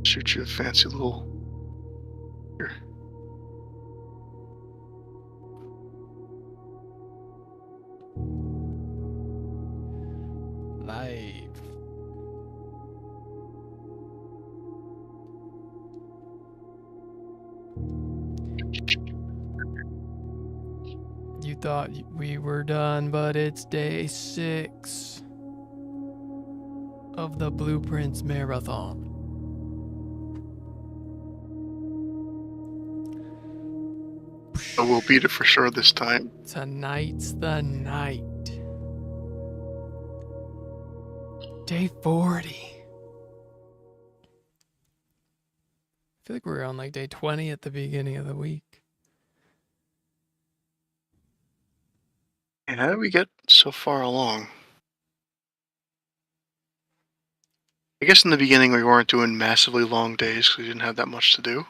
Shoot you a fancy little. Here. Live. You thought we were done, but it's day 6 of the Blueprints Marathon. But we'll beat it for sure this time. Tonight's the night. Day 40. I feel like we were on like day 20 at the beginning of the week. And how did we get so far along? I guess in the beginning we weren't doing massively long days because we didn't have that much to do.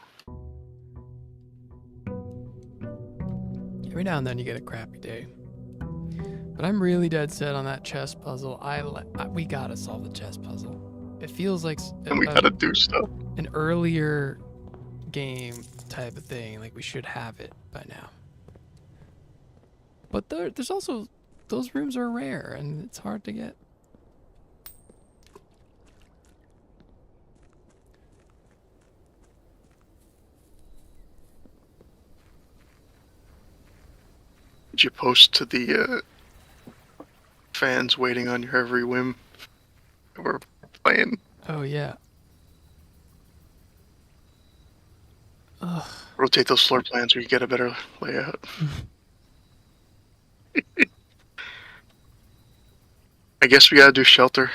Every now and then you get a crappy day. But I'm really dead set on that chess puzzle. We gotta solve the chess puzzle. It feels like And we gotta do stuff. An earlier game type of thing. Like we should have it by now. But there's also, those rooms are rare and it's hard to get. Did you post to the fans waiting on your every whim? We're playing. Oh yeah. Ugh. Rotate those floor plans so you get a better layout. I guess we gotta do shelter.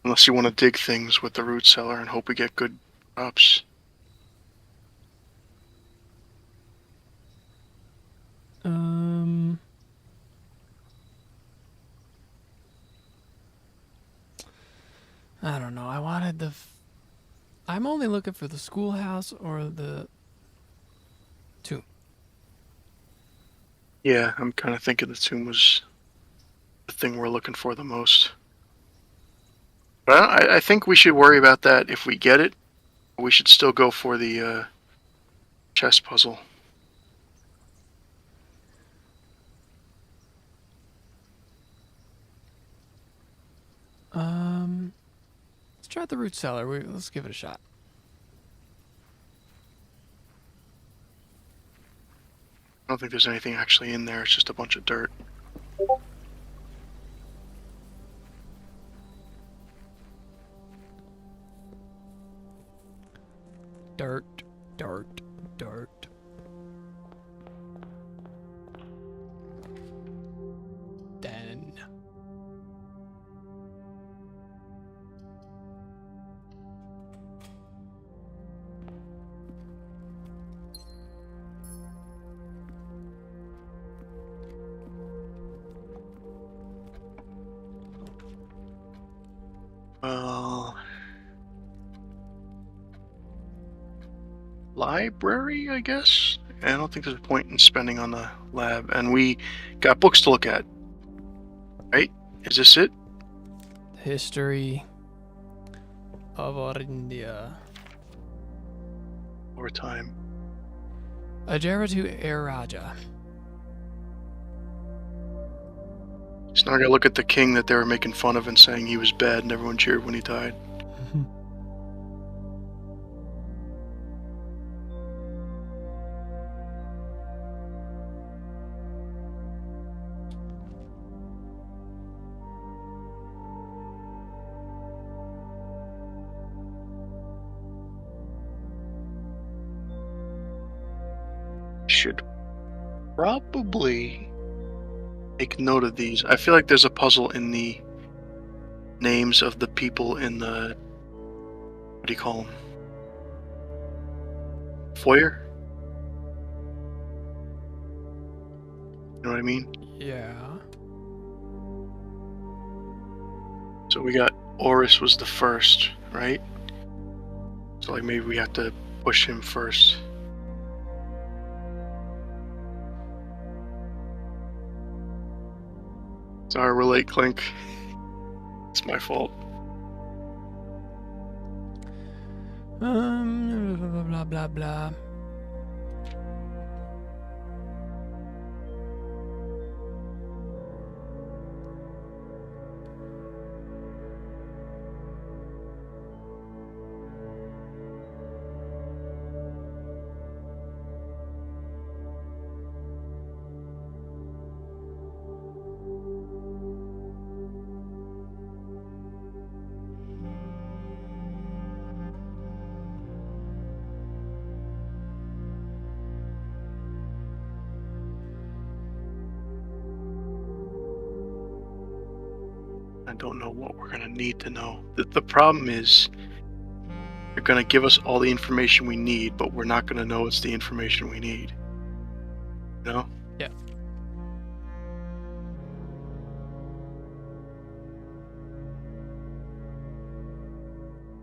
Unless you want to dig things with the root cellar and hope we get good crops. I don't know. I wanted I'm only looking for the schoolhouse or the tomb. Yeah, I'm kind of thinking the tomb was the thing we're looking for the most. But I think we should worry about that if we get it. We should still go for the chess puzzle. Let's try the root cellar. Let's give it a shot. I don't think there's anything actually in there. It's just a bunch of dirt. Dirt, dirt, dirt. Then. Library, I guess? I don't think there's a point in spending on the lab. And we got books to look at. Right? Is this it? History of Orindia. Over time. Ajaratu Raja. So now I gotta look at the king that they were making fun of and saying he was bad and everyone cheered when he died. Should probably make note of these. I feel like there's a puzzle in the names of the people in the, what do you call them? Foyer? You know what I mean? Yeah. So we got Oris was the first, right? So like maybe we have to push him first. Sorry, we're late, Clink. It's my fault. Blah blah blah blah. I don't know what we're gonna need to know. The problem is they're gonna give us all the information we need, but we're not gonna know it's the information we need. You know? Yeah.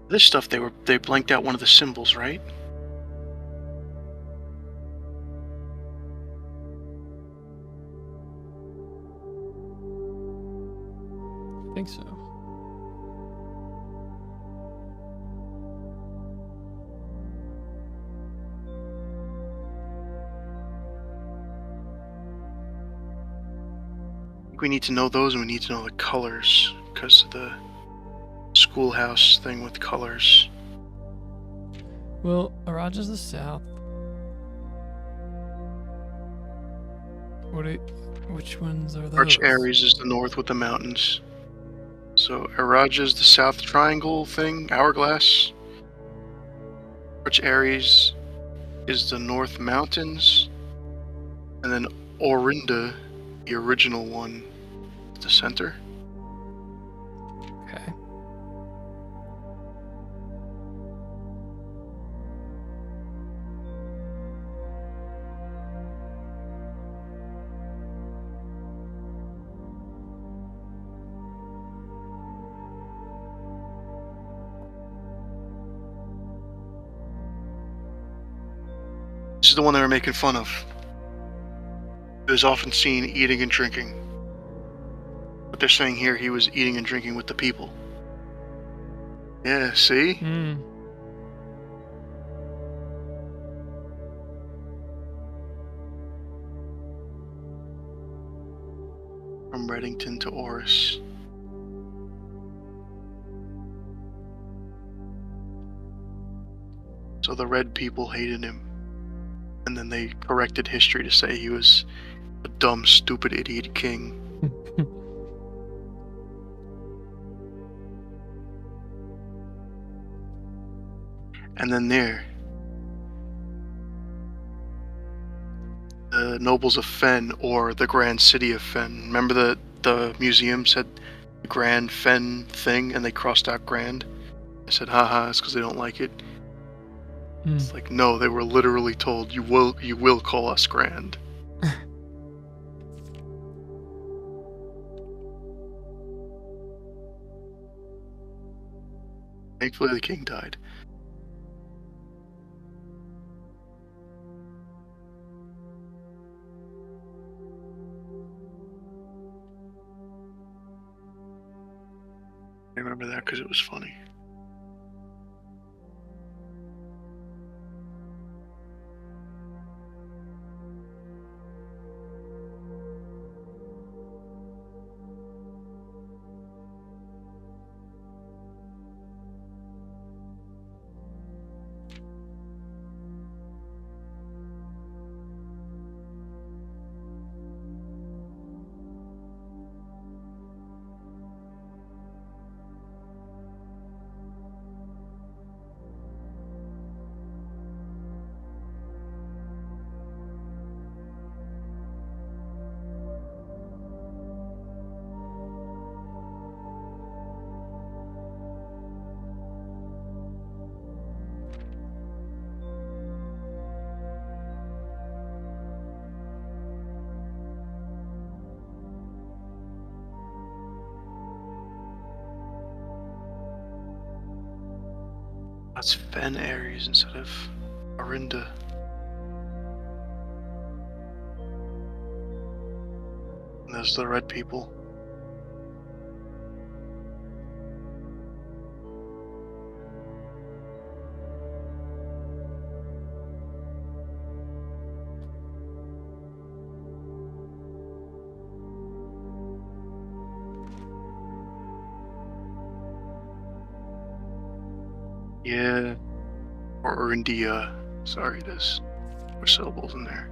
This stuff they blanked out one of the symbols, right? I think so. I think we need to know those, and we need to know the colors because of the schoolhouse thing with colors. Well, Araja's the south. Which ones are those? Arch Aries is the north with the mountains. So Araja's the south triangle thing, hourglass. Arch Aries is the north mountains. And then Orinda, the original one, is the center. Okay. This is the one they were making fun of. He was often seen eating and drinking. But they're saying here he was eating and drinking with the people. Yeah, see? Hmm. From Reddington to Oris. So the red people hated him. And then they corrected history to say he was a dumb, stupid, idiot king. And then there, the nobles of Fen, or the Grand City of Fen. Remember the museum said the Grand Fen thing, and they crossed out Grand? I said, haha, it's because they don't like it. Hmm. It's like, no, they were literally told, you will call us Grand. Thankfully the king died. I remember that because it was funny. That's Fen Aries instead of Orinda. And those are the red people. Yeah. Or Orindia. Sorry, there's more syllables in there.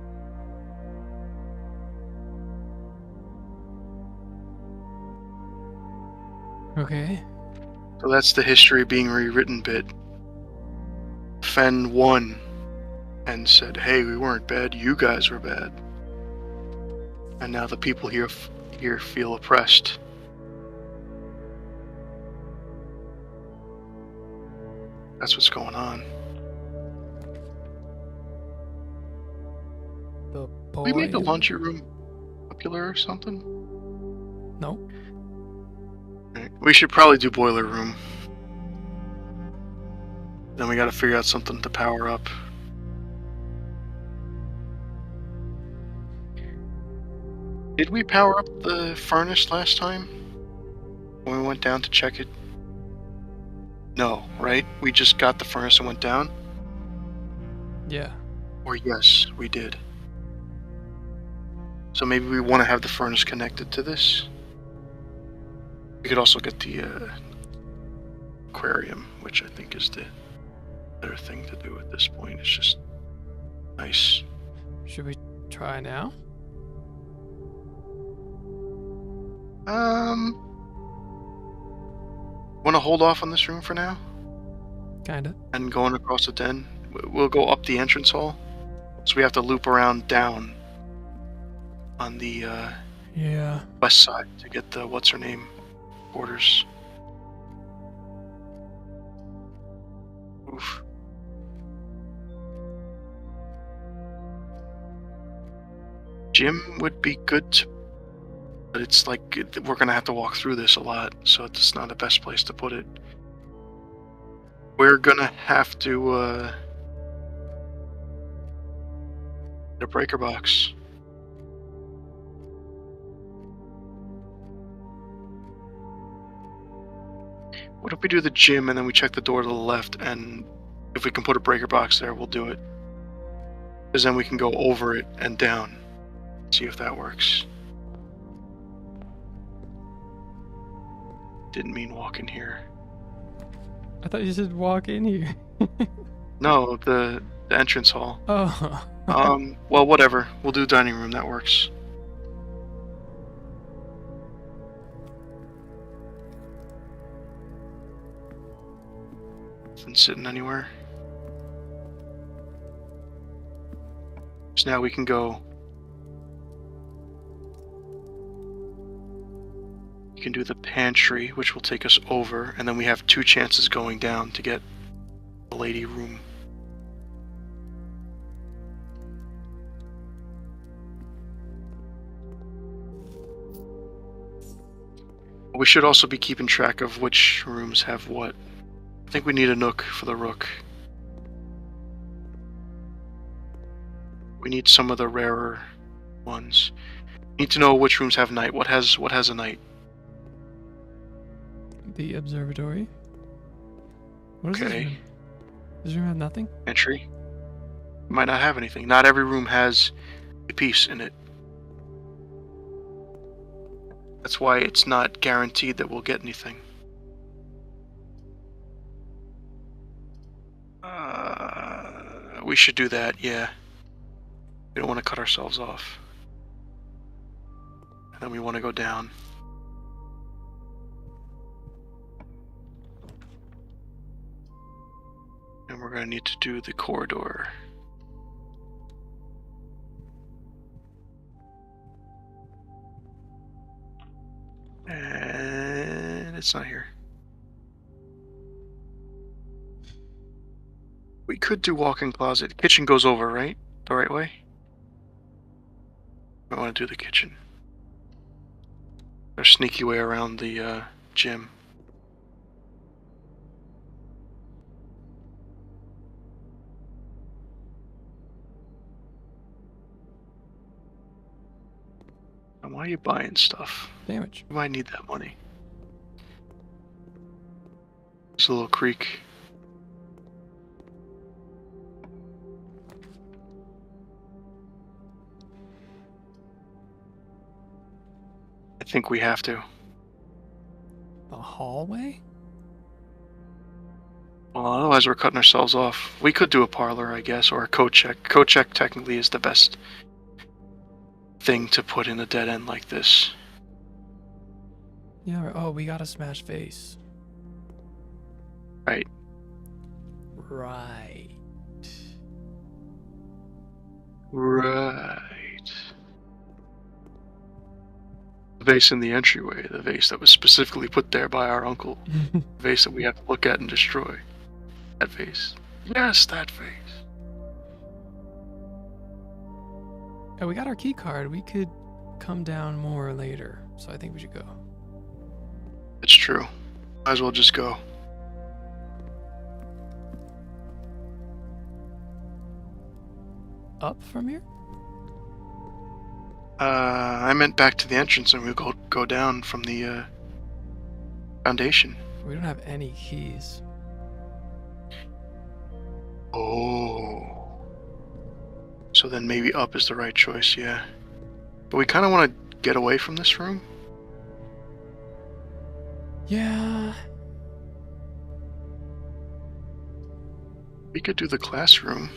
Okay. So that's the history being rewritten bit. Fen won and said, hey, we weren't bad, you guys were bad. And now the people here feel oppressed. That's what's going on. The boy. We made the laundry room popular or something? No. Right. We should probably do boiler room. Then we gotta figure out something to power up. Did we power up the furnace last time? When we went down to check it? No, right? We just got the furnace and went down? Yeah. Or yes, we did. So maybe we want to have the furnace connected to this. We could also get the aquarium, which I think is the better thing to do at this point. It's just nice. Should we try now? Want to hold off on this room for now? Kinda. And going across the den? We'll go up the entrance hall. So we have to loop around down on the Yeah. west side to get the what's-her-name quarters. Oof. Gym would be good to, but it's like we're gonna have to walk through this a lot, so it's not the best place to put it. We're gonna have to get a breaker box. What if we do the gym and then we check the door to the left, and if we can put a breaker box there, we'll do it. Because then we can go over it and down. See if that works. Didn't mean walk in here. I thought you said walk in here. No, the entrance hall. Oh. Well, whatever. We'll do dining room. That works. Nothing sitting anywhere. So now we can go. You can do the pantry, which will take us over, and then we have 2 chances going down to get the lady room. We should also be keeping track of which rooms have what. I think we need a nook for the rook. We need some of the rarer ones. Need to know which rooms have night. What has a night? The observatory. What is this Okay. room? Does this room have nothing? Entry. Might not have anything. Not every room has a piece in it. That's why it's not guaranteed that we'll get anything. We should do that, yeah. We don't want to cut ourselves off. And then we want to go down. And we're going to need to do the corridor. And it's not here. We could do walk-in closet. Kitchen goes over, right? The right way? I want to do the kitchen. There's a sneaky way around the gym. And why are you buying stuff? Damage. You might need that money. There's a little creek. I think we have to. The hallway? Well, Well, otherwise we're cutting ourselves off. We could do a parlor, I guess, or a code check. Code check technically is the best thing to put in a dead end like this. Yeah. Oh, we got a smash vase. Right. Right. Right. The vase in the entryway, the vase that was specifically put there by our uncle. The vase that we have to look at and destroy. That vase. Yes, that vase. Oh, we got our key card. We could come down more later. So I think we should go. It's true. Might as well just go. Up from here? I meant back to the entrance and we'll go down from the foundation. We don't have any keys. Oh. So then maybe up is the right choice, yeah. But we kind of want to get away from this room. Yeah. We could do the classroom.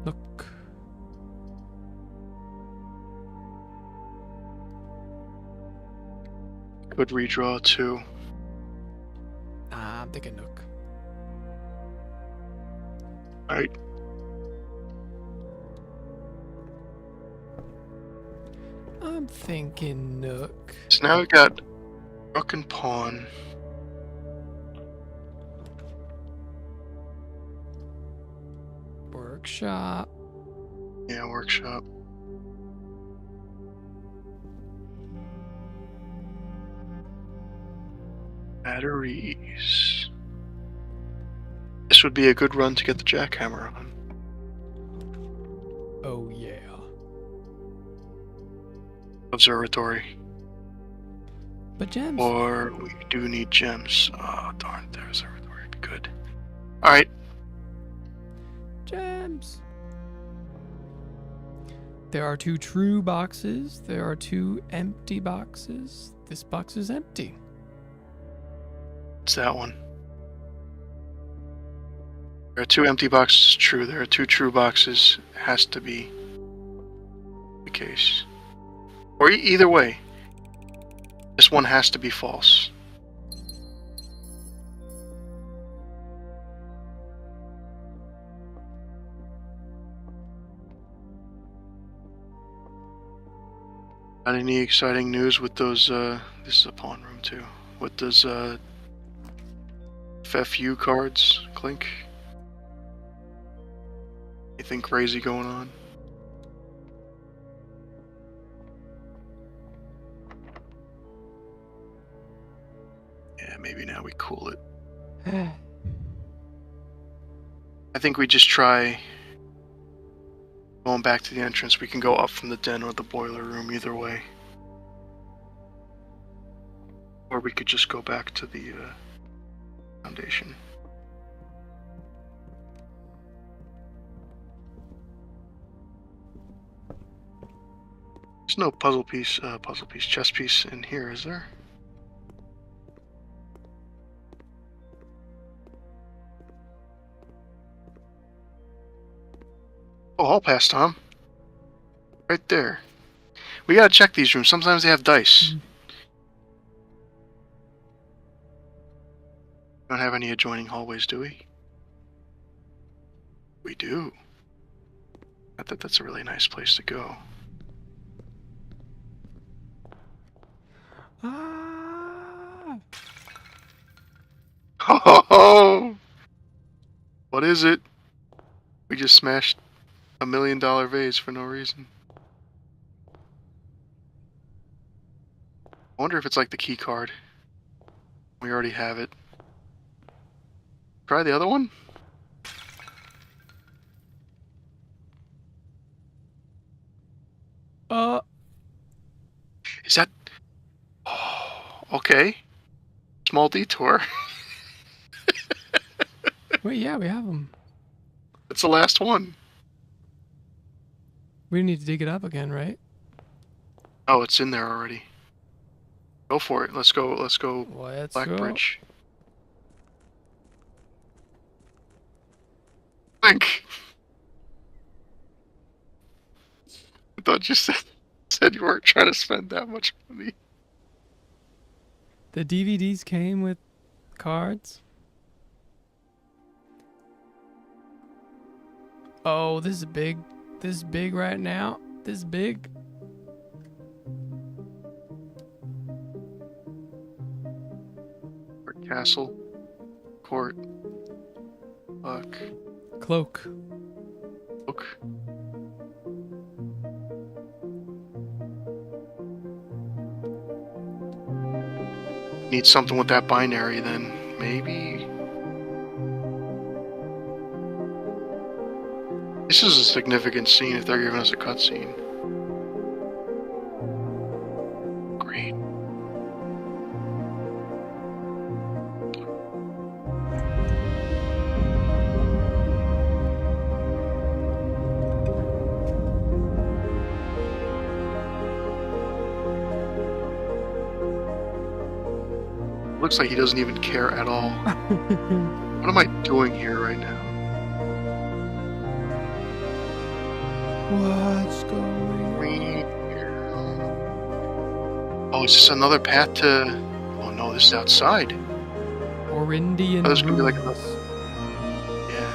Look. Could redraw too. I'm thinking Nook. Alright. I'm thinking Nook. So now we got rook and pawn. Workshop. Yeah, workshop. Batteries. This would be a good run to get the jackhammer on. Oh, yeah. Observatory. But gems. Or we do need gems. Oh, darn, the observatory would be good. Alright. Gems. There are 2 true boxes. There are 2 empty boxes. This box is empty. It's that one. There are 2 empty boxes, true. There are 2 true boxes. It has to be the case. Or either way. This one has to be false. Got any exciting news with those, this is a pawn room too, with those, FFU cards, Clink? Anything crazy going on? Yeah, maybe now we cool it. I think we just try going back to the entrance. We can go up from the den or the boiler room, either way. Or we could just go back to the foundation. There's no chess piece in here, is there? Oh, I'll pass, Tom. Right there. We gotta check these rooms. Sometimes they have dice. Don't have any adjoining hallways, do we? We do. I thought that's a really nice place to go. Ah! Oh! What is it? We just smashed $1 million vase for no reason. I wonder if it's like the key card. We already have it. Try the other one? Is that... Oh, okay. Small detour. Wait, yeah, we have them. It's the last one. We need to dig it up again, right? Oh, it's in there already. Go for it. Let's go. Let's go. Let's Black go. Bridge. Link. I thought you said you weren't trying to spend that much money. The DVDs came with cards. Oh, this is big. This is big right now. This is big. Castle. Court. Buck. Cloak. Book. Need something with that binary then. Maybe. This is a significant scene if they're giving us a cutscene. Great. Looks like he doesn't even care at all. What am I doing here right now? What's going Oh, is this another path to... Oh no, this is outside. Orindian Oh, this could be like ruins. Yeah.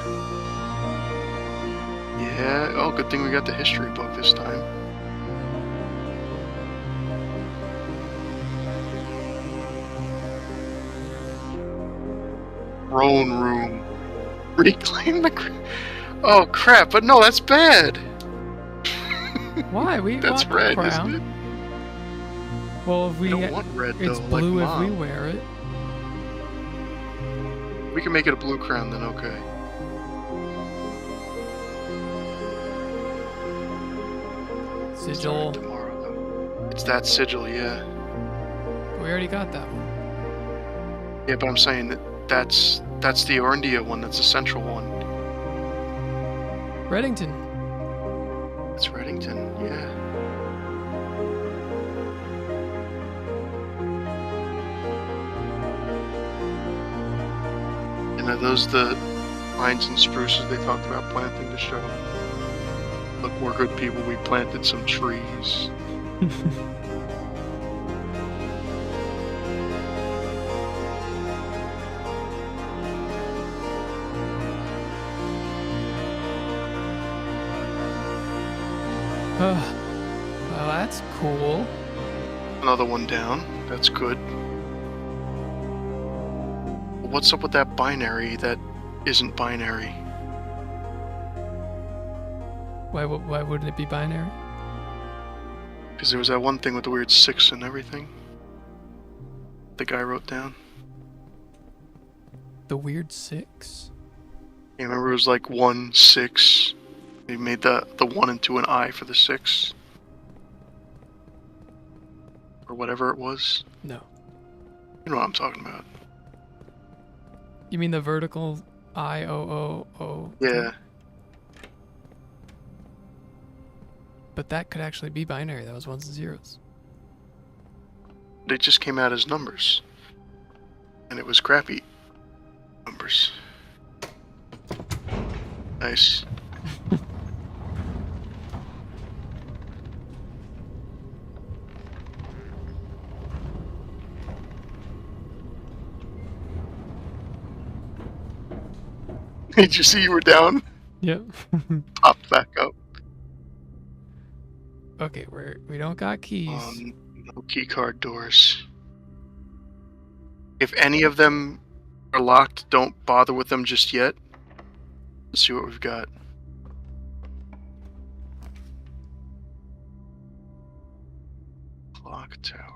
Yeah. Oh, good thing we got the history book this time. Throne room. Reclaim the... Oh crap! But no, that's bad. Why? We That's want the red, crown. isn't it? Well, if We we don't get, want red it's though. blue like if we Mom. wear it. We can make it a blue crown then. Okay. Sigil. Starting tomorrow though. It's that sigil, yeah. We already got that one. Yeah, but I'm saying that's the Orindia one. That's the central one. Reddington. It's Reddington, yeah. And are those the pines and spruces they talked about planting to show? Look, we're good people. We planted some trees. Well, that's cool. Another one down. That's good. What's up with that binary that isn't binary? Why wouldn't it be binary? Because there was that one thing with the weird 6 and everything. The guy wrote down. The weird 6? You remember it was like 1, 6. He made the 1 into an I for the 6. Or whatever it was. No. You know what I'm talking about. You mean the vertical I-O-O-O? Yeah. But that could actually be binary. That was ones and zeros. They just came out as numbers. And it was crappy numbers. Nice. Did you see you were down? Yep. Popped back up. Okay, we don't got keys. No key card doors. If any of them are locked, don't bother with them just yet. Let's see what we've got. Clock tower.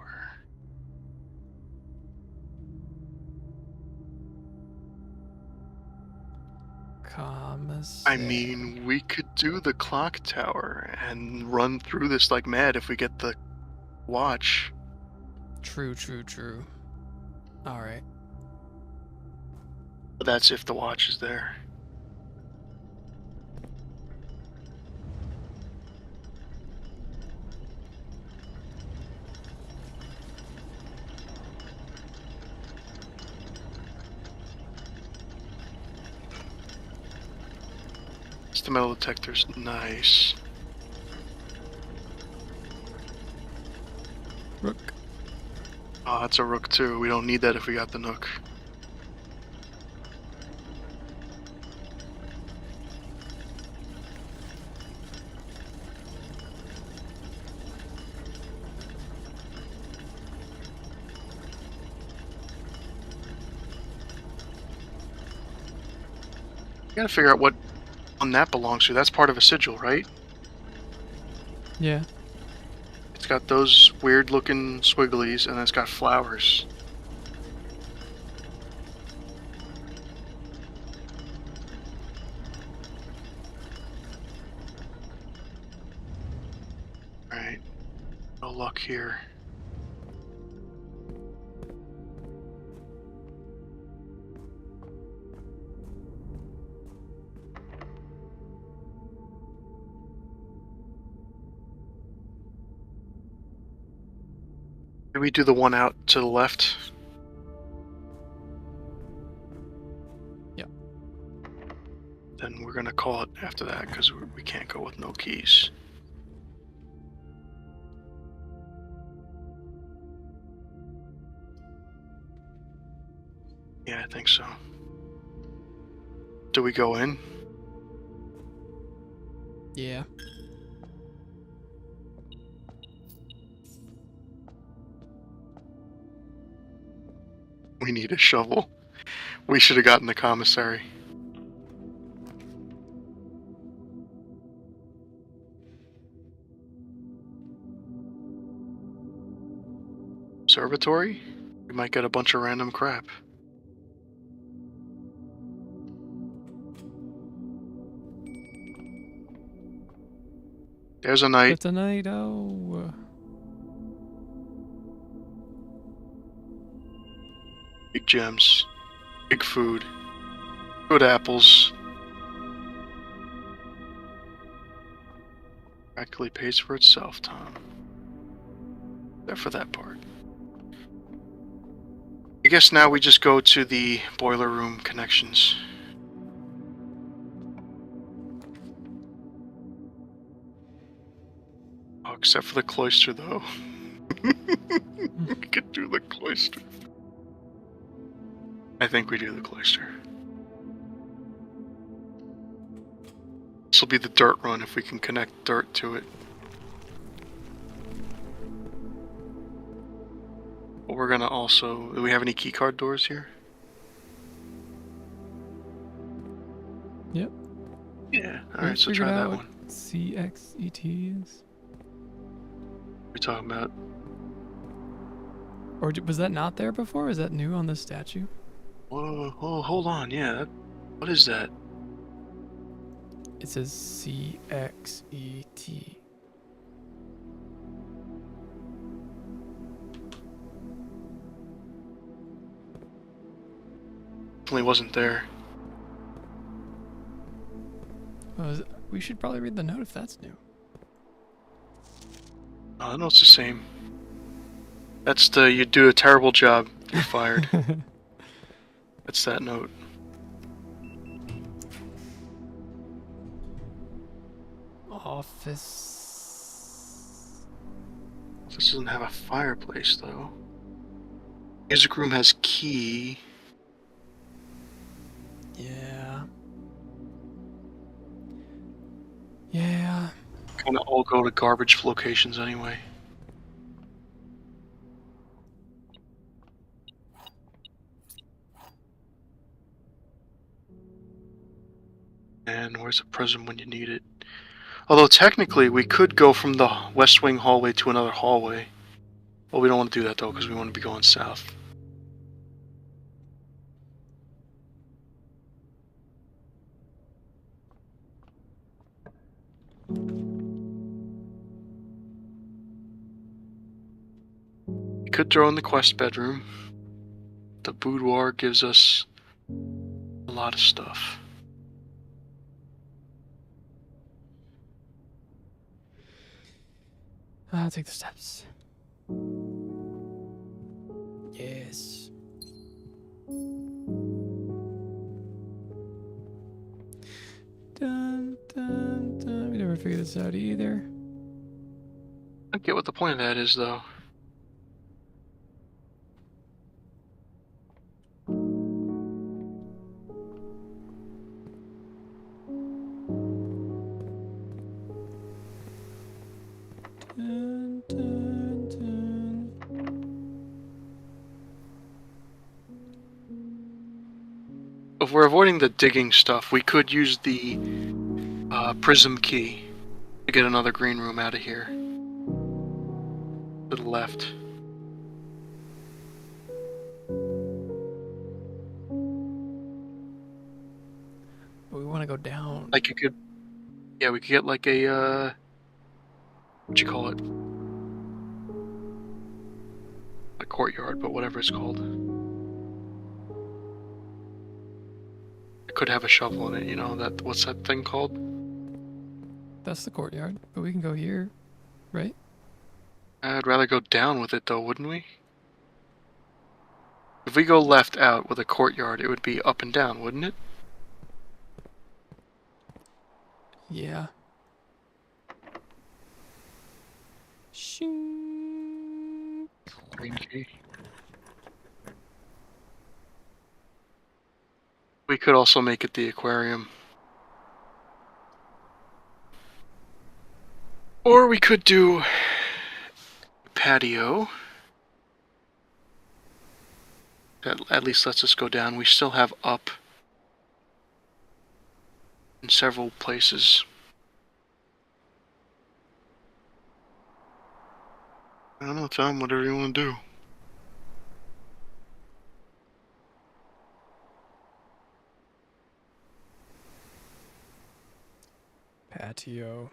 I mean, we could do the clock tower and run through this like mad if we get the watch. True. Alright. But that's if the watch is there. The metal detector's nice. Rook. Oh, that's a rook too. We don't need that if we got the nook. We gotta figure out what one that belongs to. That's part of a sigil, right? Yeah. It's got those weird looking swigglies and it's got flowers. Alright. No luck here. Did we do the one out to the left? Yep. Then we're gonna call it after that because we can't go with no keys. Yeah, I think so. Do we go in? Yeah. We need a shovel. We should have gotten the commissary. Observatory? We might get a bunch of random crap. There's a knight. It's a night. Oh. Big gems. Big food. Good apples. Practically pays for itself, Tom. Except for that part. I guess now we just go to the boiler room connections. Oh, except for the cloister, though. We could do the cloister. I think we do the cloister. This will be the dirt run if we can connect dirt to it. But we're gonna also... Do we have any keycard doors here? Yep. Yeah, alright, so try that one. CXET is. What are we talking about? Or was that not there before? Is that new on this statue? Whoa, hold on, yeah. What is that? It says CXET. Definitely wasn't there. We should probably read the note if that's new. Oh, no, it's the same. That's the, you do a terrible job, you're fired. That's that note. Office. This doesn't have a fireplace, though. Music room has key. Yeah. Yeah. Kind of all go to garbage locations anyway. And where's the prism when you need it? Although technically we could go from the west wing hallway to another hallway. But we don't want to do that though because we want to be going south. We could throw in the quest bedroom. The boudoir gives us lot of stuff. I'll take the steps. Yes. Dun, dun, dun. We never figured this out either. I get what the point of that is, though. Dun, dun, dun. If we're avoiding the digging stuff, we could use the prism key to get another green room out of here. To the left. But we want to go down. Like you could, yeah, we could get like a, what you call it? A courtyard, but whatever it's called. It could have a shovel in it, you know, that, what's that thing called? That's the courtyard, but we can go here, right? I'd rather go down with it though, wouldn't we? If we go left out with a courtyard, it would be up and down, wouldn't it? Yeah. Shing. Green key. We could also make it the aquarium. Or we could do patio. That at least lets us go down. We still have up in several places. I don't know, Tom, whatever you want to do. Patio.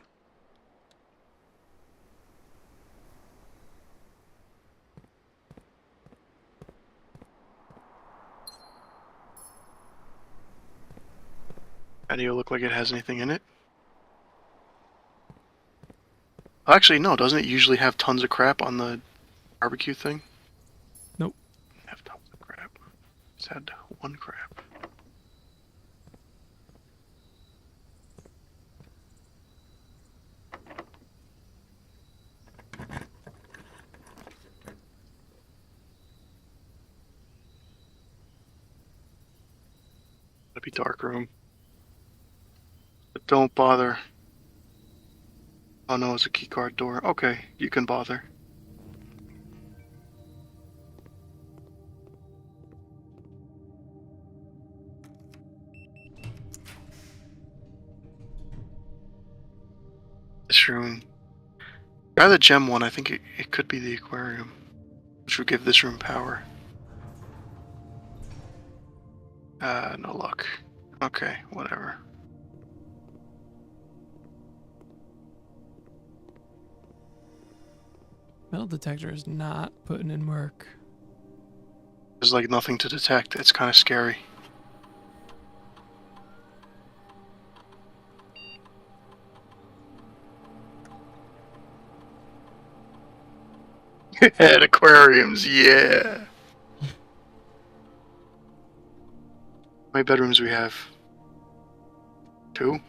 Patio look like it has anything in it? Actually, no, doesn't it usually have tons of crap on the barbecue thing? Nope. Have tons of crap. It's had one crap. That'd be dark room. But don't bother. Oh no, it's a keycard door. Okay, you can bother. This room. Try the gem one. I think it could be the aquarium, which would give this room power. No luck. Okay, whatever. Metal detector is not putting in work. There's like nothing to detect. It's kind of scary. At aquariums, yeah. How many bedrooms we have? 2?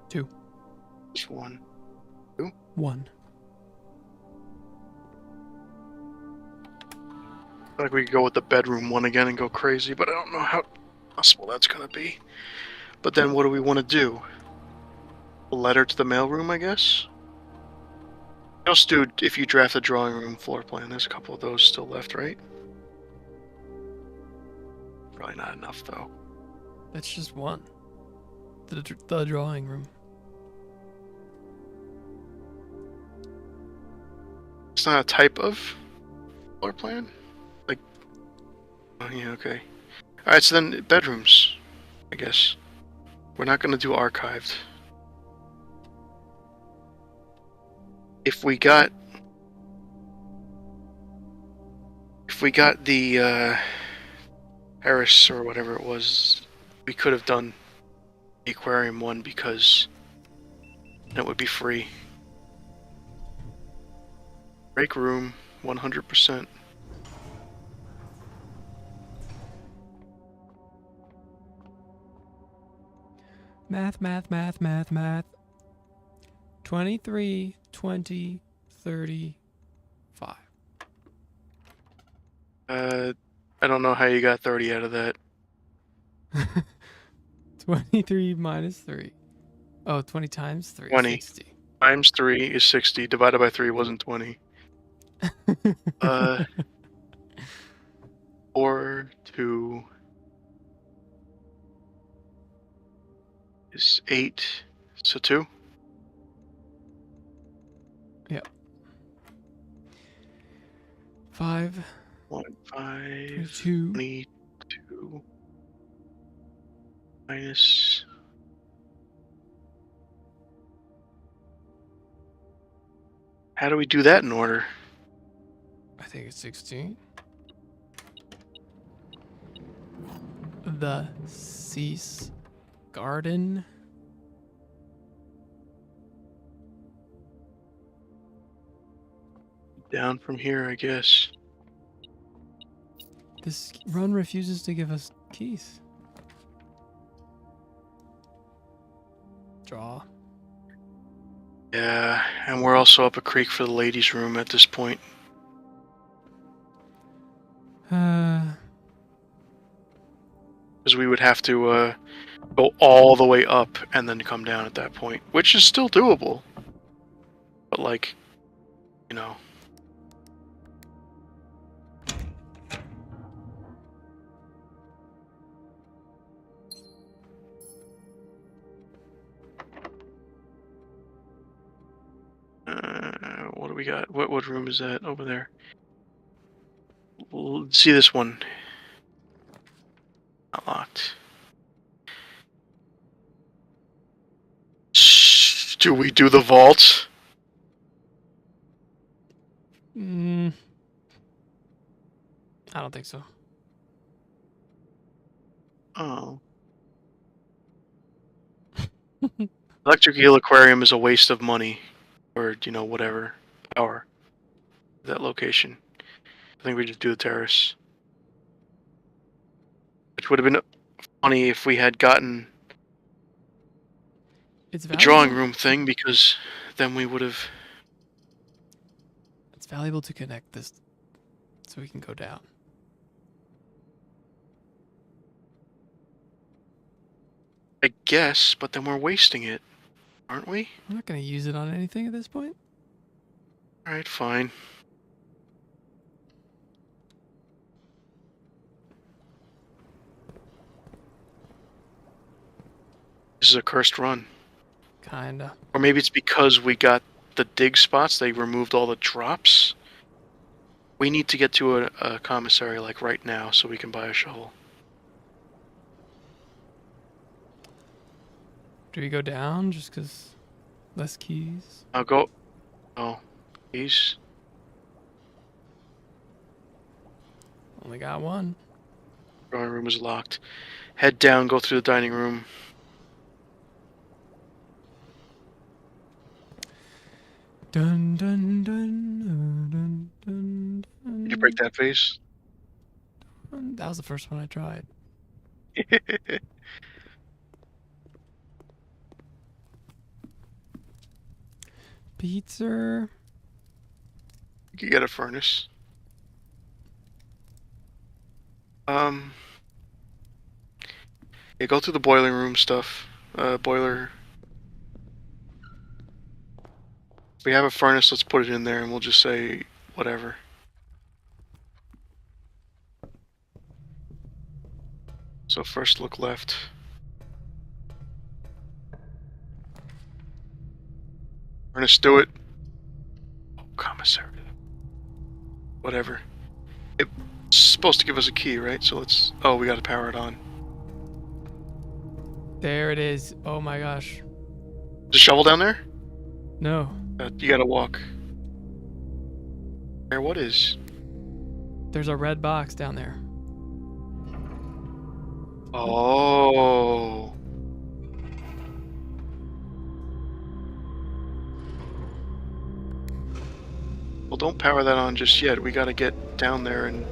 Two. Just 1. 1. I feel like we could go with the bedroom one again and go crazy, but I don't know how possible that's gonna be. But then what do we want to do? A letter to the mailroom, I guess? Just do, if you draft a drawing room floor plan, there's a couple of those still left, right? Probably not enough, though. That's just 1. The drawing room. It's not a type of floor plan? Like, oh yeah, okay. Alright, so then bedrooms, I guess. We're not gonna do archived. If we got the Harris or whatever it was, we could have done the aquarium one because it would be free. Break room, 100%. Math. 23, 20, 35. I don't know how you got 30 out of that. 23 minus 3. Oh, 20 times 3. 20. 60. Times 3 is 60. Divided by 3 wasn't 20. 4, 2 is 8. So 2? Yep. 5. 1, 5. 2. 22. Minus. How do we do that in order? I think it's 16. The Cease Garden. Down from here, I guess. This run refuses to give us keys. Draw. Yeah, and we're also up a creek for the ladies' room at this point. Because we would have to go all the way up and then come down at that point, which is still doable. But like, you know. What do we got? What room is that over there? We'll see this one. Not locked. Do we do the vault? I don't think so. Oh. Electric Eel Aquarium is a waste of money. Or, you know, whatever. Power. That location. I think we just do the terrace. Which would have been funny if we had gotten the drawing room thing, because then we would have... It's valuable to connect this so we can go down. I guess, but then we're wasting it, aren't we? I'm not going to use it on anything at this point. Alright, fine. This is a cursed run. Kinda. Or maybe it's because we got the dig spots, they removed all the drops. We need to get to a commissary like right now so we can buy a shovel. Do we go down just because less keys? I'll go. Oh, keys. Only got one. Drawing room is locked. Head down, go through the dining room. Dun dun dun dun dun dun. Did you break that vase? That was the first one I tried. Pizza. You could get a furnace. Yeah, go through the boiling room stuff. Boiler. If we have a furnace, let's put it in there and we'll just say whatever. So first look left. Furnace, do it. Oh, commissary. Whatever. It's supposed to give us a key, right? So let's... Oh, we gotta power it on. There it is. Oh my gosh. Is a shovel down there? No. You gotta walk. Where? What is? There's a red box down there. Oh. Well, don't power that on just yet. We gotta get down there and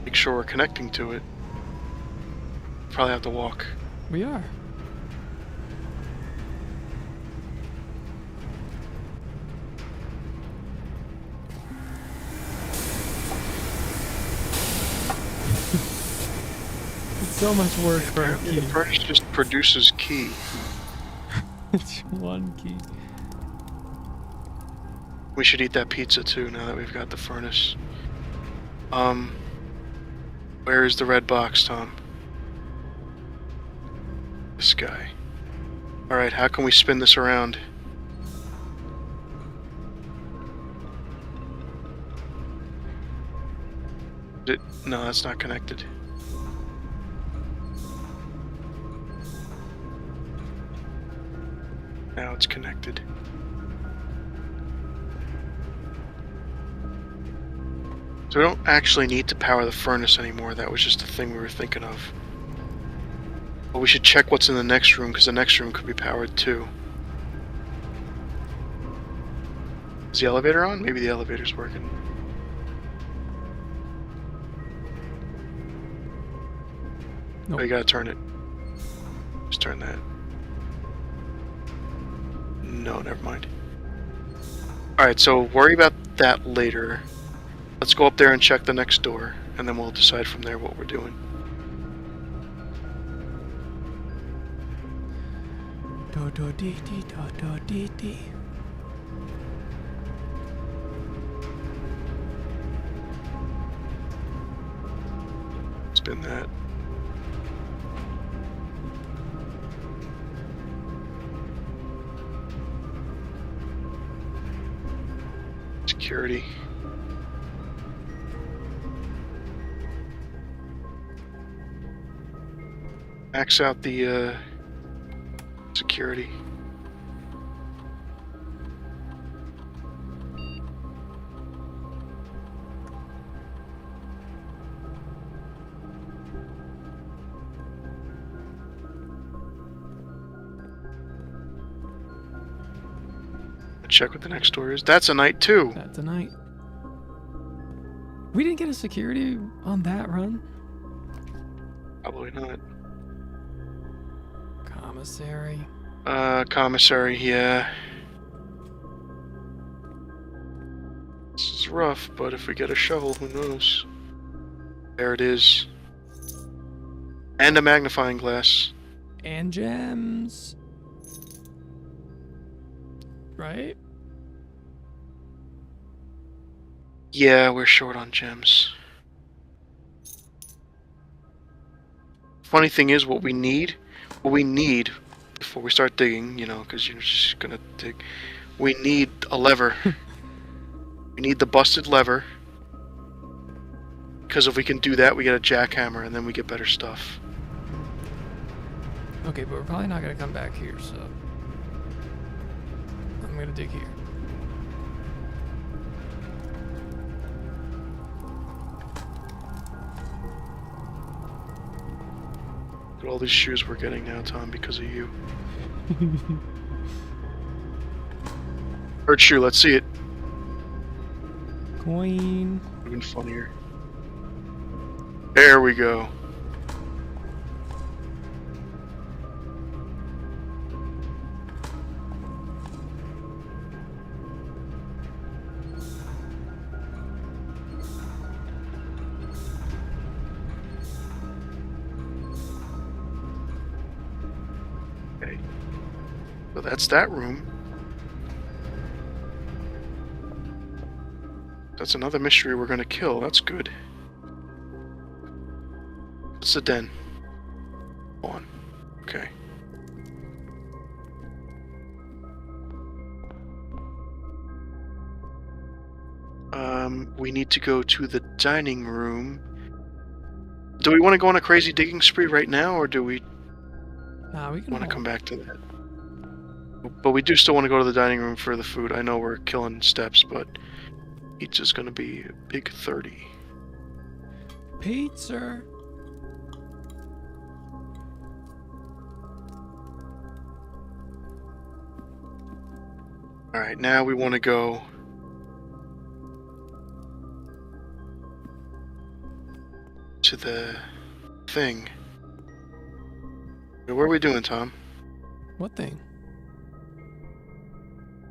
make sure we're connecting to it. Probably have to walk. We are. It's so much work for a Apparently key. the furnace just produces key. It's one key. We should eat that pizza too now that we've got the furnace. Where is the red box, Tom? This guy. Alright, how can we spin this around? No, that's not connected. Now it's connected. So we don't actually need to power the furnace anymore. That was just a thing we were thinking of. But we should check what's in the next room, because the next room could be powered too. Is the elevator on? Maybe the elevator's working. Nope. Oh, you gotta turn it. Just turn that. No, never mind. Alright, so worry about that later. Let's go up there and check the next door, and then we'll decide from there what we're doing. Do do dee dee do do dee dee. Spin that. Security. Max out the security. Check what the next door is. That's a night too. That's a night. We didn't get a security on that run. Probably not. Commissary. Commissary, yeah. This is rough, but if we get a shovel, who knows? There it is. And a magnifying glass. And gems. Right? Yeah, we're short on gems. Funny thing is, what we need before we start digging, you know, because you're just gonna dig, we need a lever. We need the busted lever. Because if we can do that, we get a jackhammer, and then we get better stuff. Okay, but we're probably not gonna come back here, so I'm gonna dig here. Look at all these shoes we're getting now, Tom, because of you. Third shoe, let's see it. Coin. Would've been funnier. There we go. Okay. So that's that room. That's another mystery we're gonna kill. That's good. What's the den? On. Okay. We need to go to the dining room. Do we want to go on a crazy digging spree right now, or do we Nah, we can want to hold. come back to that? But we do still want to go to the dining room for the food. I know we're killing steps, but Pizza's gonna be a big 30. Pizza. Alright, now we want to go to the thing. What are we doing, Tom? What thing?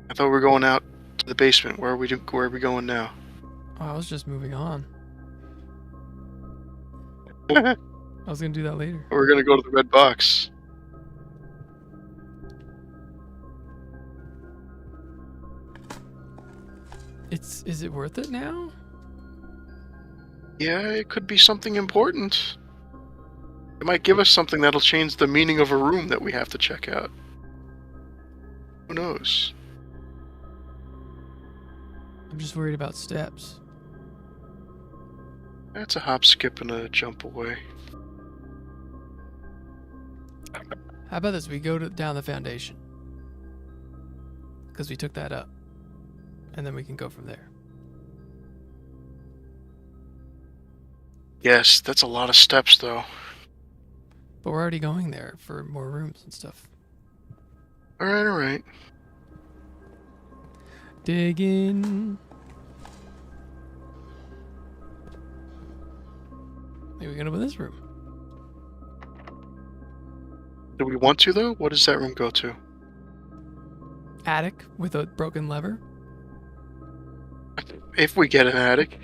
I thought we were going out to the basement. Where are we going now? Oh, I was just moving on. We're I was gonna do that later. gonna go to the red box. Is it worth it now? Yeah, it could be something important. It might give us something that'll change the meaning of a room that we have to check out. Who knows? I'm just worried about steps. That's a hop, skip, and a jump away. How about this? We go down the foundation. Because we took that up. And then we can go from there. Yes, that's a lot of steps, though. But we're already going there for more rooms and stuff. Alright, alright. Dig in. Maybe we can open this room. Do we want to, though? What does that room go to? Attic with a broken lever. If we get an attic.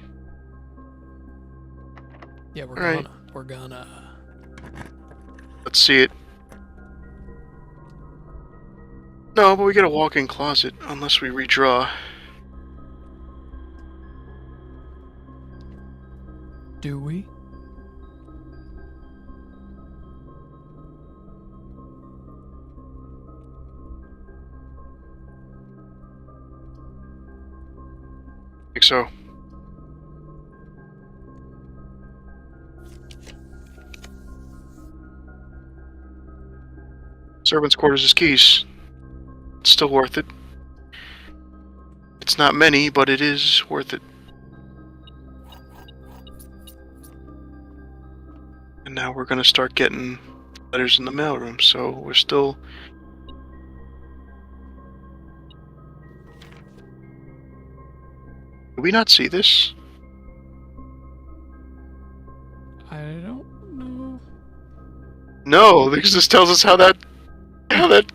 Yeah, we're All right. We're gonna. Let's see it. No, but we get a walk-in closet, unless we redraw. Do we? I think so. Servants' quarters is keys. It's still worth it. It's not many, but it is worth it. And now we're gonna start getting letters in the mailroom, so we're still... Did we not see this? I don't know. No, because this tells us how that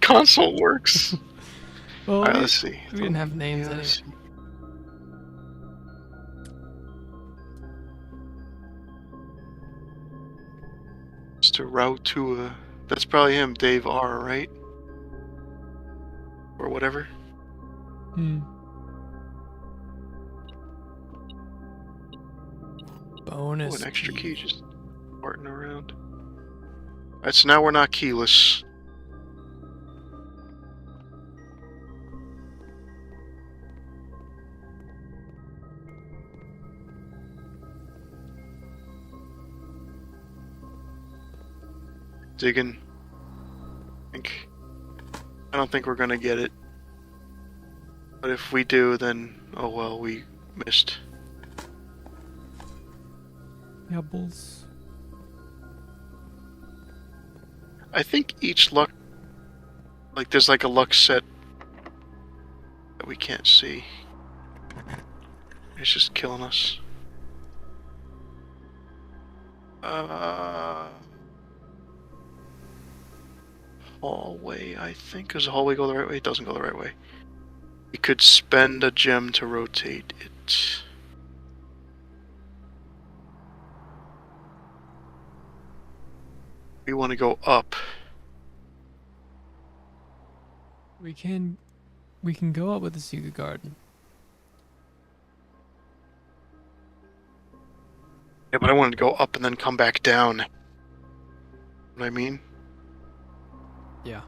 console works. Well, Alright, let's see. we didn't have names Yeah, anyway. let's see. Mr. Rautua. That's probably him, Dave R, right? Or whatever. Bonus. Oh, an extra key just farting around. Alright, so now we're not keyless. Digging. I don't think we're gonna get it. But if we do, then oh well, we missed. Pebbles. I think each luck, like there's like a luck set that we can't see. It's just killing us. Hallway, I think. Does the hallway go the right way? It doesn't go the right way. We could spend a gem to rotate it. We want to go up. We can go up with the secret garden. Yeah, but I wanted to go up and then come back down. You know what I mean? Yeah.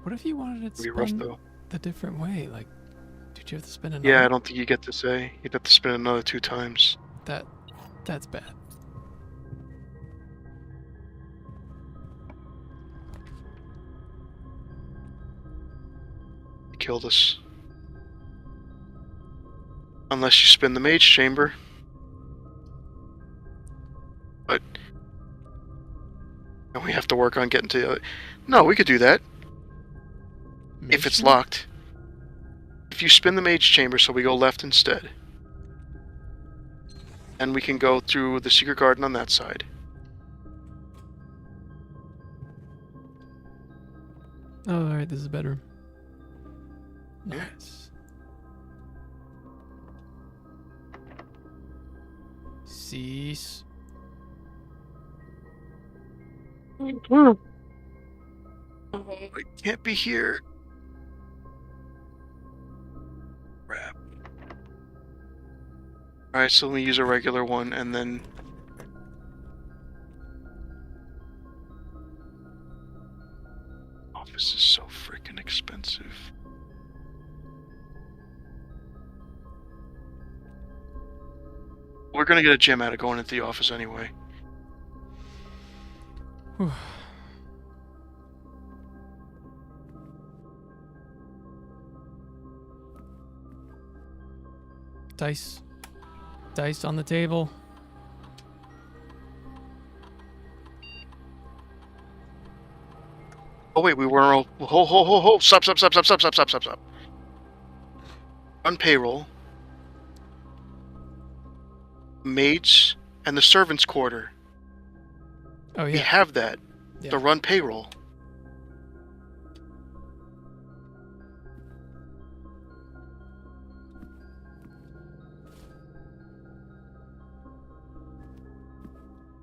What if you wanted it It'd be rough spun though. the different way? Like, did you have to spin another? Yeah, I don't think you get to say. You'd have to spin another 2 times. That's bad. killed us. Unless you spin the mage chamber. But... And we have to work on getting to the other... No, we could do that. If it's locked. If you spin the mage chamber, so we go left instead. And we can go through the secret garden on that side. Oh, alright, this is a bedroom. Nice. Cease. Oh, it can't be here. Crap. Alright, so let me use a regular one and then... Office is so freaking expensive. We're gonna get a gem out of going into the office anyway. Whew. Dice. Dice on the table. Oh wait, we weren't all... Ho! Stop! On payroll. Maids and the servants' quarter. Oh yeah. We have that. Yeah. To run payroll.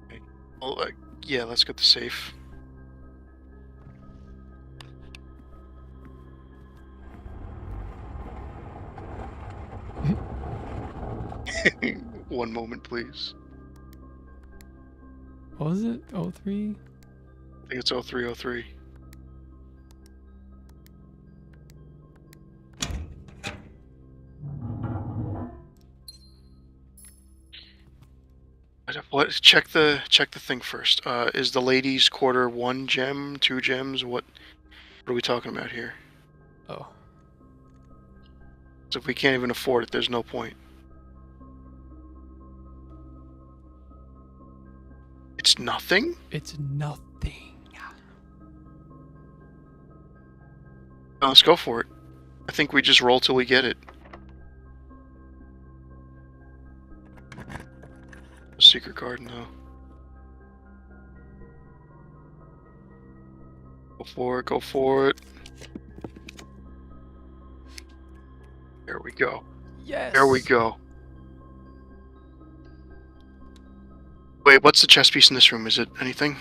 Okay. Well, yeah, let's get the safe. One moment, please. What was it? 03? I think it's 0303. What? Check the thing first. Is the ladies' quarter 1 gem, 2 gems? What are we talking about here? Oh. So if we can't even afford it, there's no point. It's nothing? It's nothing. No, let's go for it. I think we just roll till we get it. Secret garden, though. Go for it. There we go. Yes. There we go. Wait, what's the chess piece in this room? Is it anything?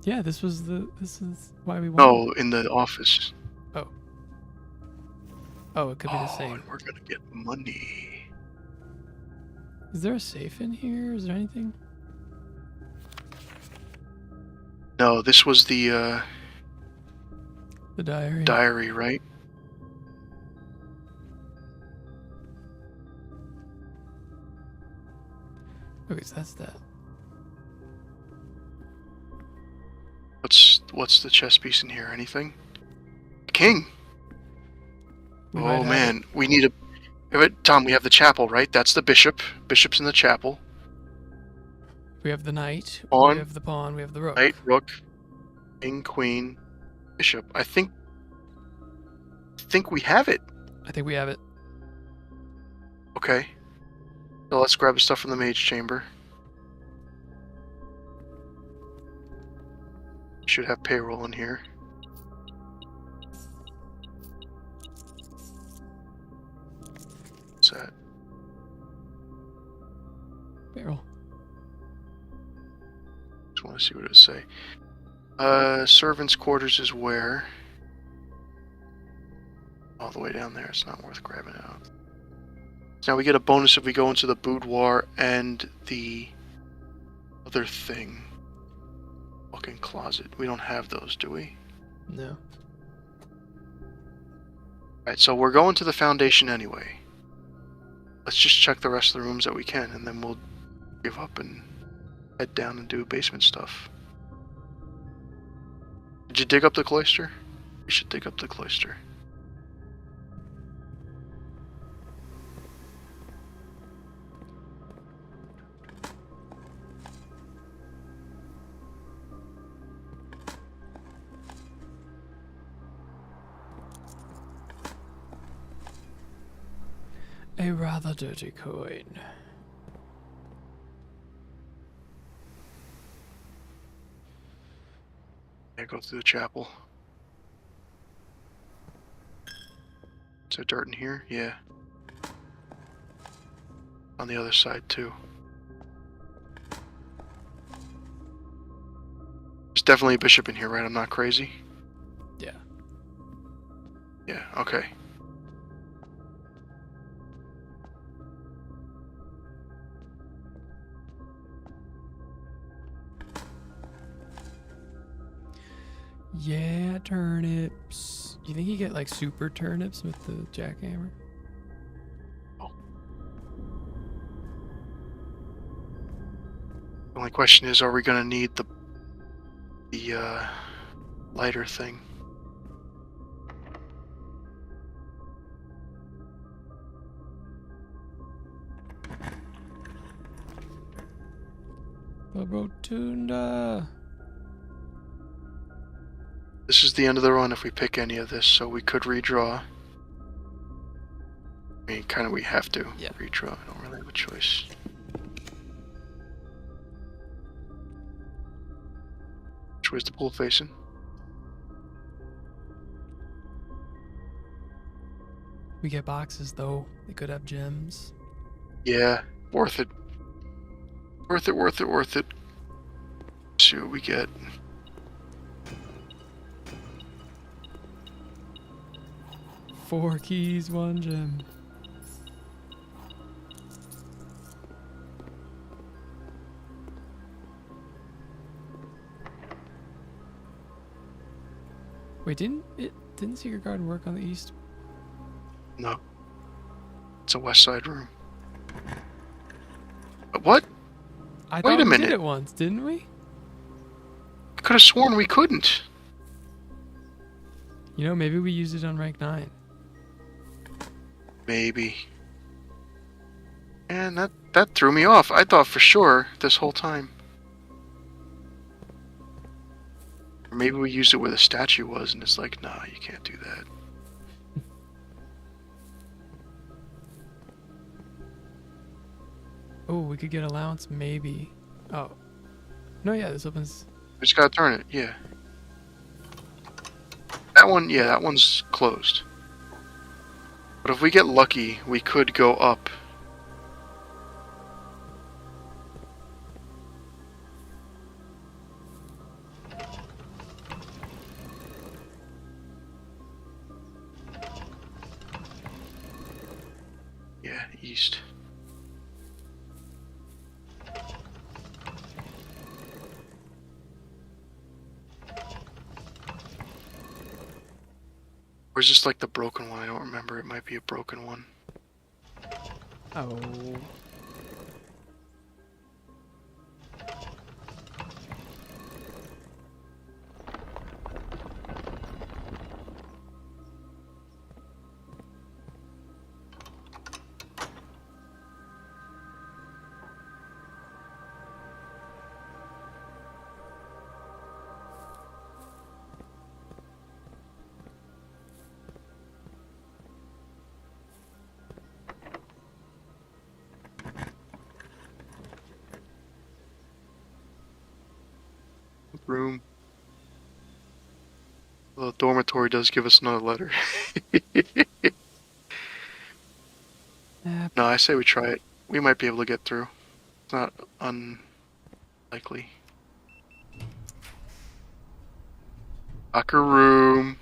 Yeah, this is why we won. No, in the office. Oh. Oh, it could be the same. And we're gonna get money. Is there a safe in here? Is there anything? No, this was the diary. Diary, right? Okay, so that's that. What's the chess piece in here? Anything? King. Oh man, we need a... Tom, we have the chapel, right? That's the bishop. Bishop's in the chapel. We have the knight. Pawn. We have the pawn. We have the rook. Knight, rook, king, queen, bishop. I think we have it. I think we have it. Okay. So let's grab the stuff from the mage chamber. Should have payroll in here. What's that? Payroll. Just want to see what it say. Servants' quarters is where? All the way down there. It's not worth grabbing out. Now we get a bonus if we go into the boudoir and the other thing. Walk-in closet. We don't have those, do we? No. Alright, so we're going to the foundation anyway. Let's just check the rest of the rooms that we can, and then we'll give up and head down and do basement stuff. Did you dig up the cloister? We should dig up the cloister. A rather dirty coin. Yeah, go through the chapel. Is there dirt in here? Yeah. On the other side, too. There's definitely a bishop in here, right? I'm not crazy? Yeah. Yeah, okay. Yeah, turnips. You think you get like super turnips with the jackhammer? The only question is, are we gonna need the lighter thing? The rotunda. This is the end of the run if we pick any of this, so we could redraw. I mean, kind of we have to redraw. I don't really have a choice. Which way's the pool facing? We get boxes though. They could have gems. Yeah, worth it. Worth it, worth it, worth it. Let's see what we get. Four keys, one gem. Wait, didn't Secret Garden work on the east? No. It's a west side room. What? I Wait thought a we minute. did it once, didn't we? I could have sworn we couldn't. You know, maybe we used it on rank 9. Maybe. And that threw me off. I thought for sure this whole time. Or maybe we used it where the statue was and it's like, nah, you can't do that. Oh, we could get allowance, maybe. Oh. No, yeah, this opens... We just gotta turn it, yeah. That one, yeah, that one's closed. But if we get lucky, we could go up. Yeah, east. Or is this like the broken one? I don't remember. It might be a broken one. Oh. Room. The dormitory does give us another letter. No, I say we try it. We might be able to get through. It's not unlikely. Locker room.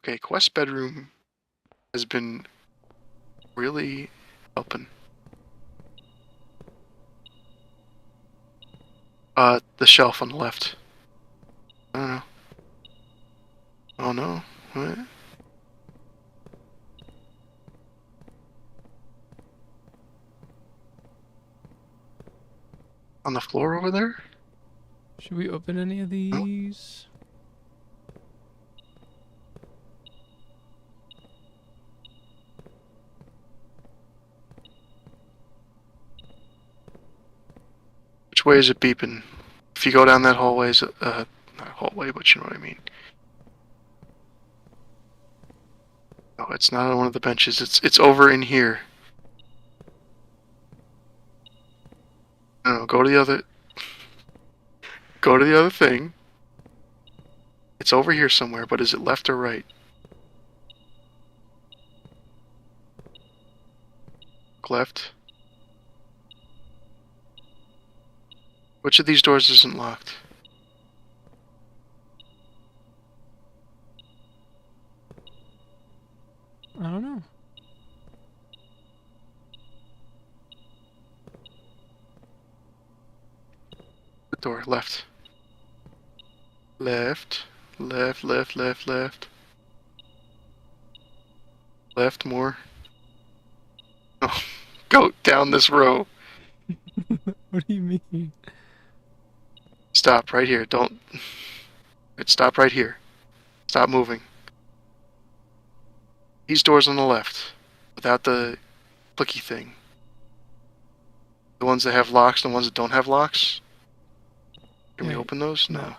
Okay, quest bedroom has been really helping. The shelf on the left. I don't know. Oh no. What? On the floor over there? Should we open any of these? Which way is it beeping? If you go down that hallway, not hallway, but you know what I mean. Oh, it's not on one of the benches. It's over in here. No, go to the other. Go to the other thing. It's over here somewhere, but is it left or right? Left. Which of these doors isn't locked? I don't know. The door, left. Left. Left, left, left, left. Left more. Oh, go down this row. What do you mean? Stop right here. Don't. Stop right here. Stop moving. These doors on the left, without the clicky thing. The ones that have locks and the ones that don't have locks. Can we open those? No.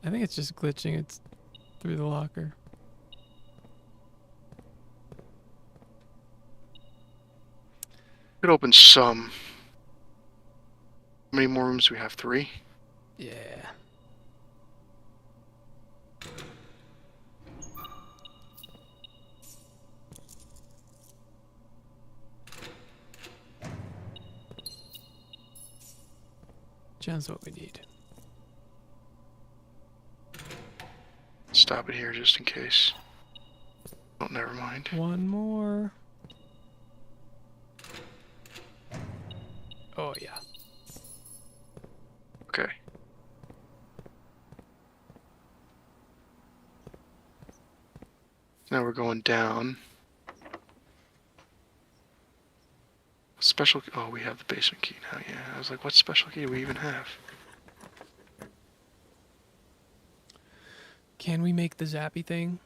I think it's just glitching. It's through the locker. Could open some. How many more rooms do we have? 3? Yeah. Just what we need. Stop it here just in case. Oh, never mind. One more. Oh, yeah. Okay. Now we're going down. Special. Oh, we have the basement key now. Yeah, I was like, what special key do we even have? Can we make the zappy thing?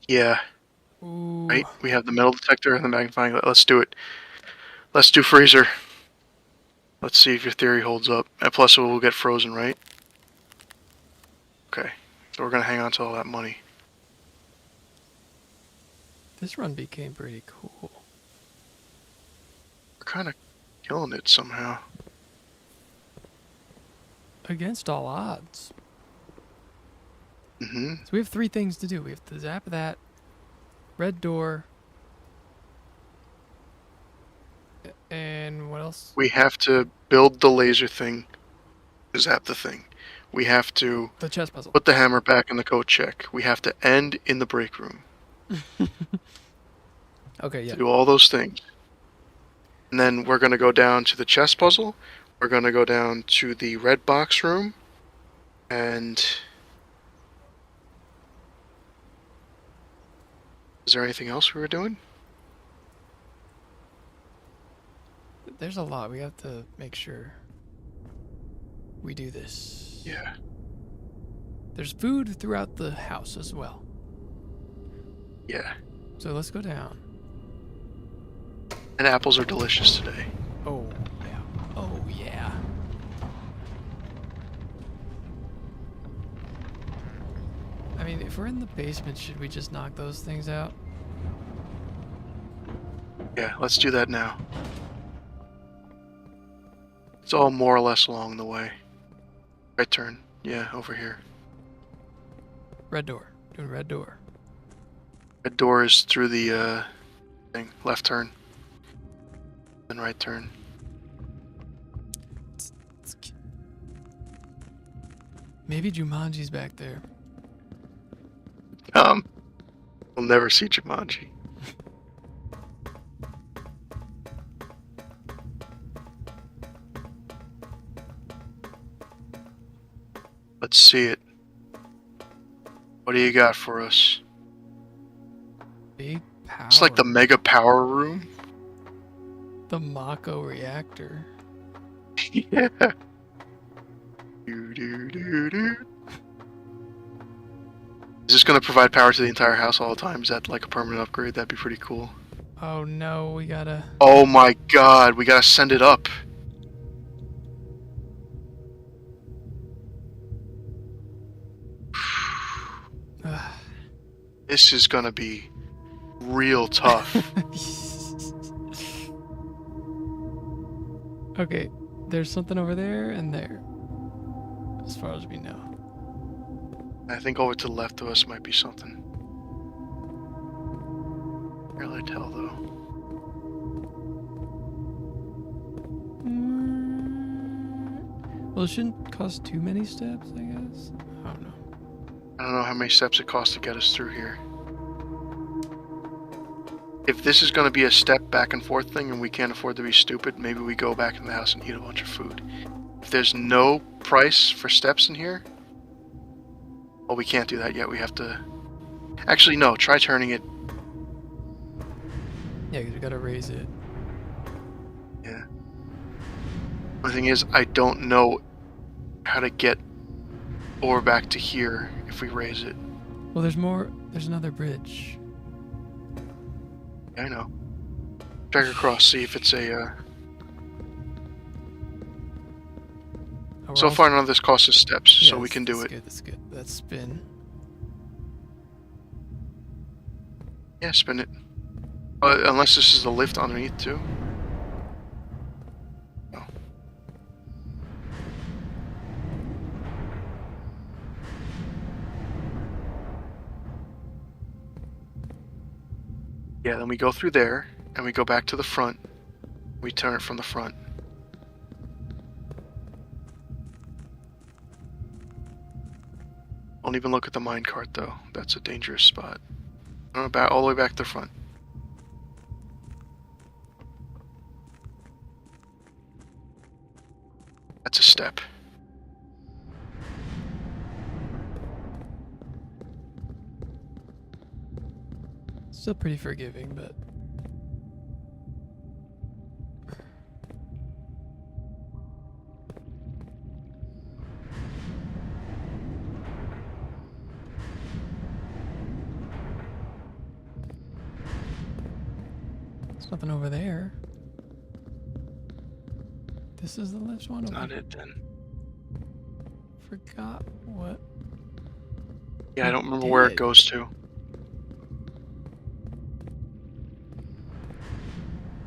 Yeah. Ooh. Right. We have the metal detector and the magnifying glass. Let's do it. Let's do freezer. Let's see if your theory holds up. And plus, it will get frozen, right? Okay. So we're gonna hang on to all that money. This run became pretty cool. We're kind of killing it somehow. Against all odds. Mm-hmm. So we have 3 things to do. We have to zap that, red door, and what else? We have to build the laser thing. Zap the thing. We have to The chess puzzle. put the hammer back in the coat check. We have to end in the break room. Okay, yeah. To do all those things. And then we're going to go down to the chess puzzle. We're going to go down to the red box room. And is there anything else we were doing? There's a lot. We have to make sure we do this. Yeah. There's food throughout the house as well. Yeah. So let's go down. And apples are delicious today. Oh, yeah. Oh, yeah. I mean, if we're in the basement, should we just knock those things out? Yeah, let's do that now. It's all more or less along the way. Right turn. Yeah, over here. Red door. Doing red door. Red door is through the thing. Left turn. Then right turn. Maybe Jumanji's back there. We'll never see Jumanji. Let's see it. What do you got for us? Big power. It's like the mega power room. The Mako reactor. Yeah. Do, do, do, do. Is this going to provide power to the entire house all the time? Is that like a permanent upgrade? That'd be pretty cool. Oh no, we gotta... Oh my god, we gotta send it up. This is gonna be real tough. Okay, there's something over there and there. As far as we know. I think over to the left of us might be something. Can't really tell though. Well, it shouldn't cost too many steps, I guess. I don't know. I don't know how many steps it costs to get us through here. If this is going to be a step back and forth thing and we can't afford to be stupid, maybe we go back in the house and eat a bunch of food. If there's no price for steps in here, well, we can't do that yet. We have to... Actually, no. Try turning it. Yeah, because we gotta raise it. Yeah. The thing is, I don't know how to get ore back to here if we raise it. Well, there's more. There's another bridge. Yeah, I know. Drag across, see if it's a... Oh, So far, none of this costs us steps, yeah, so we can do it. That's good. Let's spin. Yeah, spin it. Unless this is the lift underneath, too. No. Yeah, then we go through there, and we go back to the front. We turn it from the front. Don't even look at the minecart, though. That's a dangerous spot. Back all the way back to the front. That's a step. Still pretty forgiving, but... There's nothing over there. This is the left one? Not it, then. Forgot what... Yeah, I don't remember where it goes to.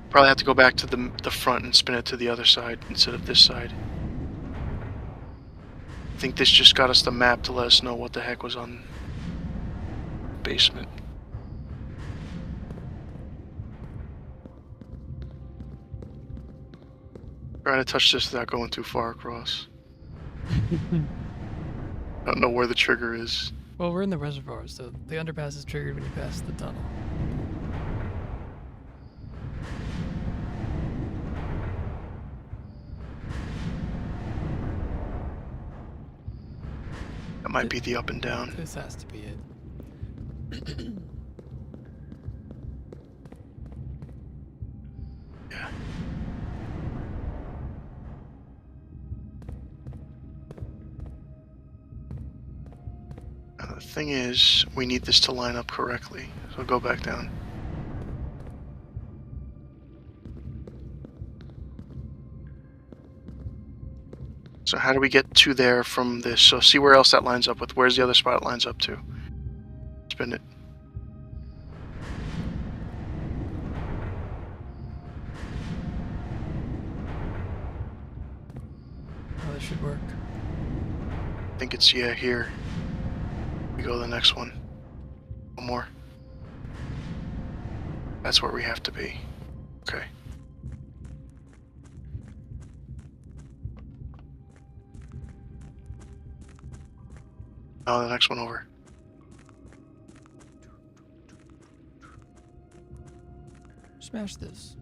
Probably have to go back to the front and spin it to the other side instead of this side. I think this just got us the map to let us know what the heck was on the basement. Trying to touch this without going too far across. I don't know where the trigger is. Well, we're in the reservoir, so the underpass is triggered when you pass the tunnel. That might be the up and down. This has to be it. Yeah. Now the thing is, we need this to line up correctly. So go back down. So how do we get to there from this? So see where else that lines up with. Where's the other spot it lines up to? Spin it. Oh, this should work. I think it's, yeah, here. We go to the next one. One more. That's where we have to be. Okay. Oh, the next one over. Smash this.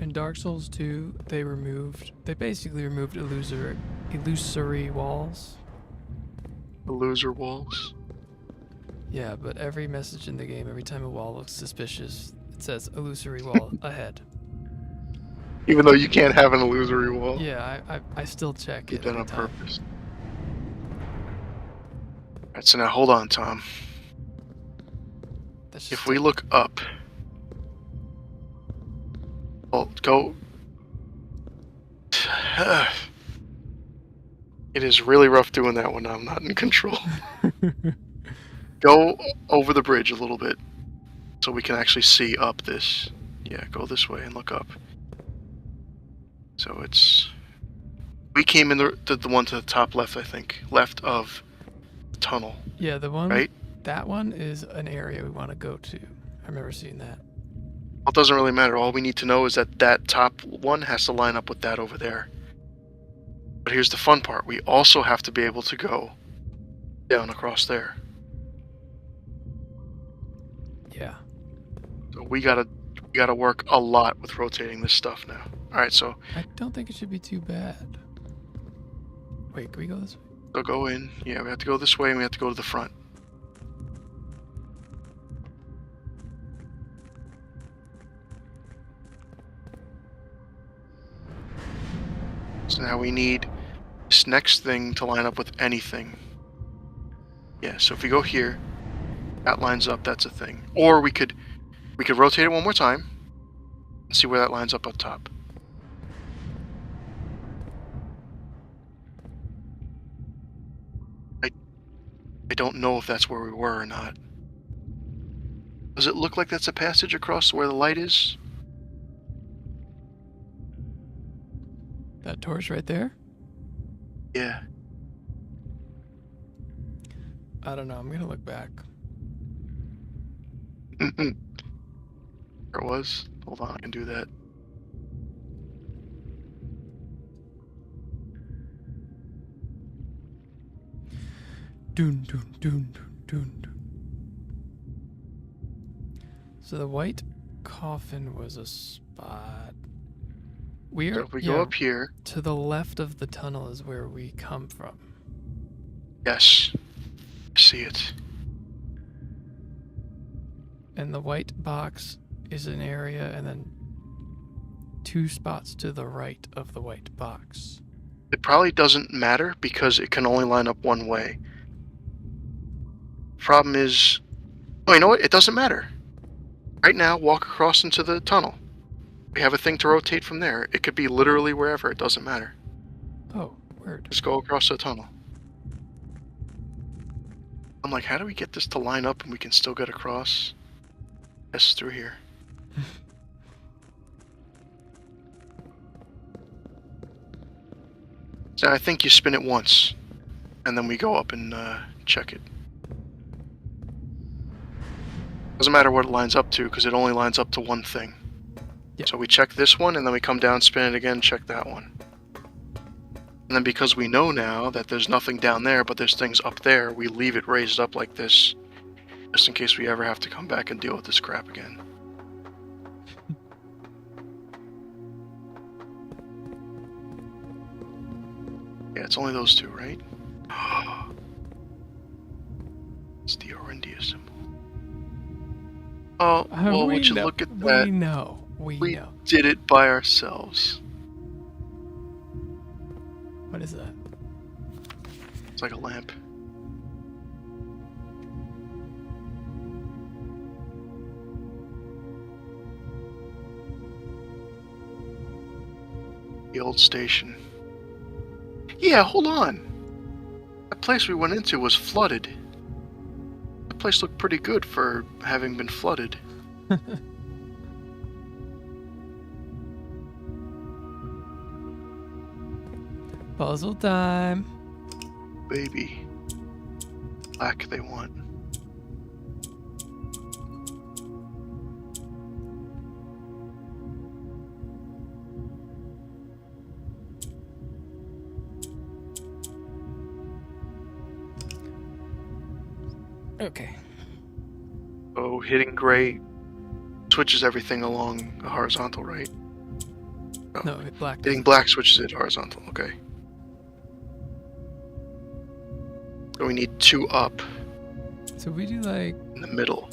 In Dark Souls 2, they basically removed illusory walls. The loser walls. Yeah, but every message in the game, every time a wall looks suspicious, it says illusory wall ahead. Even though you can't have an illusory wall. Yeah, I still check You it did every on time. purpose. Alright, so now hold on, Tom. That's just If we look up... Well, go... It is really rough doing that when I'm not in control. Go over the bridge a little bit, so we can actually see up this. Yeah, go this way and look up. So it's... We came in the one to the top left, I think. Left of the tunnel. Yeah, the one... Right? That one is an area we want to go to. I remember seeing that. Well, it doesn't really matter. All we need to know is that that top one has to line up with that over there. But here's the fun part. We also have to be able to go down across there. Yeah. So we gotta work a lot with rotating this stuff now. Alright, so... I don't think it should be too bad. Wait, can we go this way? So go in. Yeah, we have to go this way and we have to go to the front. So now we need this next thing to line up with anything. Yeah, so if we go here, that lines up, that's a thing. Or we could rotate it one more time and see where that lines up top. I don't know if that's where we were or not. Does it look like that's a passage across where the light is? That torch right there? Yeah. I don't know. I'm gonna look back. There it was. Hold on, I can do that. Dun, dun, dun, dun, dun. So the white coffin was a spot. So if we go up here... To the left of the tunnel is where we come from. Yes. I see it. And the white box is an area, and then 2 spots to the right of the white box. It probably doesn't matter because it can only line up one way. Problem is... Oh, you know what? It doesn't matter. Right now, walk across into the tunnel. We have a thing to rotate from there. It could be literally wherever. It doesn't matter. Oh, word. Just go across the tunnel. I'm like, how do we get this to line up and we can still get across? Yes, through here. So I think you spin it once, and then we go up and check it. Doesn't matter what it lines up to, because it only lines up to one thing. Yep. So we check this one, and then we come down, spin it again, check that one. And then because we know now that there's nothing down there, but there's things up there, we leave it raised up like this, just in case we ever have to come back and deal with this crap again. Yeah, it's only those two, right? It's the Orindia symbol. Oh, well, would you look at that? We know. We know. Did it by ourselves. What is that? It's like a lamp. The old station. Yeah, hold on. That place we went into was flooded. That place looked pretty good for having been flooded. Puzzle time. Baby. Black they want. Okay. Oh, hitting gray switches everything along a horizontal, right? Oh. No, black. Hitting black switches it horizontal, okay. So we need 2 up. So we do like... In the middle.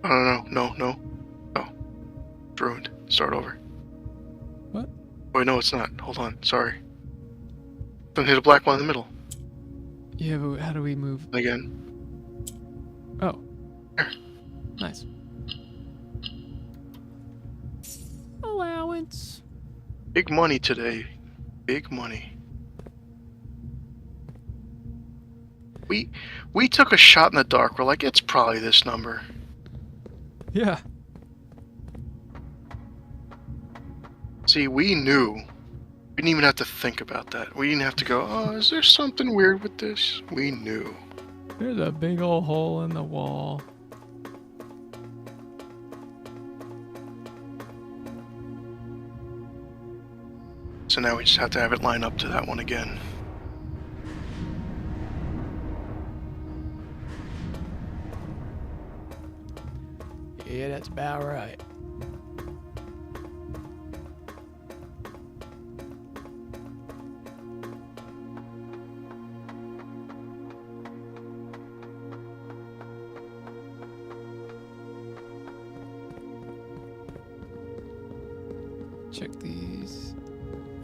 Oh, no. Oh. It's ruined. Start over. What? Wait, no, it's not. Hold on. Sorry. Then hit a black one in the middle. Yeah, but how do we move? Again. Oh. Here. Nice. Allowance. Big money today. Big money. We took a shot in the dark. We're like, it's probably this number. Yeah. See, we knew. We didn't even have to think about that. We didn't have to go, oh, is there something weird with this? We knew. There's a big old hole in the wall. So now we just have to have it line up to that one again. Yeah, that's about right. Check these.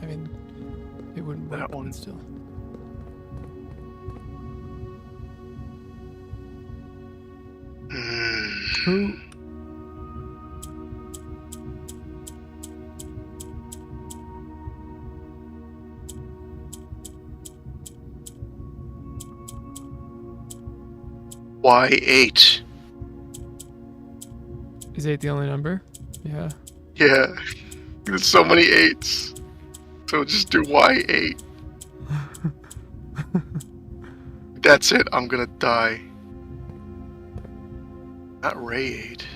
I mean, it wouldn't work, That one. but still. Who? Y8. Is 8 the only number? Yeah. Yeah. There's so many 8s. So just do Y8. That's it. I'm gonna die. Not Ray 8.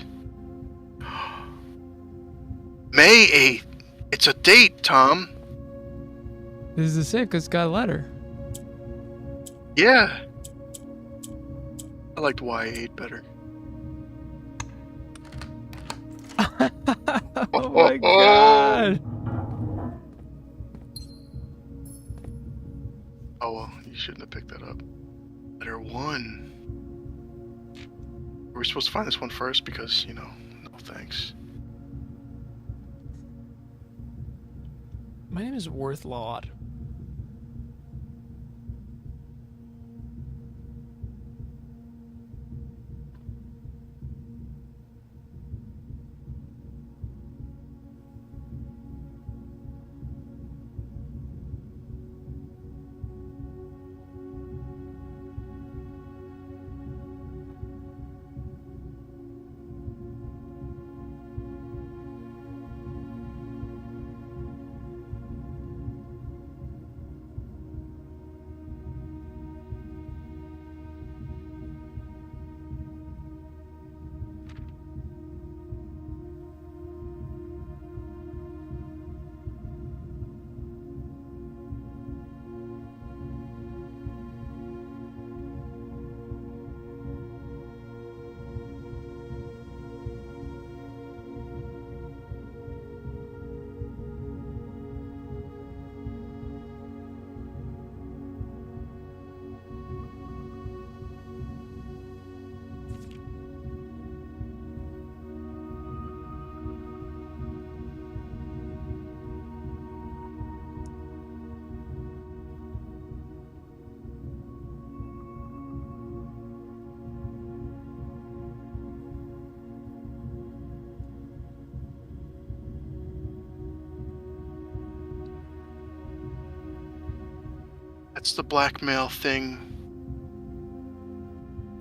May 8. It's a date, Tom. This is the same because it's got a letter. Yeah. I liked Y8 better. Oh my god! Oh well, you shouldn't have picked that up. Letter 1. Were we supposed to find this one first? Because, you know, no thanks. My name is Worthlaw. That's the blackmail thing.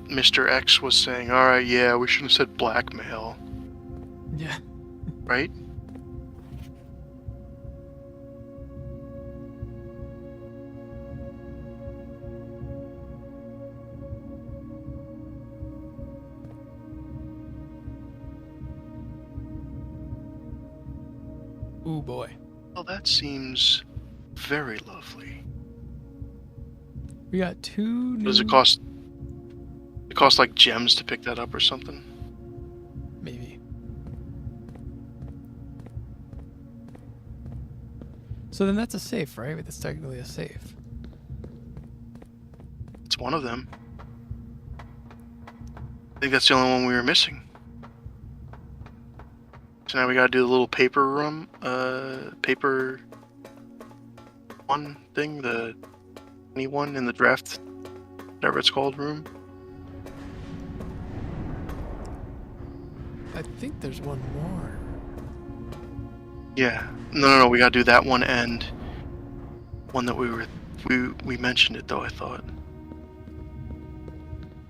Mr. X was saying, alright, yeah, we shouldn't have said blackmail. Yeah. Right? Ooh boy. Well, that seems very lovely. We got 2 new... Does it cost? It costs like gems to pick that up or something? Maybe. So then that's a safe, right? That's technically a safe. It's one of them. I think that's the only one we were missing. So now we gotta do the little paper room, paper one thing, the any one in the draft Whatever it's called, room. I think there's one more. Yeah. No, we gotta do that one and one that we mentioned it though, I thought.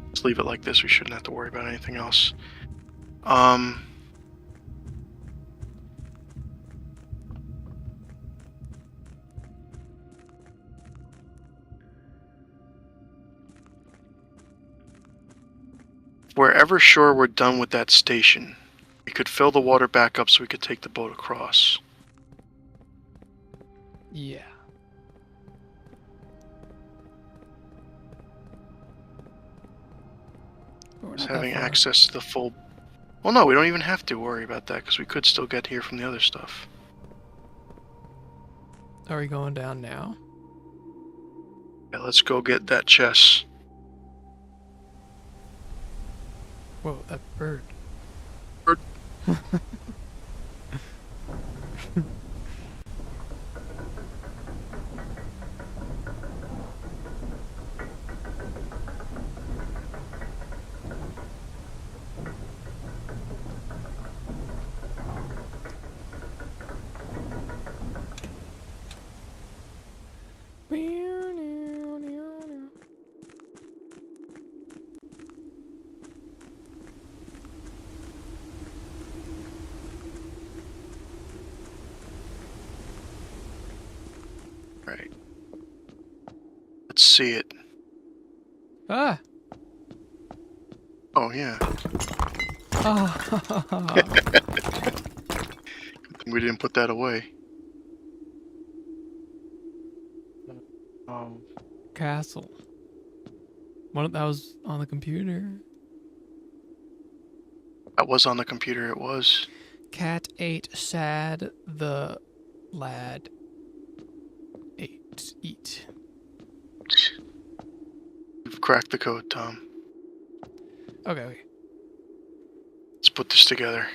Let's leave it like this, we shouldn't have to worry about anything else. If we're ever sure we're done with that station, we could fill the water back up so we could take the boat across. Yeah. But we're Just not that having far. access to the full... Well, no, we don't even have to worry about that because we could still get here from the other stuff. Are we going down now? Yeah, let's go get that chest. Whoa, that bird. Bird. Right. Let's see it. Ah! Oh, yeah. Ah! We didn't put that away. Castle. One that was on the computer. That was on the computer, it was. Cat ate sad, the lad ate eat. You've cracked the code, Tom. Okay. Let's put this together.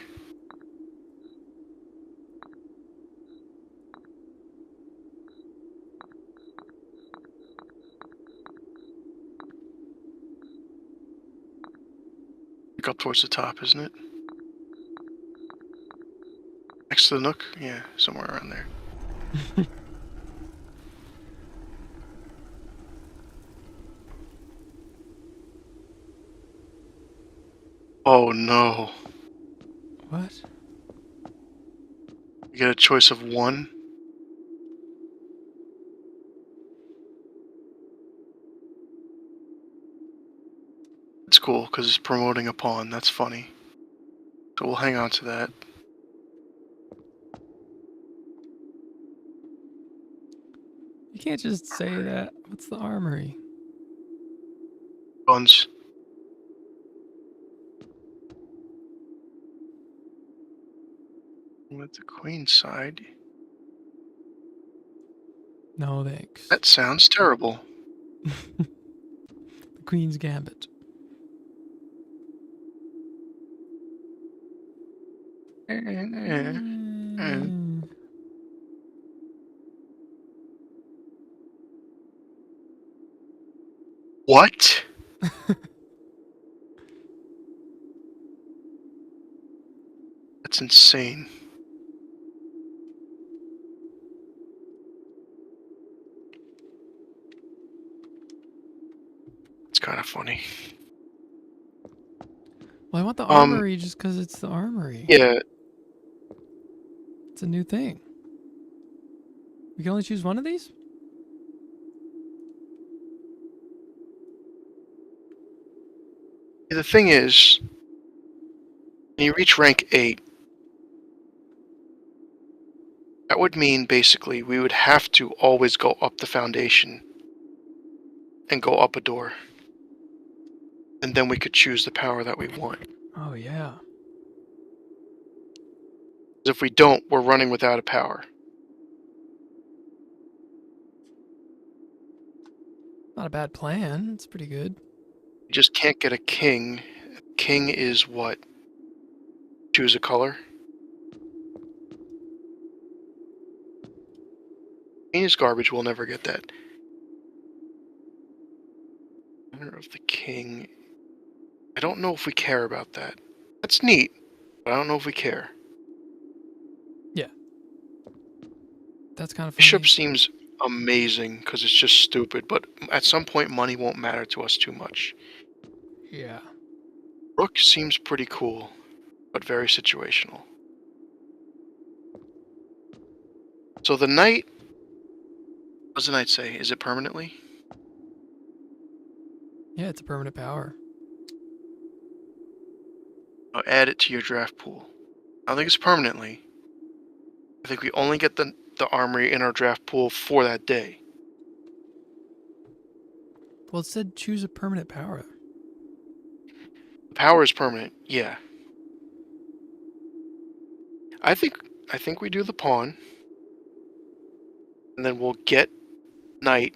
Look up towards the top, isn't it? Next to the nook? Yeah, somewhere around there. Oh no. What? You get a choice of one. It's cool, because it's promoting a pawn. That's funny. So we'll hang on to that. You can't just say that. What's the armory? Guns. With the queen side. No thanks. That sounds terrible. The Queen's Gambit. What? That's insane. It's kind of funny. Well, I want the armory just because it's the armory. Yeah. It's a new thing. We can only choose one of these? The thing is, when you reach rank 8, that would mean basically we would have to always go up the foundation and go up a door. And then we could choose the power that we want. Oh, yeah. If we don't, we're running without a power. Not a bad plan. It's pretty good. You just can't get a king. King is what? Choose a color. King is garbage, we'll never get that. Honor of the King. I don't know if we care about that. That's neat, but I don't know if we care. Yeah. That's kind of funny. Bishop seems amazing because it's just stupid, but at some point money won't matter to us too much. Yeah. Rook seems pretty cool, but very situational. So the knight, what does the knight say? Is it permanently? Yeah, it's a permanent power. I'll add it to your draft pool. I don't think it's permanently. I think we only get the armory in our draft pool for that day. Well, it said choose a permanent power. The power is permanent, yeah. I think we do the pawn, and then we'll get knight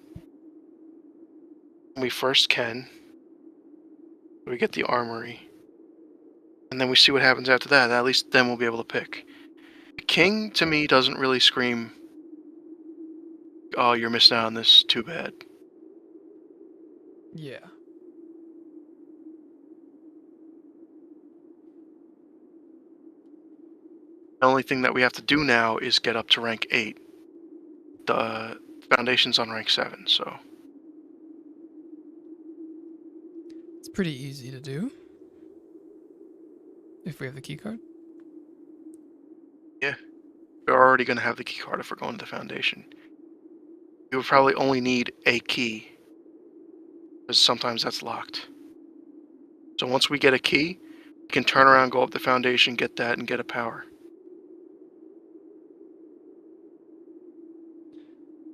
when we first can. We get the armory, and then we see what happens after that. At least then we'll be able to pick. The king, to me, doesn't really scream, oh, you're missing out on this, too bad. Yeah. The only thing that we have to do now is get up to rank 8. The foundation's on rank 7, so... It's pretty easy to do. If we have the key card. Yeah. We're already going to have the key card if we're going to the foundation. We would probably only need a key, because sometimes that's locked. So once we get a key, we can turn around, go up the foundation, get that, and get a power.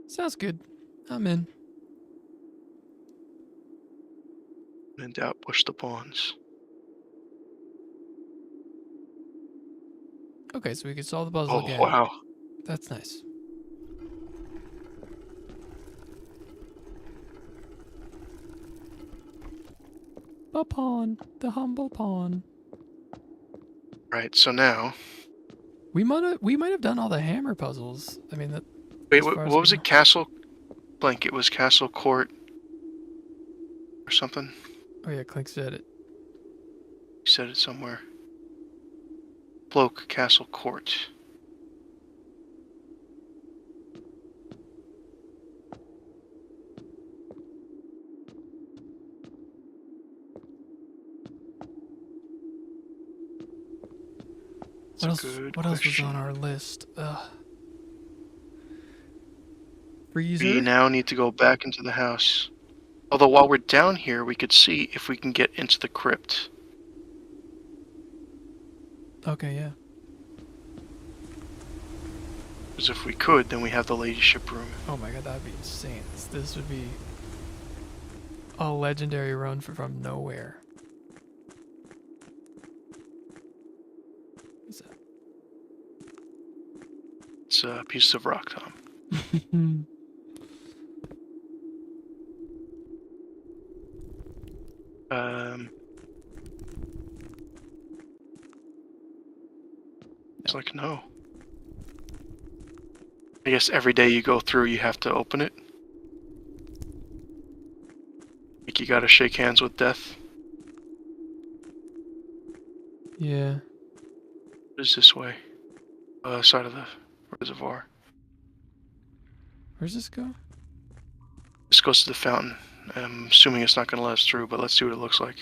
Sounds good. I'm in. When in doubt, push the pawns. Okay, so we can solve the puzzle Oh, again. wow. That's nice. A pawn. The humble pawn. Right, so now... We might have done all the hammer puzzles. I mean, that. Wait, what was it? Castle... Blank, it was Castle Court... or something? Oh yeah, Clink said it. You said it somewhere. Bloke, Castle Court. What else was on our list? Freezer? We now need to go back into the house. Although while we're down here, we could see if we can get into the crypt. Okay, yeah. Because if we could, then we have the Ladyship room. Oh my god, that'd be insane. This would be a legendary run from nowhere. What's that? It's a piece of rock, Tom. It's like, no. I guess every day you go through, you have to open it. Like you gotta shake hands with death. Yeah. What is this way? Side of the reservoir. Where's this go? This goes to the fountain. I'm assuming it's not gonna let us through, but let's see what it looks like.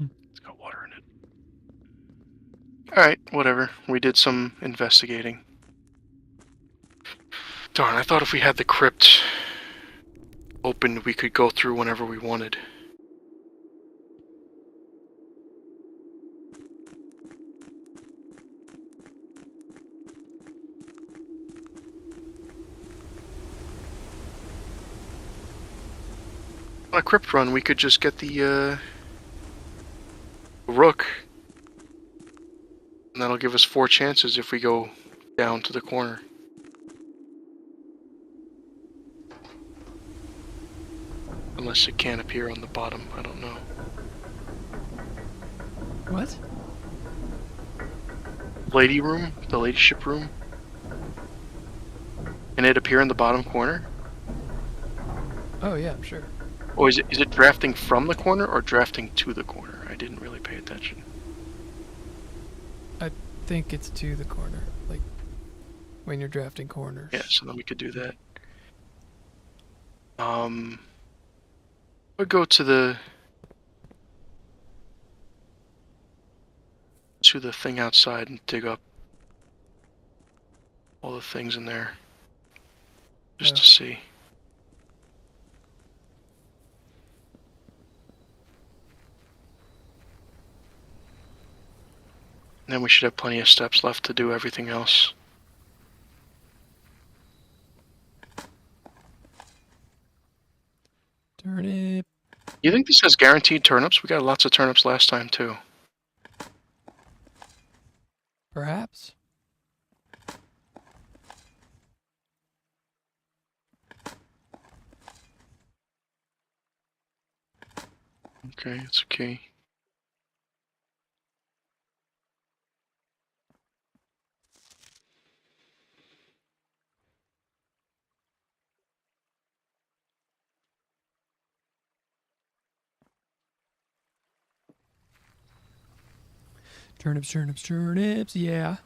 It's got water in it. Alright, whatever. We did some investigating. Darn, I thought if we had the crypt open, we could go through whenever we wanted. On a crypt run, we could just get the rook, and that'll give us 4 chances if we go down to the corner. Unless it can't appear on the bottom, I don't know. What? Lady room? The Ladyship room? Can it appear in the bottom corner? Oh yeah, I'm sure. Or is it drafting from the corner or drafting to the corner? I didn't really pay attention. I think it's to the corner, like when you're drafting corners. Yeah, so then we could do that. We'll go to the thing outside and dig up all the things in there just to see. And then we should have plenty of steps left to do everything else. Turnip. You think this has guaranteed turnips? We got lots of turnips last time too. Perhaps. Okay, it's okay. Turnips, turnips, turnips. Yeah.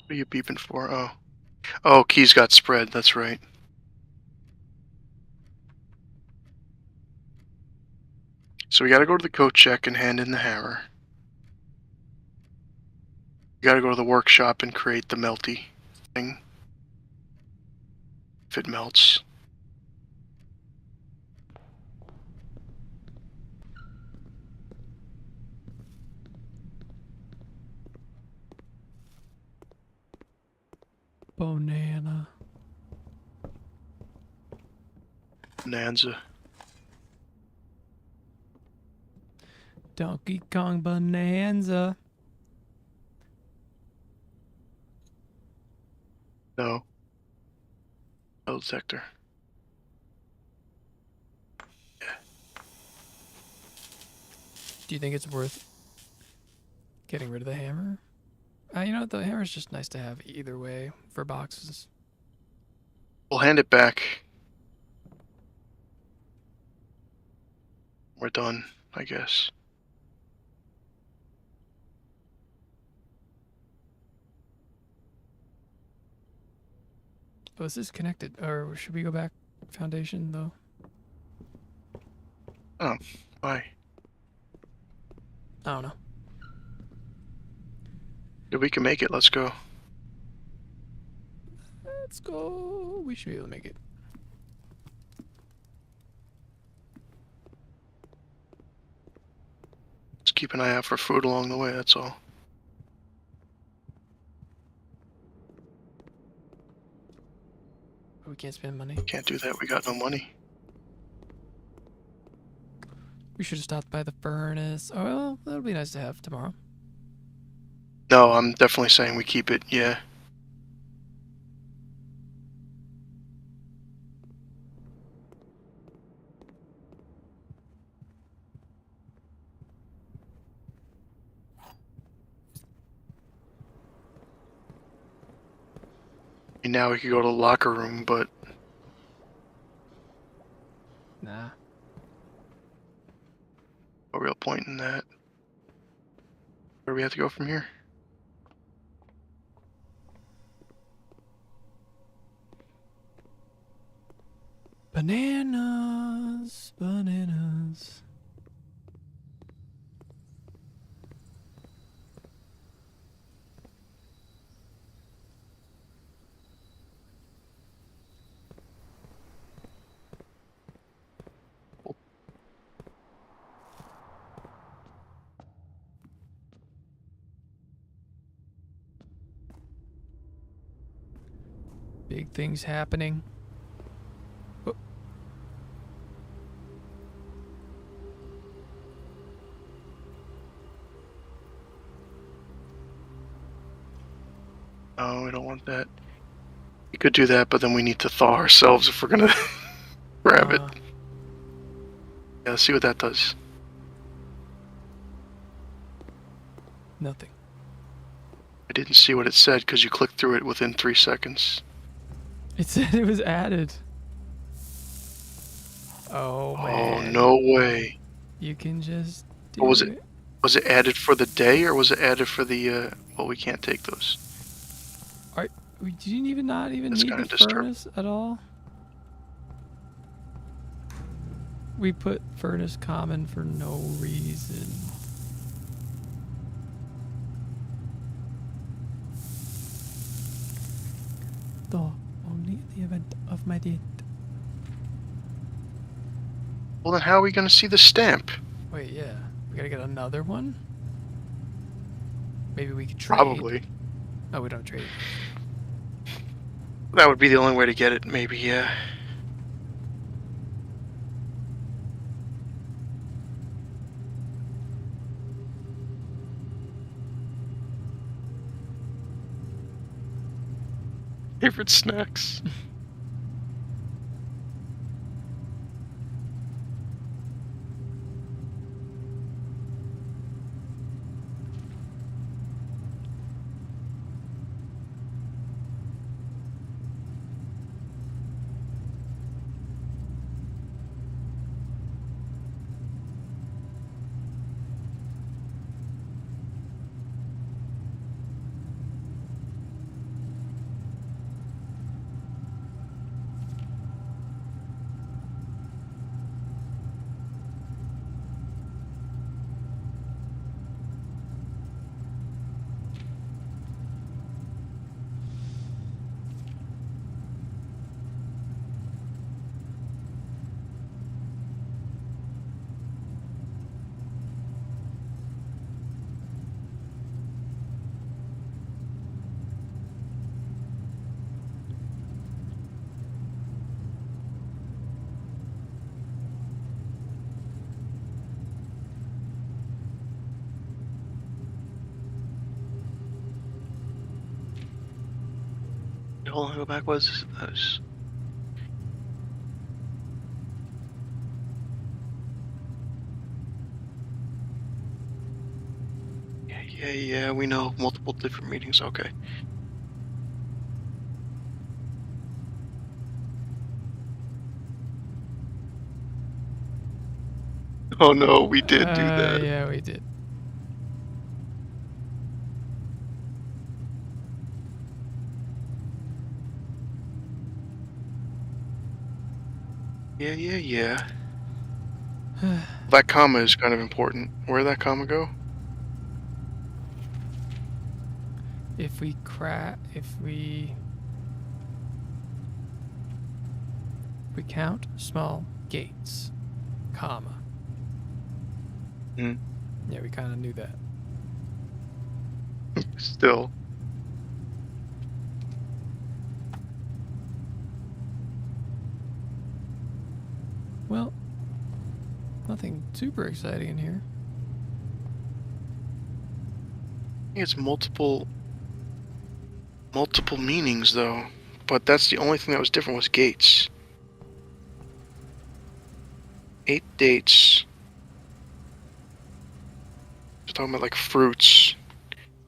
What are you beeping for? Oh. Oh, keys got spread, that's right. So we gotta go to the coat check and hand in the hammer. We gotta go to the workshop and create the melty thing. If it melts. Bonanza. Bonanza. Donkey Kong Bonanza. No. Metal detector. Yeah. Do you think it's worth getting rid of the hammer? You know what? The hammer's just nice to have either way for boxes. We'll hand it back. We're done, I guess. Oh, is this connected? Or should we go back foundation, though? Oh, why? I don't know. If we can make it, let's go. Let's go. We should be able to make it. Just keep an eye out for food along the way, that's all. We can't spend money. Can't do that, we got no money. We should have stopped by the furnace. Oh, well, that'll be nice to have tomorrow. No, I'm definitely saying we keep it, yeah. And now we could go to the locker room, but Nah. no real point in that. Where do we have to go from here? Bananas. Bananas. Big things happening. Oh. No, we don't want that. We could do that, but then we need to thaw ourselves if we're gonna grab it. Yeah, let's see what that does. Nothing. I didn't see what it said because you clicked through it within 3 seconds. It said it was added. Oh, man. Oh, no way. You can just do What was it. it? Was it added for the day or was it added for the, well, we can't take those. We didn't even not even That's need kinda the disturbing. furnace at all. We put furnace common for no reason. Though only the event of my death. Well, then how are we gonna see the stamp? Wait, yeah. We gotta get another one? Maybe we could trade. Probably. Oh, we don't trade. That would be the only way to get it, maybe, yeah. Favorite snacks. Hold on, go back. What is this? Yeah, we know. Multiple different meetings, okay. Oh no, we did do that. Yeah, we did. Yeah. That comma is kind of important. Where'd that comma go? If we count small gates, comma. Hmm. Yeah, we kind of knew that. Still. Well, nothing super exciting in here. I think it's multiple meanings though. But that's the only thing that was different was gates. 8 dates. We're talking about like fruits.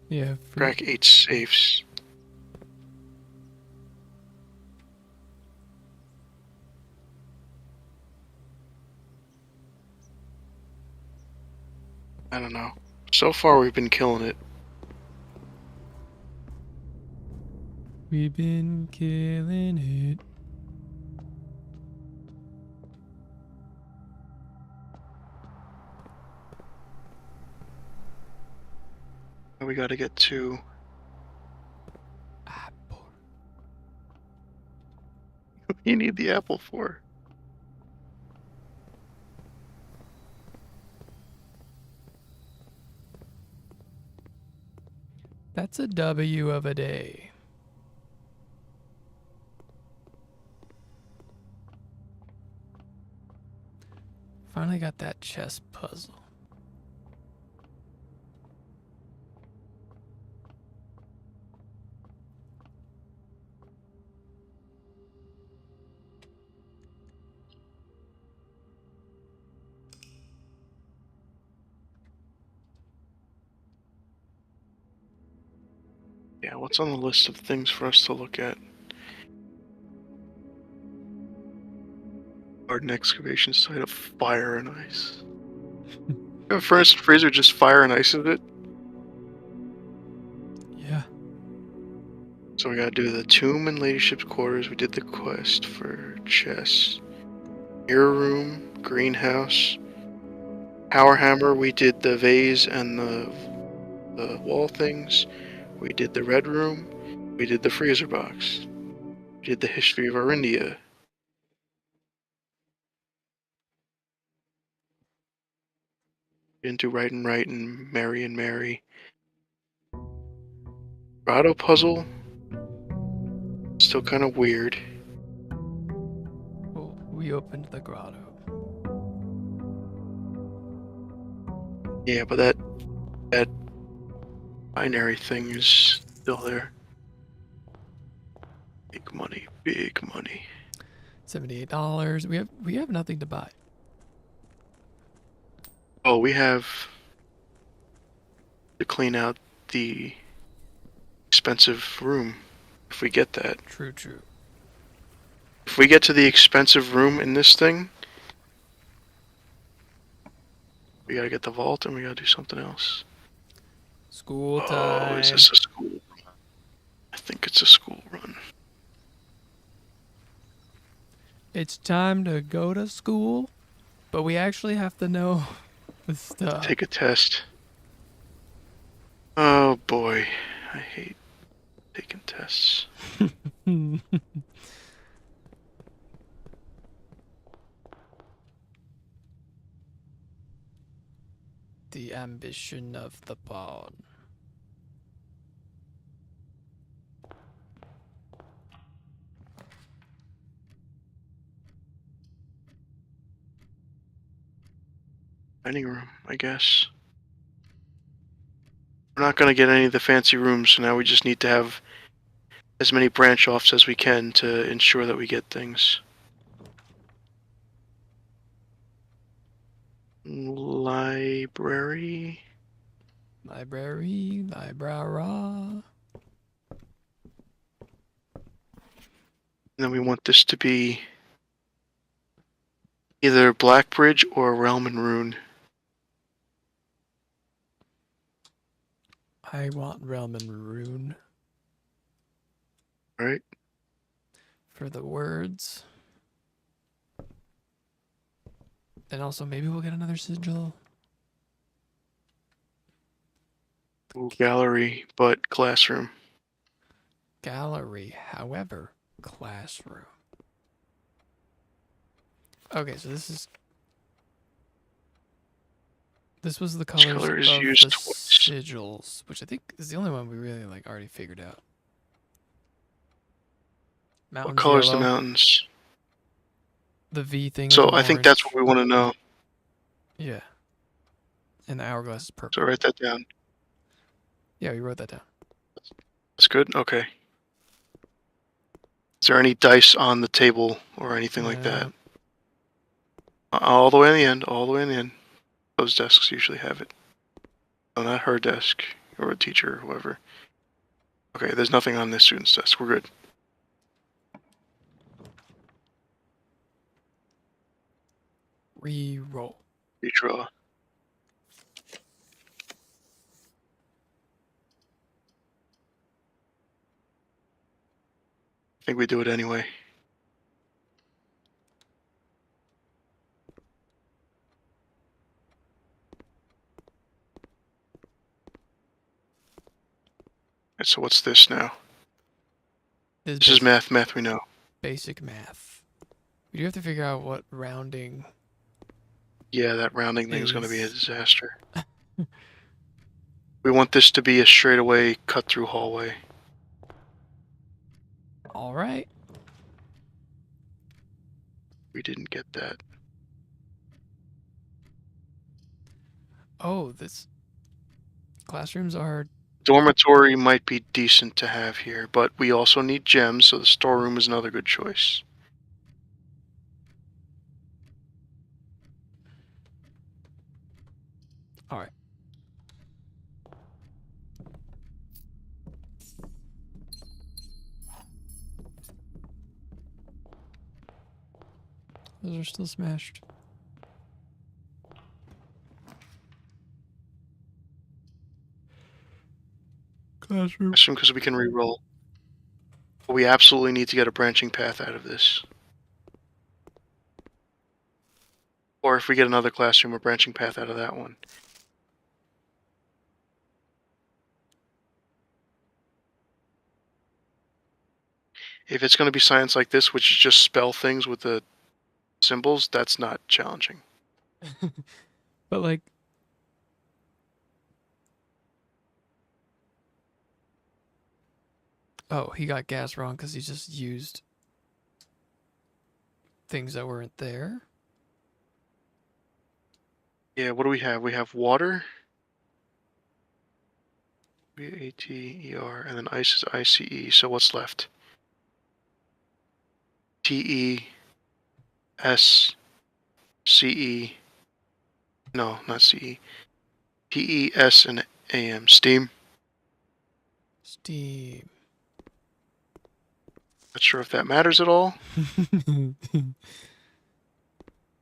Yeah. Crack 8 safes. I don't know. So far we've been killing it. We've been killing it. We gotta get to... Apple. You need the apple for. That's a W of a day. Finally got that chess puzzle. Yeah, what's on the list of things for us to look at? Garden excavation site of fire and ice. Furnace and freezer, just fire and ice of it. Yeah. So we gotta do the tomb and ladyship's quarters. We did the quest for chess. Air room, greenhouse, power hammer. We did the vase and the wall things. We did the red room. We did the freezer box. We did the history of Orindia. Into right and Mary. Grotto puzzle. Still kind of weird. Well, we opened the grotto. Yeah, but that binary thing is still there. Big money, big money. $78. We have nothing to buy. Oh, we have to clean out the expensive room if we get that. True. If we get to the expensive room in this thing, we gotta get the vault and we gotta do something else. School time. Oh, is this a school run? I think it's a school run. It's time to go to school, but we actually have to know the stuff. Take a test. Oh boy, I hate taking tests. The ambition of the pawn. Dining room, I guess. We're not gonna get any of the fancy rooms, so now we just need to have as many branch offs as we can to ensure that we get things. Library. Library. And then we want this to be either Blackbridge or Realm and Rune. I want Realm and Rune. Alright. For the words. And also, maybe we'll get another sigil. Ooh, gallery, but classroom. Gallery, however, classroom. Okay, so this was the colors color of is the used twice. sigils, which I think is the only one we really already figured out. Mountains What color's yellow. the mountains? The V thing. So is I think that's what orange. we want to know. Yeah. And the hourglass is purple. So write that down. Yeah, we wrote that down. That's good? Okay. Is there any dice on the table or anything like that? All the way in the end, all the way in the end. Those desks usually have it. No, not her desk, or a teacher, or whoever. Okay, there's nothing on this student's desk. We're good. Reroll. Redraw. I think we do it anyway. Alright, so what's this now? This is math. Math we know. Basic math. We do have to figure out what rounding. Yeah, that rounding thing is going to be a disaster. We want this to be a straightaway cut-through hallway. All right. We didn't get that. Oh, this classrooms are. Dormitory might be decent to have here, but we also need gems, so the storeroom is another good choice. All right. Those are still smashed. Classroom. Assume because we can re-roll. But we absolutely need to get a branching path out of this. Or if we get another classroom, a branching path out of that one. If it's going to be science like this, which is just spell things with the symbols, that's not challenging. But like, oh, he got gas wrong because he just used things that weren't there. Yeah, what do we have? We have water. W-A-T-E-R, and then ice is I-C-E. So what's left? T-E-S-C-E. No, not C-E. T-E-S and A-M. Steam. Steam. Not sure if that matters at all.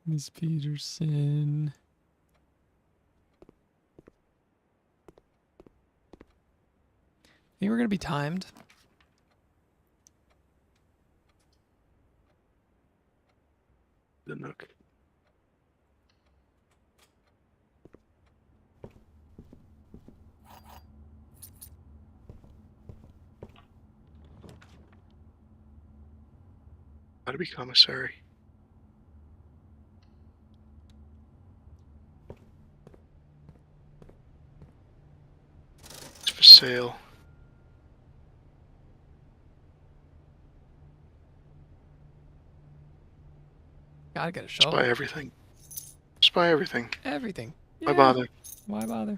Miss Peterson. Think we're gonna be timed? The Nook. How to be commissary. It's for sale. Gotta get a Just shovel. buy everything. Just buy everything. Everything. Why Yeah. bother? Why bother?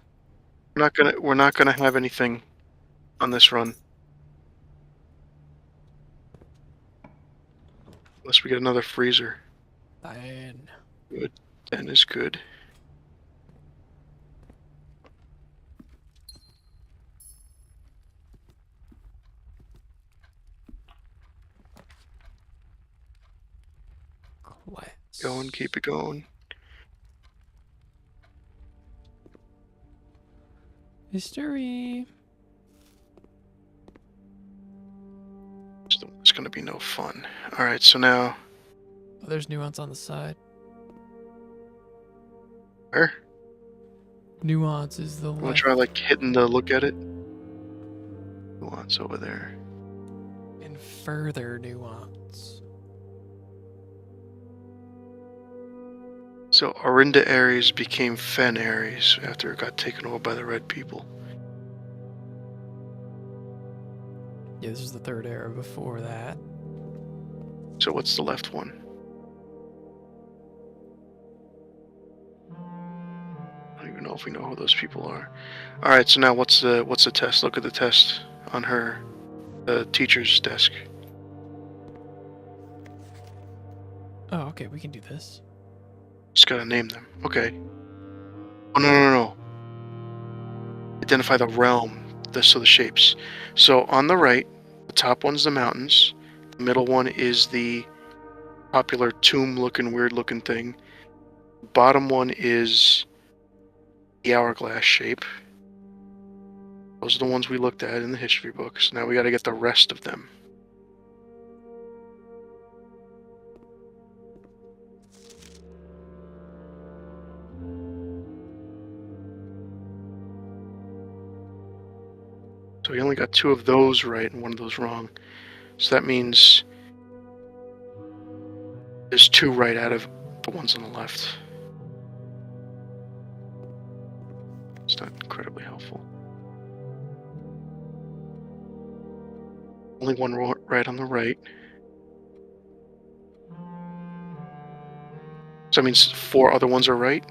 We're not gonna have anything on this run. Unless we get another freezer. Fine. Good. 10 is good. Class. Going, keep it going. History. It's gonna be no fun. Alright, so now... Oh, there's nuance on the side. Where? Nuance is the I'm gonna left. try like hitting the look at it. Nuance over there. And further nuance. So Orindia Ares became Fen Ares after it got taken over by the red people. Yeah, this is the third era before that. So what's the left one? I don't even know if we know who those people are. Alright, so now what's the test? Look at the test on the teacher's desk. Oh, okay, we can do this. Just gotta name them. Okay. Oh, no. Identify the realm, so the shapes. So on the right, the top one's the mountains. The middle one is the popular tomb-looking, weird-looking thing. The bottom one is the hourglass shape. Those are the ones we looked at in the history books. Now we gotta get the rest of them. So we only got 2 of those right and 1 of those wrong. So that means there's 2 right out of the ones on the left. It's not incredibly helpful. Only 1 right on the right. So that means 4 other ones are right?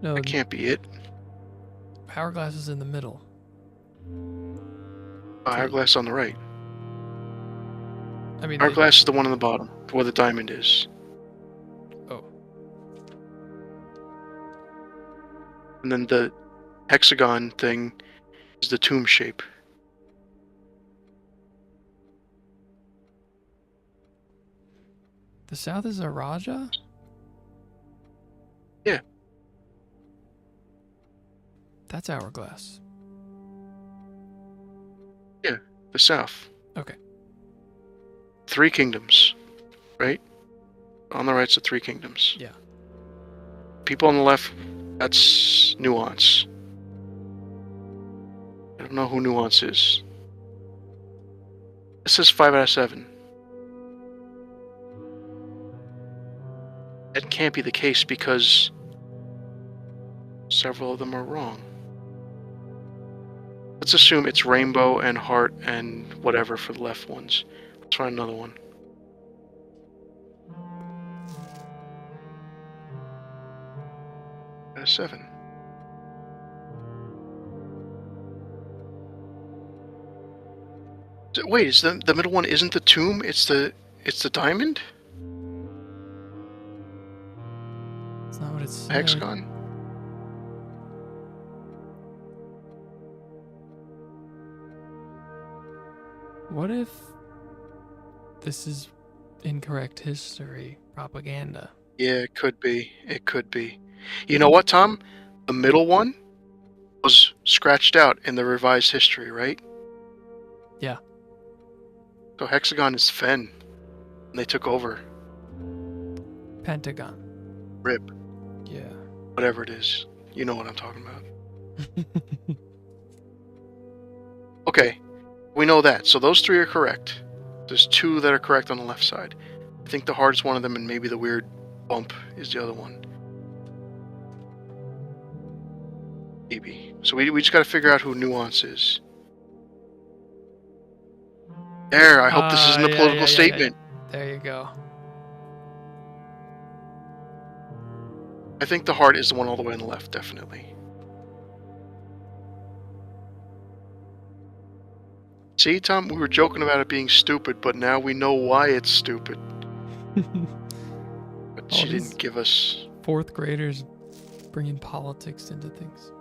No, That can't be it. hourglass is in the middle. Hourglass on the right. I mean, Hourglass is the one on the bottom, where the diamond is. Oh. And then the hexagon thing is the tomb shape. The south is a Raja? Yeah. That's hourglass. Yeah, the south. Okay. 3 kingdoms, right? On the right's the 3 kingdoms. Yeah. People on the left, that's Nuance. I don't know who Nuance is. It says 5 out of 7. That can't be the case because several of them are wrong. Let's assume it's rainbow and heart and whatever for the left ones. Let's find another one. Out of 7. Wait, is the middle one isn't the tomb? It's the diamond? It's not what it's The hexagon? What if this is incorrect history propaganda? Yeah, it could be. It could be. You know what, Tom? The middle one was scratched out in the revised history, right? Yeah. So hexagon is Fen. And they took over. Pentagon. Rip. Yeah. Whatever it is. You know what I'm talking about. Okay. We know that. So those 3 are correct. There's 2 that are correct on the left side. I think the heart is one of them and maybe the weird bump is the other one. Maybe. So we just gotta figure out who Nuance is. There, I hope this isn't a political statement. Yeah. There you go. I think the heart is the one all the way on the left, definitely. See, Tom, we were joking about it being stupid, but now we know why it's stupid. But she didn't give us... 4th graders bringing politics into things.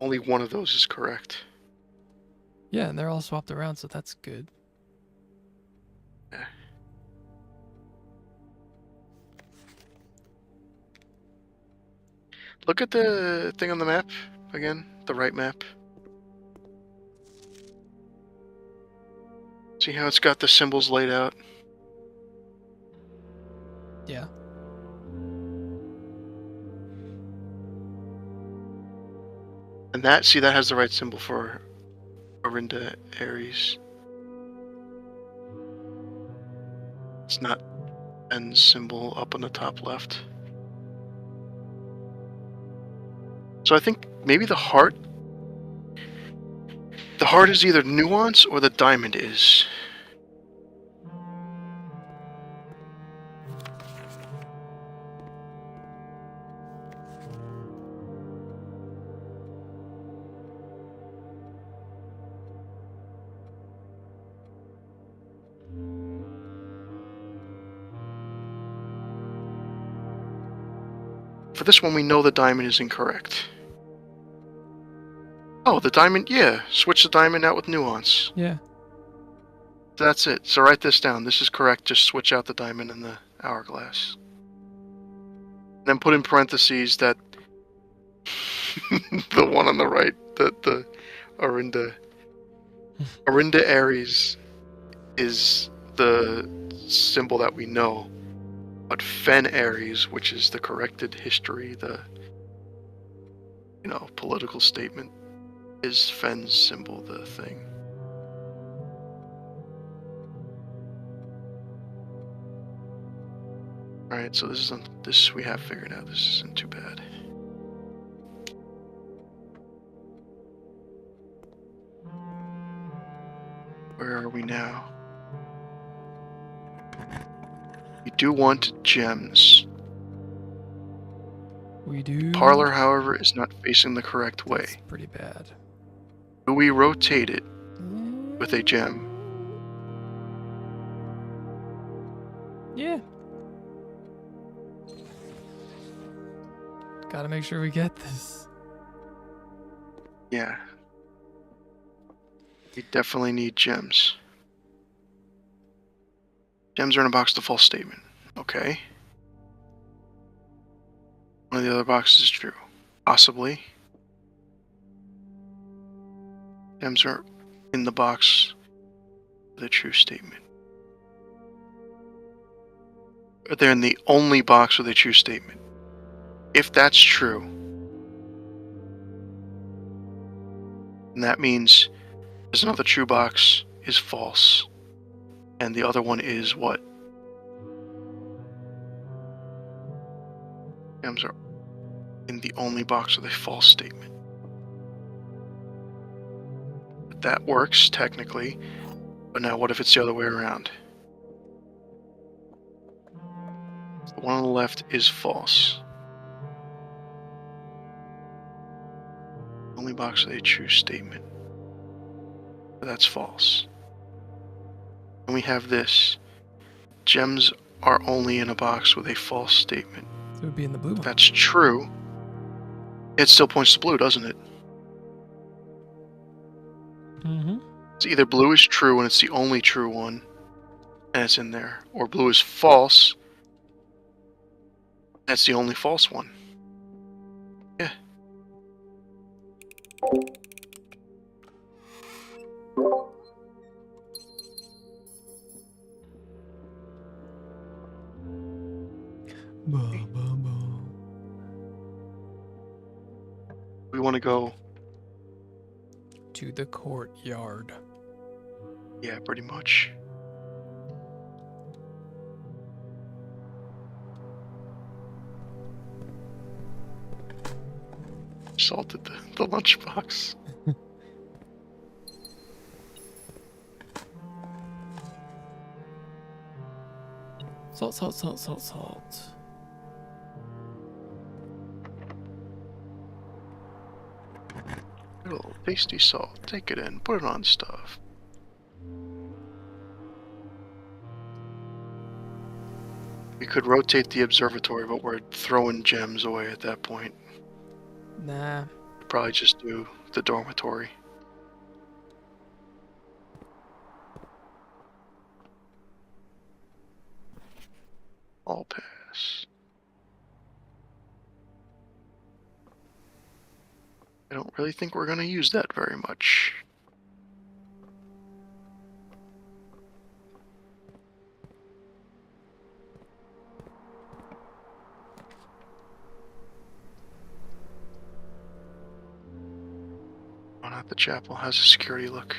Only one of those is correct. Yeah, and they're all swapped around, so that's good. Yeah. Look at the thing on the map again, the right map. See how it's got the symbols laid out? Yeah. And that has the right symbol for Orindia Aries. It's not N's symbol up on the top left. So I think maybe the heart is either Nuance or the diamond is. For this one, we know the diamond is incorrect. Oh, the diamond, yeah. Switch the diamond out with Nuance. Yeah. That's it. So write this down. This is correct. Just switch out the diamond and the hourglass. Then put in parentheses that the one on the right, the Orindia Aries is the symbol that we know. But Fen Aries, which is the corrected history, the political statement, is Fen's symbol, the thing. Alright, so this we have figured out. This isn't too bad. Where are we now? We do want gems. We do. Parlor, however, is not facing the correct way. That's pretty bad. Do we rotate it with a gem? Yeah. Gotta make sure we get this. Yeah. We definitely need gems. Gems are in a box with a false statement. Okay. One of the other boxes is true. Possibly. Gems are in the box with a true statement. But they're in the only box with a true statement. If that's true, then that means there's another true box is false. And the other one is what? Gems are in the only box with a false statement. But that works, technically. But now what if it's the other way around? The one on the left is false. Only box with a true statement. But that's false. And we have this. Gems are only in a box with a false statement. So it would be in the blue one. That's true. It still points to blue, doesn't it? Mm-hmm. It's either blue is true and it's the only true one, and it's in there, or blue is false, that's the only false one. Yeah. We want to go. To the courtyard. Yeah, pretty much. Salted the lunchbox. Salt, salt, salt, salt, salt. Little tasty salt. Take it in. Put it on stuff. We could rotate the observatory, but we're throwing gems away at that point. Nah. Probably just do the dormitory. All pass. I don't really think we're going to use that very much. Oh, not the chapel. How's the security look?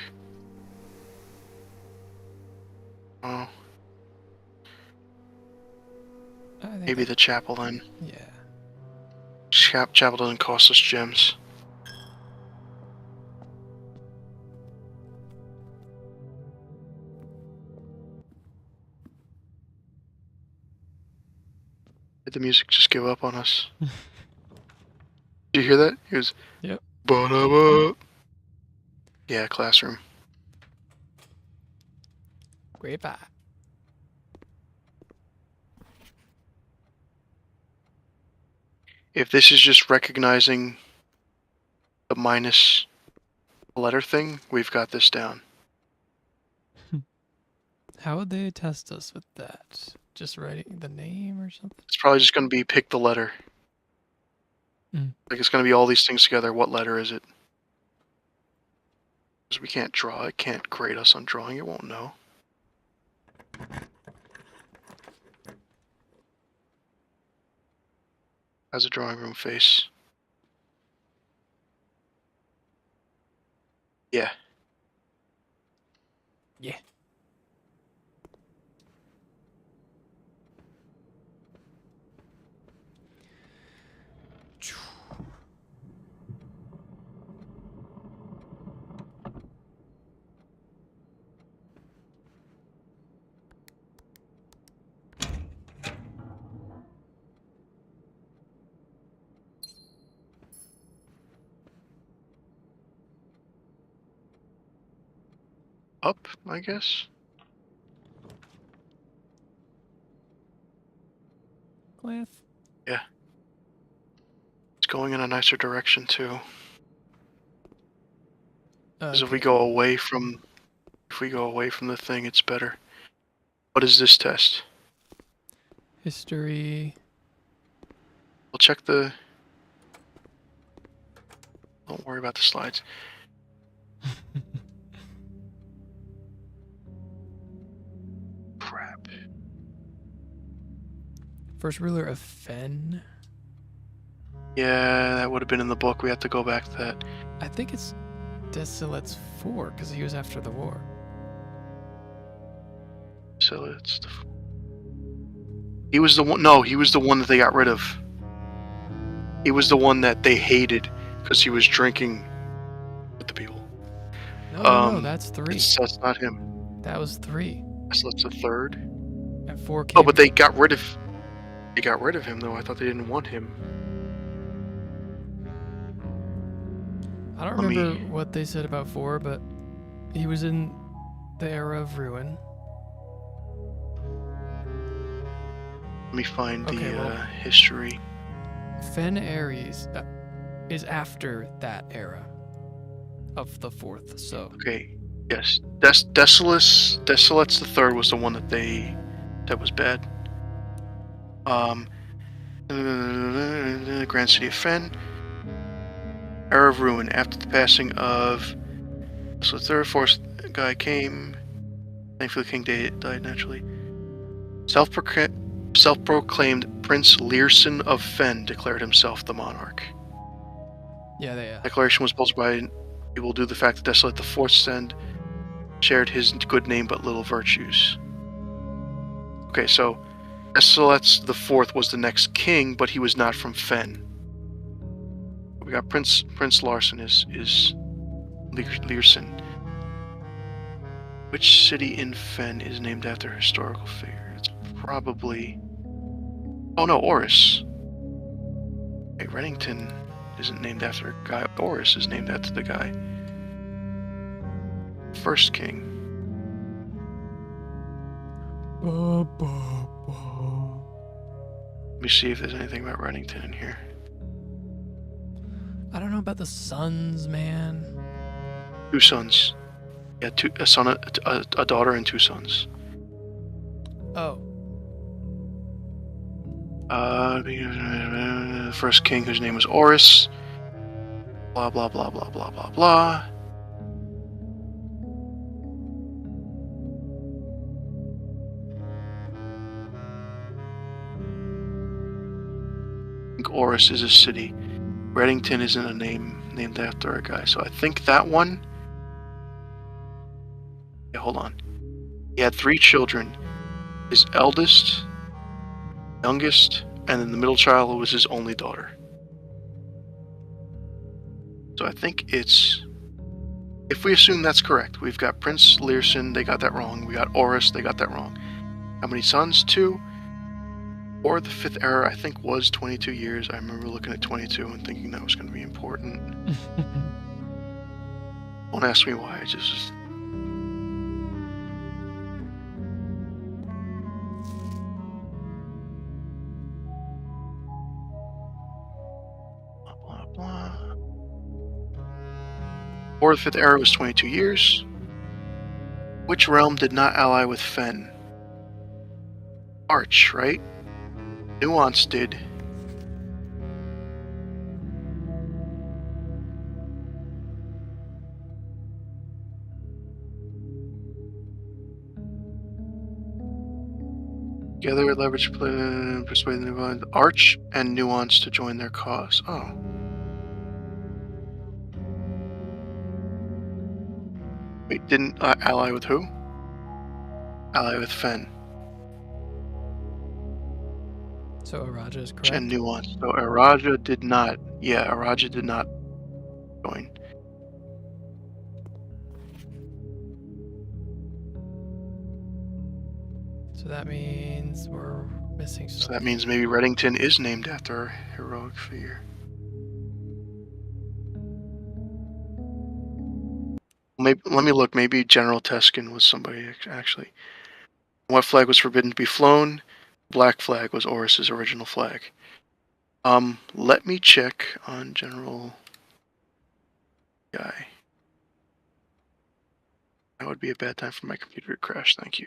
Oh. Maybe the chapel then. Yeah. Chapel doesn't cost us gems. Did the music just give up on us? Did you hear that? It was. Yep. Ba-da-ba. Yeah, classroom. Great bye. If this is just recognizing the minus letter thing, we've got this down. How would they test us with that? Just writing the name or something? It's probably just going to be pick the letter. Like it's going to be all these things together. What letter is it? Because we can't draw. It can't grade us on drawing. It won't know. How's a drawing room face? Yeah. Yeah. Up, I guess. Cliff. Yeah. It's going in a nicer direction too. Because if we go away from the thing, it's better. What is this test? History. We'll check the. Don't worry about the slides. Crap. First ruler of Fen. Yeah, that would have been in the book. We have to go back to that. I think it's Desolate's 4 because he was after the war. So it's the. He was the one. No, he was the one that they got rid of. He was the one that they hated because he was drinking with the people. No, that's 3. That's not him. That was 3. So that's the third. And 4 came. Oh, but they got rid of. They got rid of him though. I thought they didn't want him. I don't remember what they said about 4, but he was in the era of Rune. Let me find the history. Fen Ares is after that era of the 4th, so. Okay, yes. Desolate's the third was the one that was bad. Grand City of Fen. Era of Ruin. After the passing of the third, fourth guy came. Thankfully, King died naturally. Self-proclaimed Prince Learson of Fen declared himself the monarch. Yeah. Declaration was bolstered by people due to the fact that Desolate the Fourth Send shared his good name but little virtues. Okay, so Desolate the Fourth was the next king, but he was not from Fen. We got Prince Larson is Learson. Which city in Fen is named after a historical figure? It's probably. Oh no, Oris. Hey, Reddington isn't named after a guy. Oris is named after the guy. First king. Let me see if there's anything about Reddington in here. I don't know about the sons, man. 2 sons. Yeah, a son, a daughter, and 2 sons. Oh. First king whose name was Oris. Blah blah blah blah blah blah blah. I think Oris is a city. Reddington isn't a name named after a guy, so I think that one. Yeah, hold on. He had 3 children. His eldest, youngest, and then the middle child was his only daughter. So I think it's. If we assume that's correct, we've got Prince Learson, they got that wrong. We got Oris, they got that wrong. How many sons? 2. Or the 5th era, I think, was 22 years. I remember looking at 22 and thinking that was going to be important. Don't ask me why, I just. Blah, blah, blah. Or the 5th era was 22 years. Which realm did not ally with Fen? Arch, right? Nuance did. Together, leverage, persuade the Nuance, Arch and Nuance to join their cause. Oh. Wait, didn't ally with who? Ally with Fen. So Araja is correct. And Nuance. So Araja did not. Yeah, Araja did not join. So that means we're missing something. So that means maybe Reddington is named after a heroic figure. Maybe, let me look. Maybe General Teskin was somebody actually. What flag was forbidden to be flown? Black flag was Oris's original flag. Let me check on General guy. That would be a bad time for my computer to crash, thank you.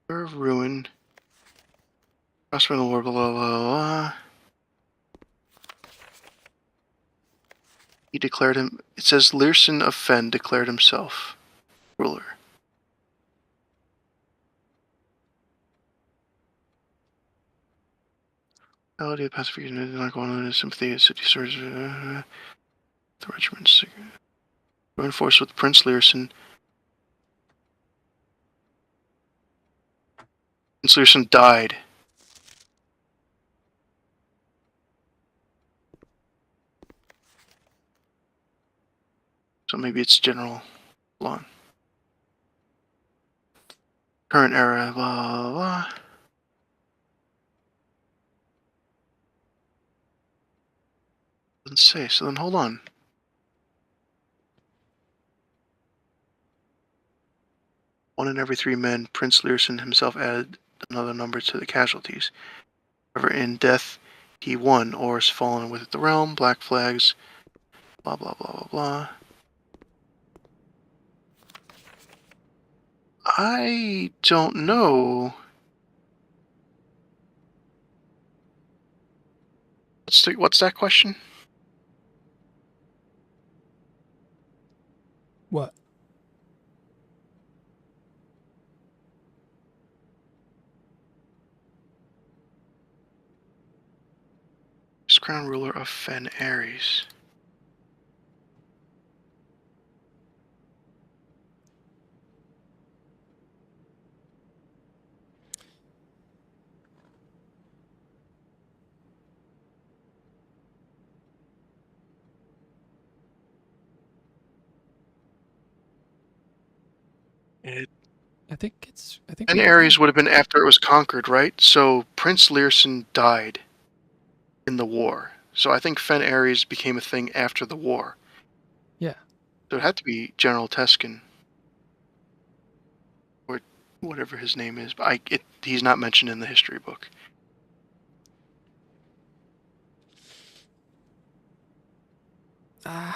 Rune. Crossman Lord, blah, blah, blah, blah. He declared him. It says Learson of Fen declared himself ruler. Melody of pacification did not go on in sympathy. City surge. The regiment's reinforced with Prince Learson. Prince Learson died. So maybe it's General Blonde. Current era, blah, blah, blah. Doesn't say, so then hold on. One in every 3 men, Prince Learson himself added another number to the casualties. However, in death, he won, or has fallen with the realm, black flags, blah, blah, blah, blah, blah. I don't know. What's that question? What? Is crown ruler of Fen Ares. I think Fen we got Ares that. would have been after it was conquered, right? So Prince Learson died in the war. So I think Fen Ares became a thing after the war. Yeah. So it had to be General Teskin. Or whatever his name is. But he's not mentioned in the history book. I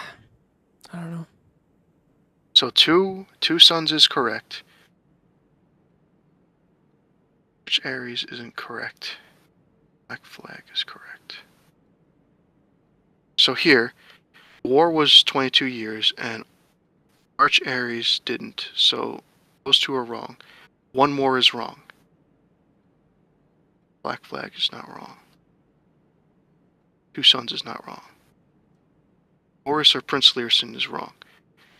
don't know. So two sons is correct. Which Ares isn't correct? Black flag is correct. So here, war was 22 years, and Arch Ares didn't. So those 2 are wrong. One more is wrong. Black flag is not wrong. 2 sons is not wrong. Horus or Prince Learson is wrong.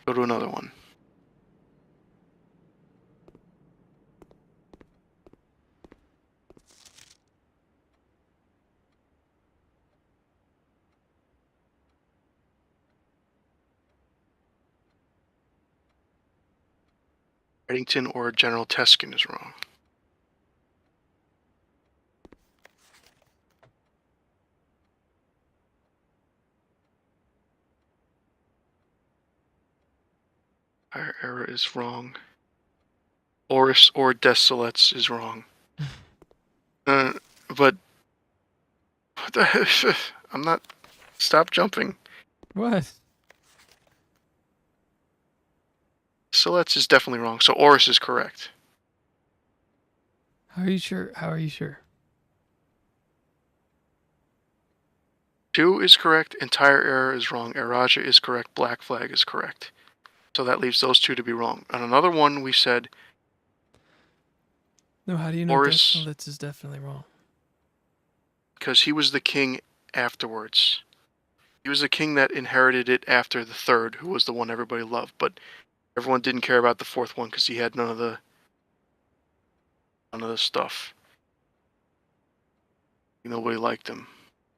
Go to another one. Eddington or General Teskin is wrong. Our era is wrong. Horus or Desolets is wrong. But what the I'm not. Stop jumping. What? Desolets is definitely wrong. So Horus is correct. How are you sure? How are you sure? 2 is correct. Entire era is wrong. Eraja is correct. Black flag is correct. So that leaves those 2 to be wrong. On another one, we said No, how do you know Horus, Desolets is definitely wrong? because he was the king afterwards. He was the king that inherited it after the 3rd, who was the one everybody loved. But everyone didn't care about the 4th one because he had none of the stuff. Nobody liked him,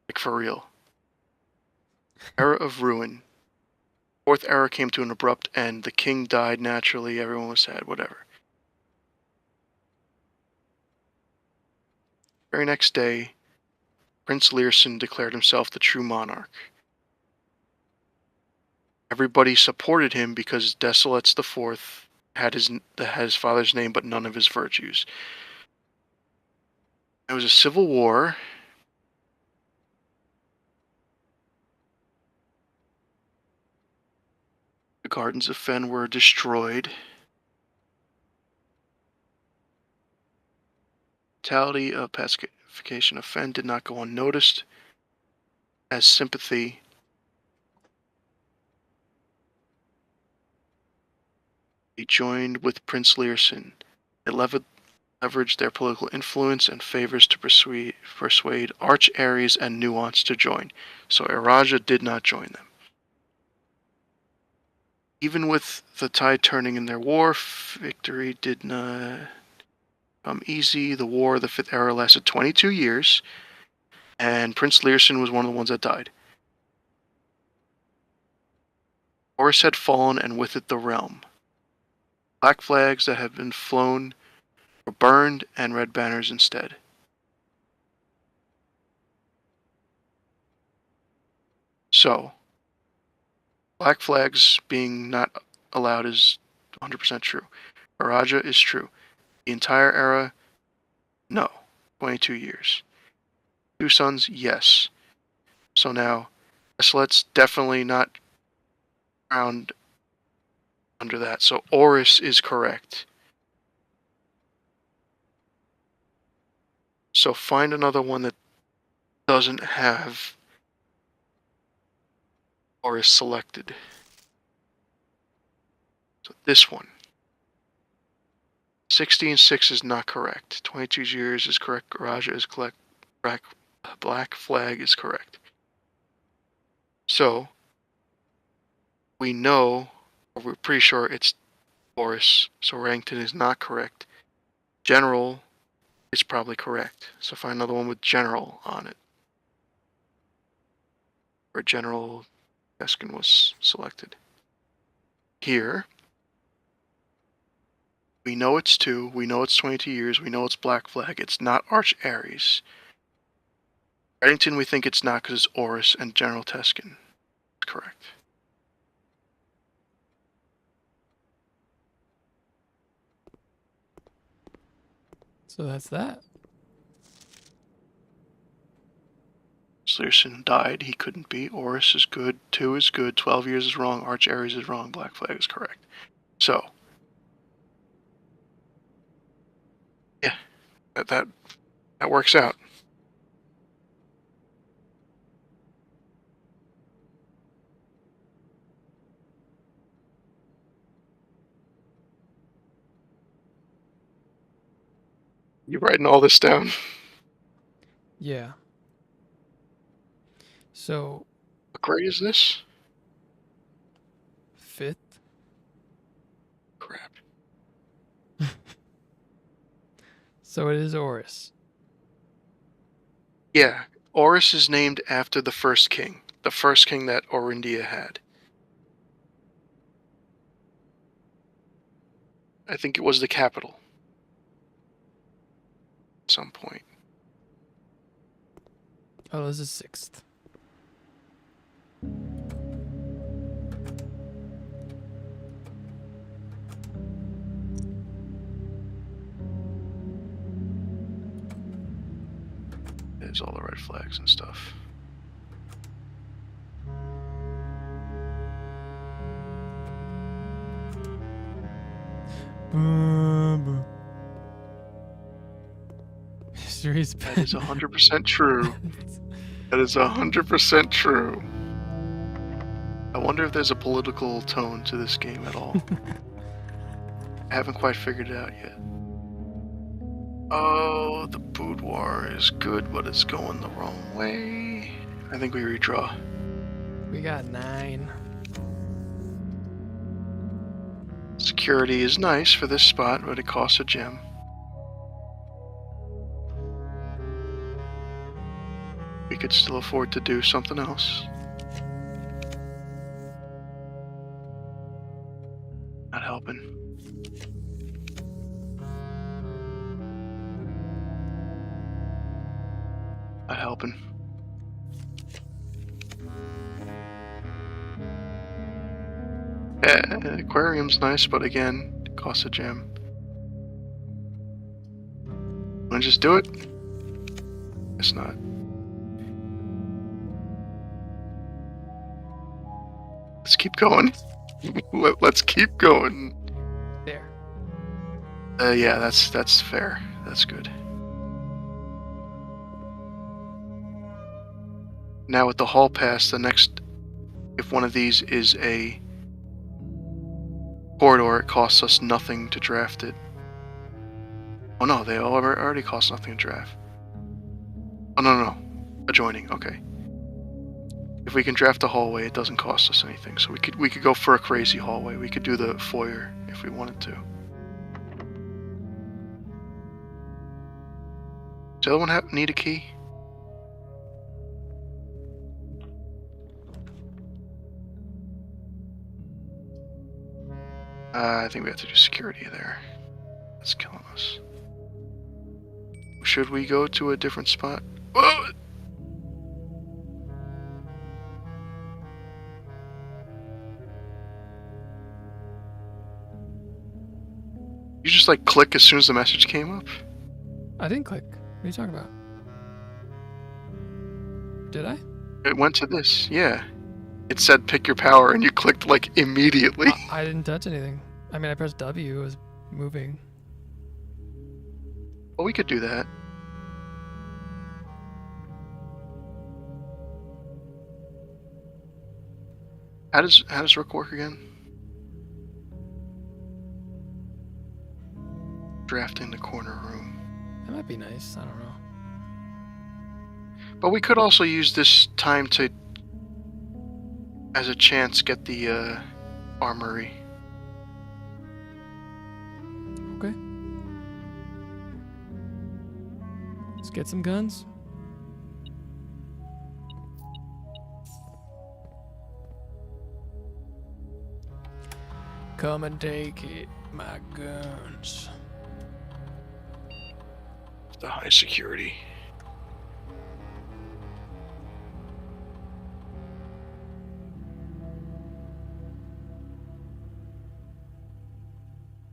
like for real. Era of Ruin. 4th era came to an abrupt end. The king died naturally. Everyone was sad. Whatever. Very next day, Prince Learson declared himself the true monarch. Everybody supported him because Desolets IV had his father's name but none of his virtues. It was a civil war. The Gardens of Fen were destroyed. Brutality of pacification of Fen did not go unnoticed, as sympathy they joined with Prince Learson. They leveraged their political influence and favors to persuade Arch-Aries and Nuance to join, so Araja did not join them. Even with the tide turning in their war, victory did not come easy. The War of the Fifth Era lasted 22 years, and Prince Learson was one of the ones that died. Horus had fallen, and with it the realm. Black flags that had been flown were burned, and red banners instead. So, black flags being not allowed is 100% true. Araja is true. The entire era, no. 22 years. 2 suns, yes. So now, let's definitely not round under that. So Oris is correct. So find another one that doesn't have Oris selected. So this one. 16-6 is not correct. 22 years is correct. Raja is correct. Black flag is correct. So we know, or we're pretty sure it's Oris. So Rankin is not correct. General is probably correct. So find another one with General on it. Where General Eskin was selected. Here, we know it's 2, we know it's 22 years, we know it's Black Flag, it's not Arch-Aries. Reddington we think it's not because it's Oris and General Teskin. Correct. So that's that. Learson died, he couldn't be. Oris is good, 2 is good, 12 years is wrong, Arch-Aries is wrong, Black Flag is correct. So, yeah, that works out. You writing all this down? Yeah. So. What grade is this? 5th. Crap. So it is Oris. Yeah, Oris is named after the first king that Orindia had. I think it was the capital. At some point. Oh, this is 6th. There's all the red flags and stuff. History's That is 100% true. That is 100% true. I wonder if there's a political tone to this game at all. I haven't quite figured it out yet. Oh, the boudoir is good, but it's going the wrong way. I think we redraw. We got 9. Security is nice for this spot, but it costs a gem. We could still afford to do something else. Not helping. Not helping. Aquarium's nice, but again, it costs a gem. Wanna just do it? Guess not. Let's keep going. Let's keep going. There. Yeah, that's fair. That's good. Now with the hall pass, the next, if one of these is a corridor, it costs us nothing to draft it. Oh no, they all already cost nothing to draft. Oh no, adjoining. Okay. If we can draft a hallway, it doesn't cost us anything. So we could go for a crazy hallway. We could do the foyer if we wanted to. Does the other one need a key? I think we have to do security there. That's killing us. Should we go to a different spot? Whoa! You just like click as soon as the message came up? I didn't click. What are you talking about? Did I? It went to this, yeah. It said pick your power and you clicked like immediately. I didn't touch anything. I mean, I pressed W, it was moving. Well, we could do that. How does Rook work again? Drafting the corner room. That might be nice. I don't know. But we could also use this time to, as a chance, get the armory. Okay. Let's get some guns. Come and take it, my guns. The high security.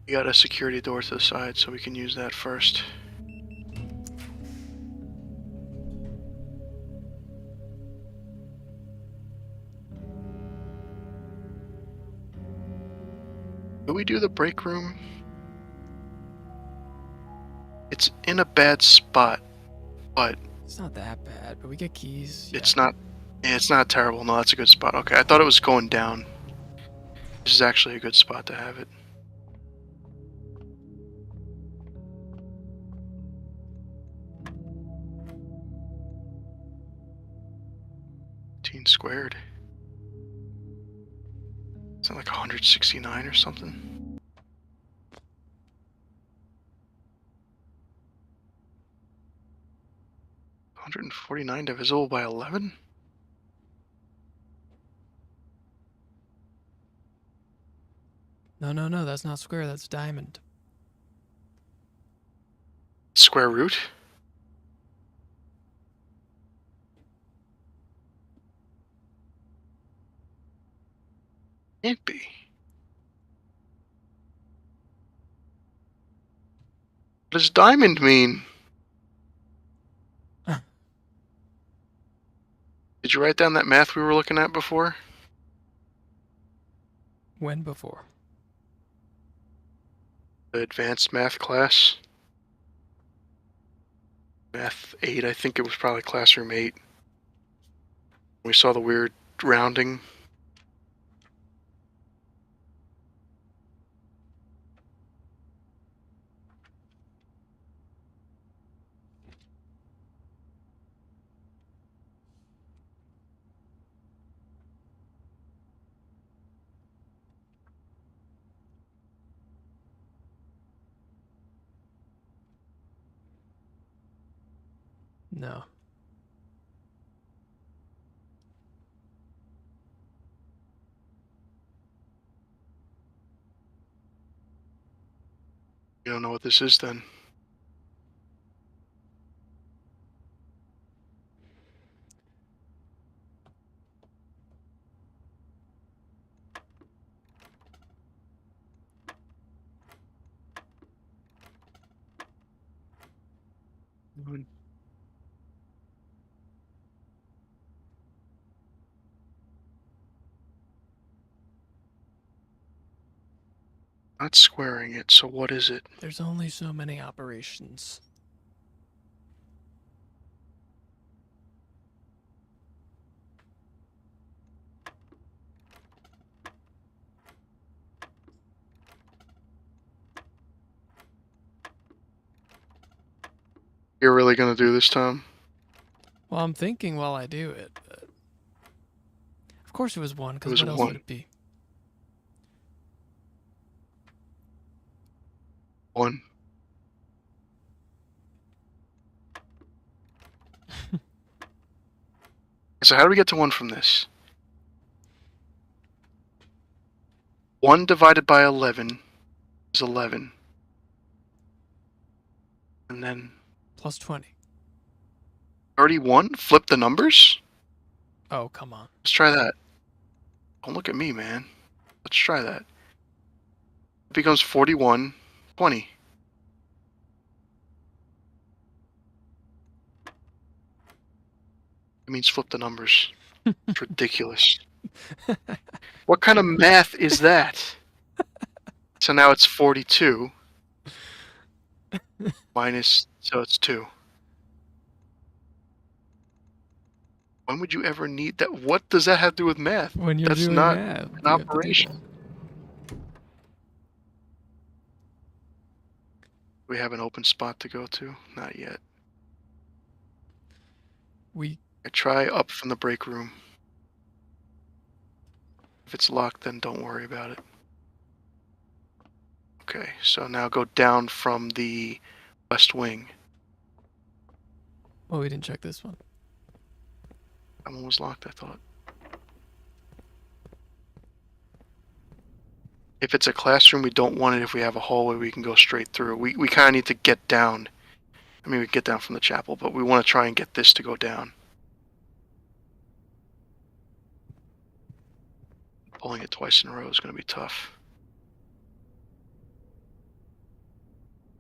We got a security door to the side, so we can use that first. Did we do the break room? It's in a bad spot, but It's not that bad, but we get keys. it's not. Yeah, it's not terrible. No, that's a good spot. Okay, I thought it was going down. This is actually a good spot to have it. Squared. Is that like 169 or something? 149 divisible by 11? No, that's not square, that's diamond. Square root? Can't be. What does diamond mean? Did you write down that math we were looking at before? When before? The advanced math class? Math 8, I think it was probably classroom 8. We saw the weird rounding. No. You don't know what this is then? Not squaring it, so what is it? There's only so many operations. You're really gonna do this, Tom? Well, I'm thinking while I do it, but of course it was one, It because was what else one. would it be? One. So how do we get to 1 from this? 1 divided by 11 is 11. And then Plus 20. 31? Flip the numbers? Oh, come on. Let's try that. Don't look at me, man. Let's try that. It becomes 41, 20. It means flip the numbers. It's ridiculous. What kind of math is that? So now it's 42 minus, so it's 2. When would you ever need that? What does that have to do with math? When you're That's doing not math, an you have to do operation. that. We have an open spot to go to? Not yet. I try up from the break room. If it's locked, then don't worry about it. Okay, so now go down from the west wing. Oh, we didn't check this one. That one was locked, I thought. If it's a classroom, we don't want it. If we have a hallway, we can go straight through. We kind of need to get down. I mean, we get down from the chapel, but we want to try and get this to go down. Pulling it twice in a row is going to be tough.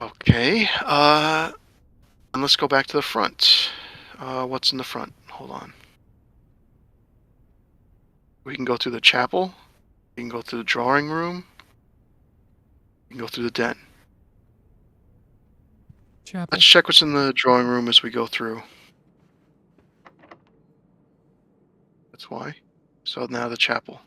Okay, and let's go back to the front. What's in the front? Hold on. We can go through the chapel. We can go through the drawing room. We can go through the den. Chapel. Let's check what's in the drawing room as we go through. That's why. So now the chapel.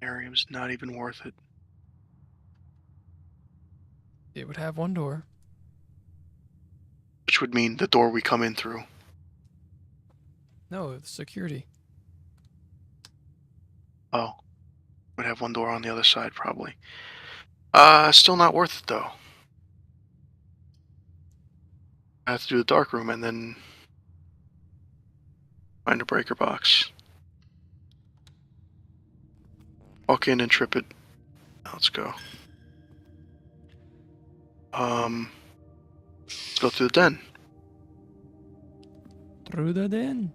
Miriam's not even worth it. It would have one door. Which would mean the door we come in through. No, the security. Oh. Would have one door on the other side, probably. Still not worth it, though. I have to do the dark room and then find a breaker box. Walk in and trip it. Let's go. Let's go through the den. Through the den.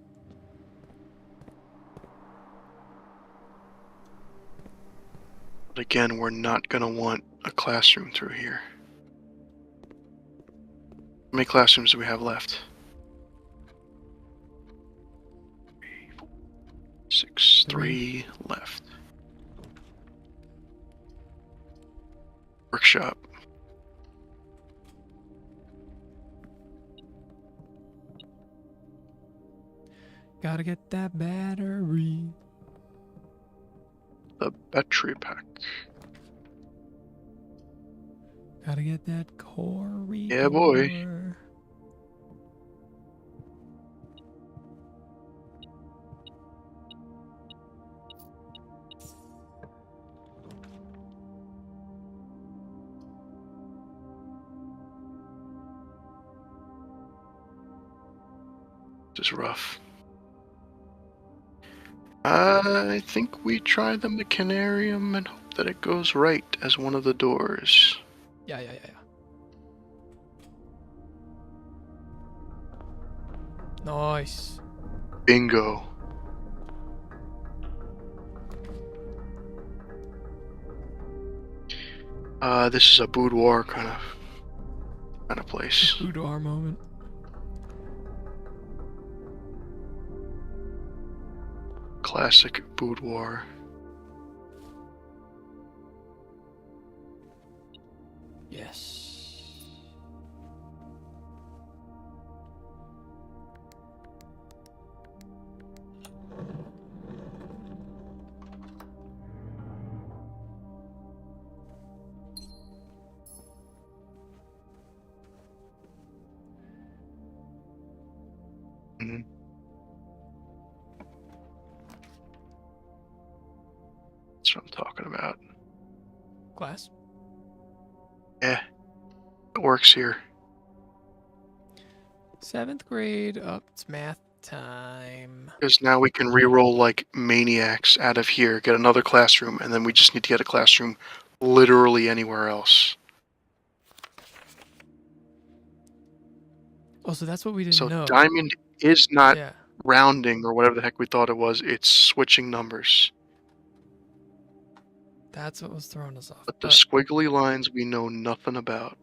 But again, we're not going to want a classroom through here. How many classrooms do we have left? 3, 4, 6, 3 left. Workshop. Gotta get that battery. The battery pack. Gotta get that corridor. Yeah, boy. This is rough. I think we try the mechanarium and hope that it goes right as one of the doors. Yeah. Nice. Bingo. This is a boudoir kind of place. Boudoir moment. Classic boudoir. Yes. Mm-hmm. That's what I'm talking about. Class. Yeah, it works here. 7th grade up. It's math time. Because now we can re-roll like maniacs out of here, get another classroom, and then we just need to get a classroom literally anywhere else. Oh, so that's what we didn't So know. diamond is not Yeah. rounding or whatever the heck we thought it was. It's switching numbers. That's what was throwing us off. But the squiggly lines we know nothing about.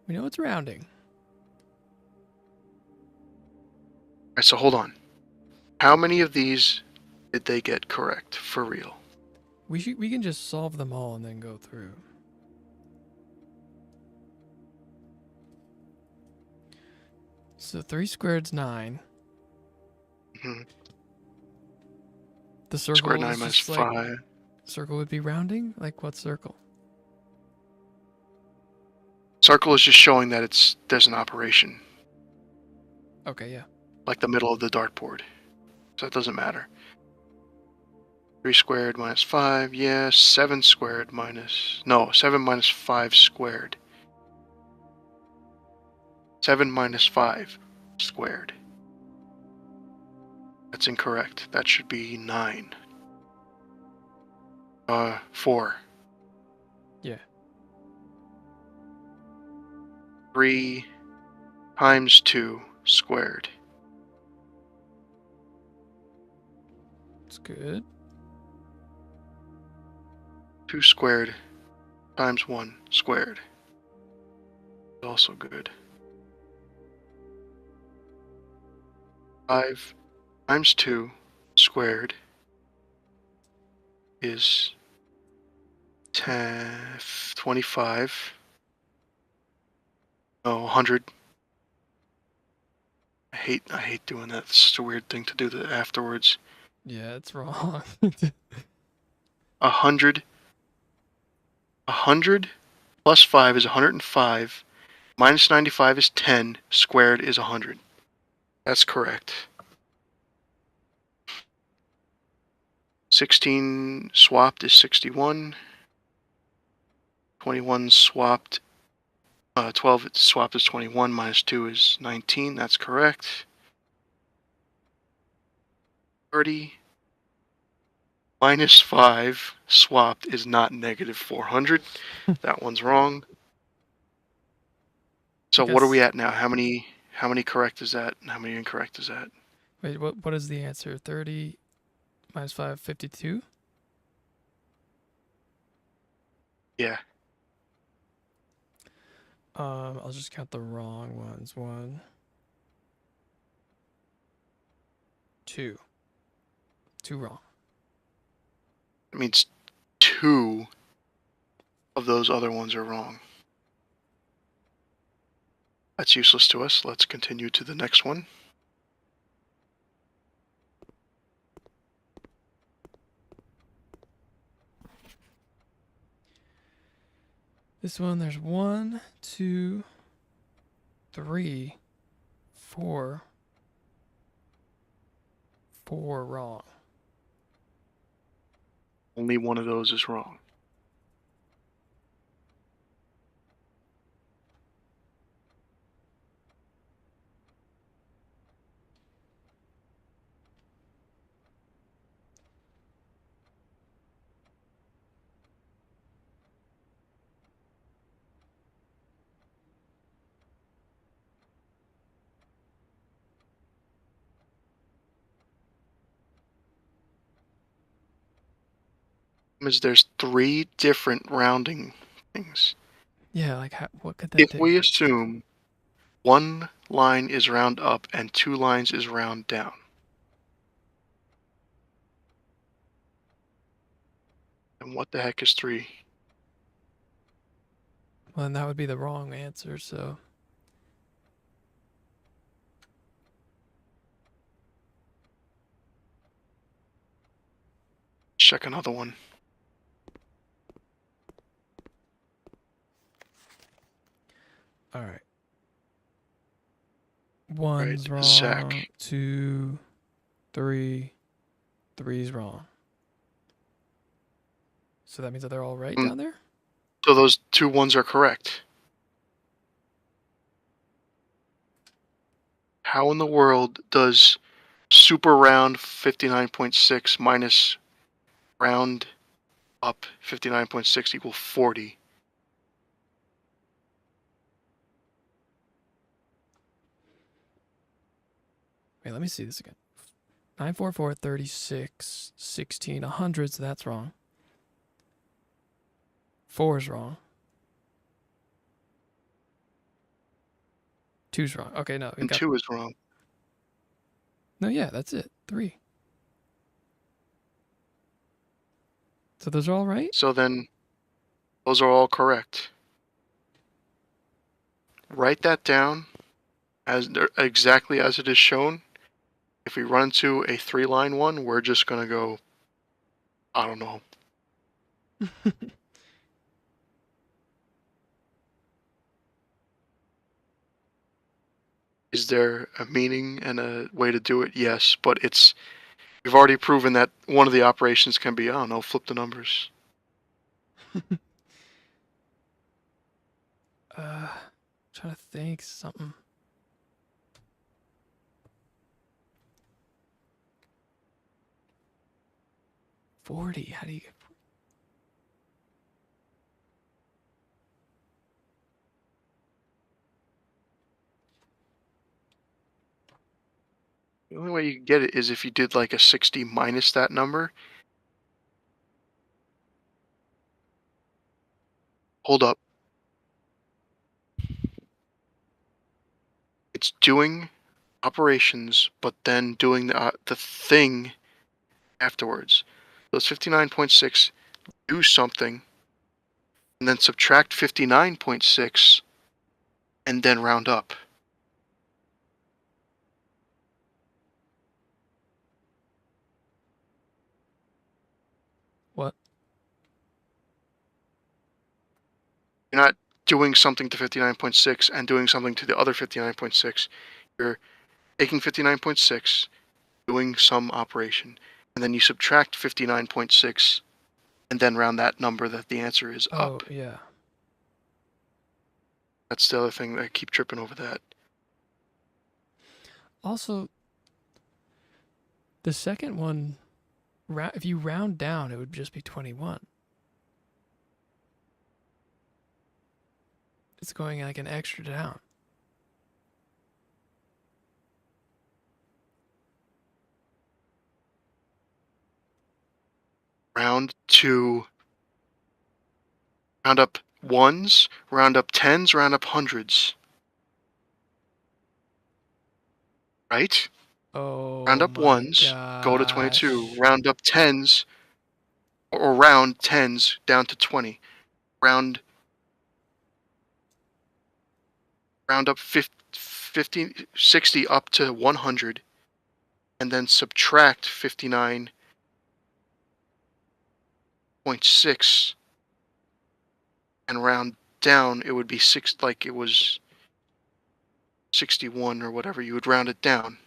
We know it's rounding. Alright, so hold on. How many of these did they get correct for real? We can just solve them all and then go through. So 3 squared's 9. Mm-hmm. The circle Square is 9 minus just like 5. circle would be rounding. Like what circle? Circle is just showing that there's an operation. Okay, yeah. Like the middle of the dartboard. So it doesn't matter. 3 squared minus 5, yes. 7 squared minus... No, 7 minus 5 squared. 7 minus 5 squared. That's incorrect. That should be 9. 4. Yeah. 3 times 2 squared. It's good. 2 squared times 1 squared. Also good. 5 times 2 squared is 25. No, 100. I hate doing that. It's just a weird thing to do that afterwards. Yeah, it's wrong. 100. 100 plus 5 is 105. Minus 95 is 10. Squared is 100. That's correct. 16 swapped is 61. 21 swapped. 12 swapped is 21. Minus 2 is 19. That's correct. 30 minus 5 swapped is not negative 400. That one's wrong. So what are we at now? How many correct is that? And how many incorrect is that? Wait, what is the answer? 30 minus 5, 52? Yeah. I'll just count the wrong ones. 1, 2. 2 wrong. That means 2 of those other ones are wrong. That's useless to us. Let's continue to the next one. This one, there's 1, 2, 3, 4. 4 wrong. Only one of those is wrong. There's 3 different rounding things. Yeah, like what could that If do? we assume one line is round up and 2 lines is round down, then what the heck is 3? Well, then that would be the wrong answer, so. Check another one. All right. One's Right, wrong. Zach. 2, 3. Three's wrong. So that means that they're all right down there? So those 2 ones are correct. How in the world does super round 59.6 minus round up 59.6 equal 40? Wait, let me see this again. 944, 36, 16, 100, so that's wrong. 4 is wrong. 2's wrong. Okay, no. And 2 is wrong. No, yeah, that's it. 3. So those are all right? So then those are all correct. Write that down as exactly as it is shown. If we run into a 3-line one, we're just going to go, I don't know. Is there a meaning and a way to do it? Yes, but we've already proven that one of the operations can be, I don't know, flip the numbers. Trying to think something. $40. How do you get? The only way you can get it is if you did like a 60 minus that number. Hold up. It's doing operations, but then doing the thing afterwards. So it's 59.6, do something, and then subtract 59.6, and then round up. What? You're not doing something to 59.6 and doing something to the other 59.6. You're taking 59.6, doing some operation, and then you subtract 59.6, and then round that number that the answer is up. Oh, yeah. That's the other thing that I keep tripping over that. Also, the second one, if you round down, it would just be 21. It's going like an extra down. Round up ones, round up tens, round up hundreds. Right? Oh, Round up my ones, go to 22. gosh. Round up tens, or round tens down to 20. Round up 50, 60 up to 100, and then subtract 59.6, and round down, it would be like it was 61 or whatever. You would round it down.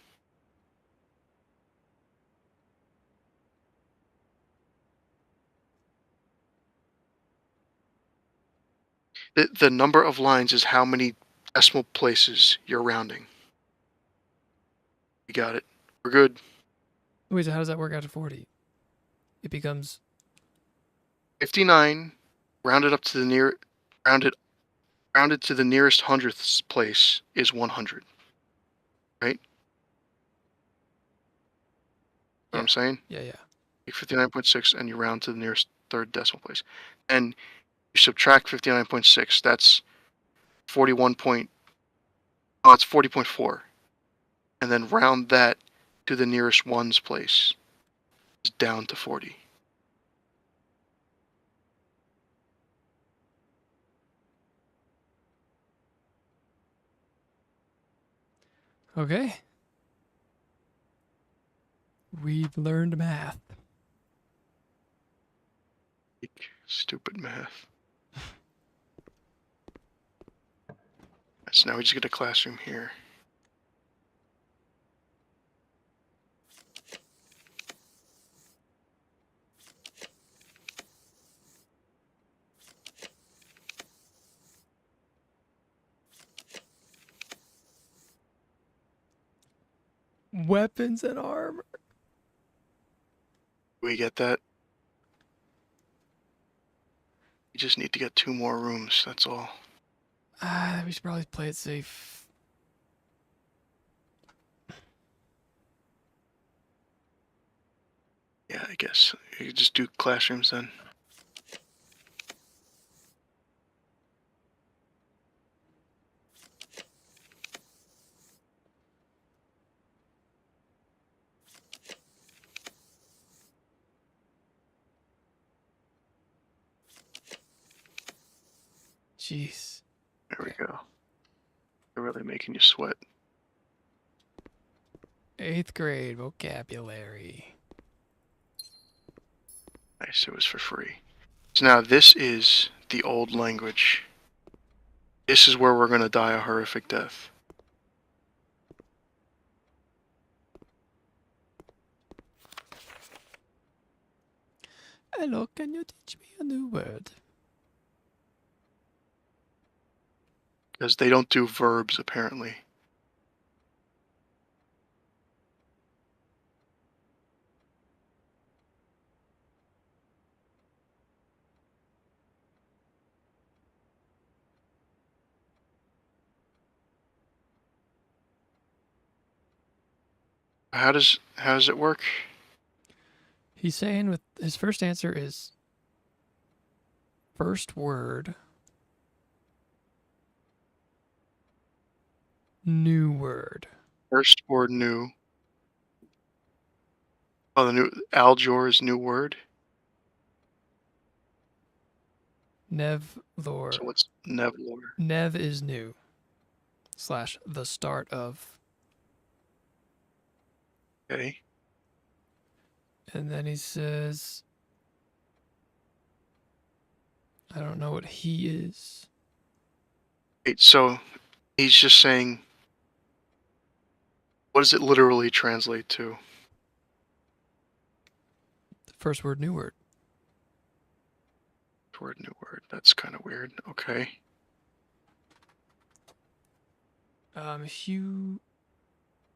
The number of lines is how many decimal places you're rounding. You got it. We're good. Wait, so how does that work out to 40? It becomes 59 rounded up to the rounded to the nearest hundredths place is 100. Right? What I'm saying? Yeah. Take 59.6 and you round to the nearest third decimal place. And You subtract 59.6. That's 41 point. Oh, it's 40.4. And then round that to the nearest ones place. It's down to 40. Okay. We've learned math. Stupid math. So now we just get a classroom here. Weapons and armor. We get that. We just need to get 2 more rooms, that's all. We should probably play it safe. Yeah, I guess. You just do classrooms then. Jeez. There we go. They're really making you sweat. 8th grade vocabulary. Nice, it was for free. So now this is the old language. This is where we're going to die a horrific death. Hello, can you teach me a new word? Because they don't do verbs, apparently. How does it work? He's saying with his first answer is first word, new word. First word new. Oh, the new Aljor is new word. Nevlor. So what's Nevlor? Nev is new. / the start of. Okay. And then he says, I don't know what he is. Wait, so he's just saying, what does it literally translate to? First word, new word. Word, new word. That's kind of weird. Okay. Hugh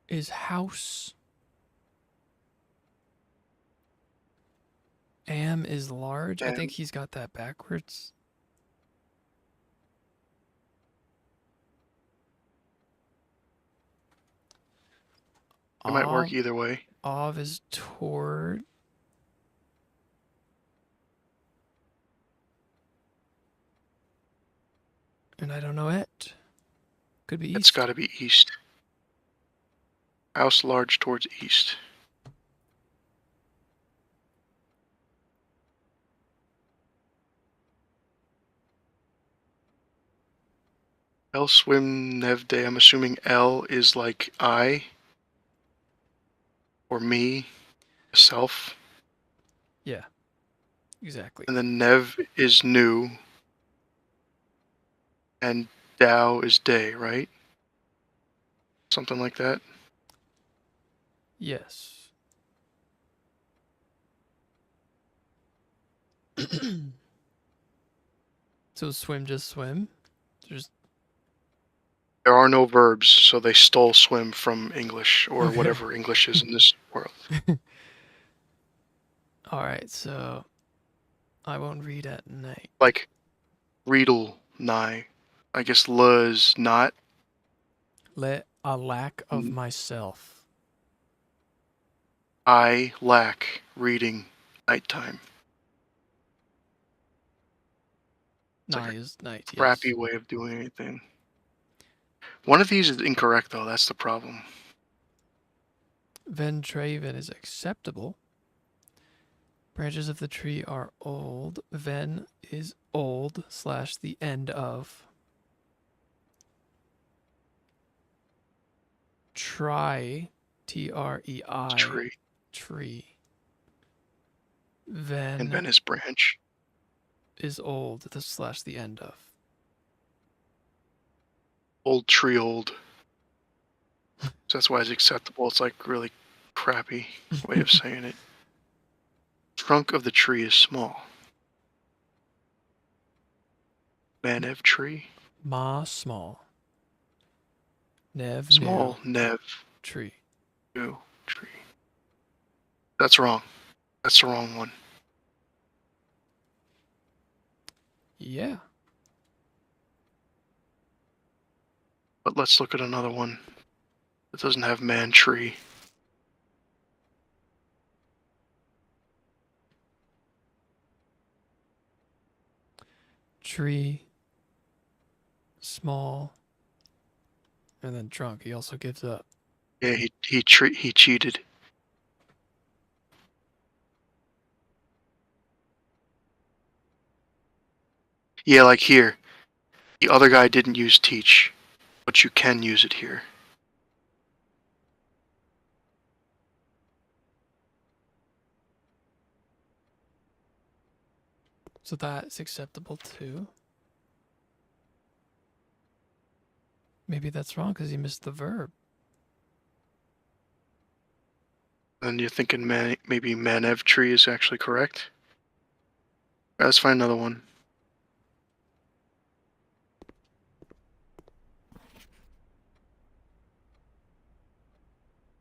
is house. Am is large. I think he's got that backwards. It might work either way. Of is toward. And I don't know it. Could be east. It's got to be east. House large towards east. L swim nevde. I'm assuming L is like I or me, self. Yeah, exactly. And then Nev is new. And Dao is day, right? Something like that. Yes. So swim, just swim. There are no verbs, so they stole swim from English or whatever English is in this world. All right, so I won't read at night. Like Riedel, nigh. I guess L is not. Let a lack of myself. I lack reading nighttime. Nigh is night, yes. Crappy way of doing anything. One of these is incorrect, though. That's the problem. Ventraven is acceptable. Branches of the tree are old. Ven is old / the end of. Trei, Trei, Tree. tree. And Ven Ven is branch. is old / the end of. Old tree old. So that's why it's acceptable. It's like really crappy way of saying it. Trunk of the tree is small. Manev tree. Ma small. Nev Small. new. Nev. Tree. New. Tree. That's wrong. That's the wrong one. Yeah. But let's look at another one that doesn't have man tree. Tree. Small. And then trunk. He also gives up. Yeah, he cheated. Yeah, like here. The other guy didn't use teach, but you can use it here. So that's acceptable too. Maybe that's wrong because he missed the verb. And you're thinking maybe Manev tree is actually correct? All right, let's find another one.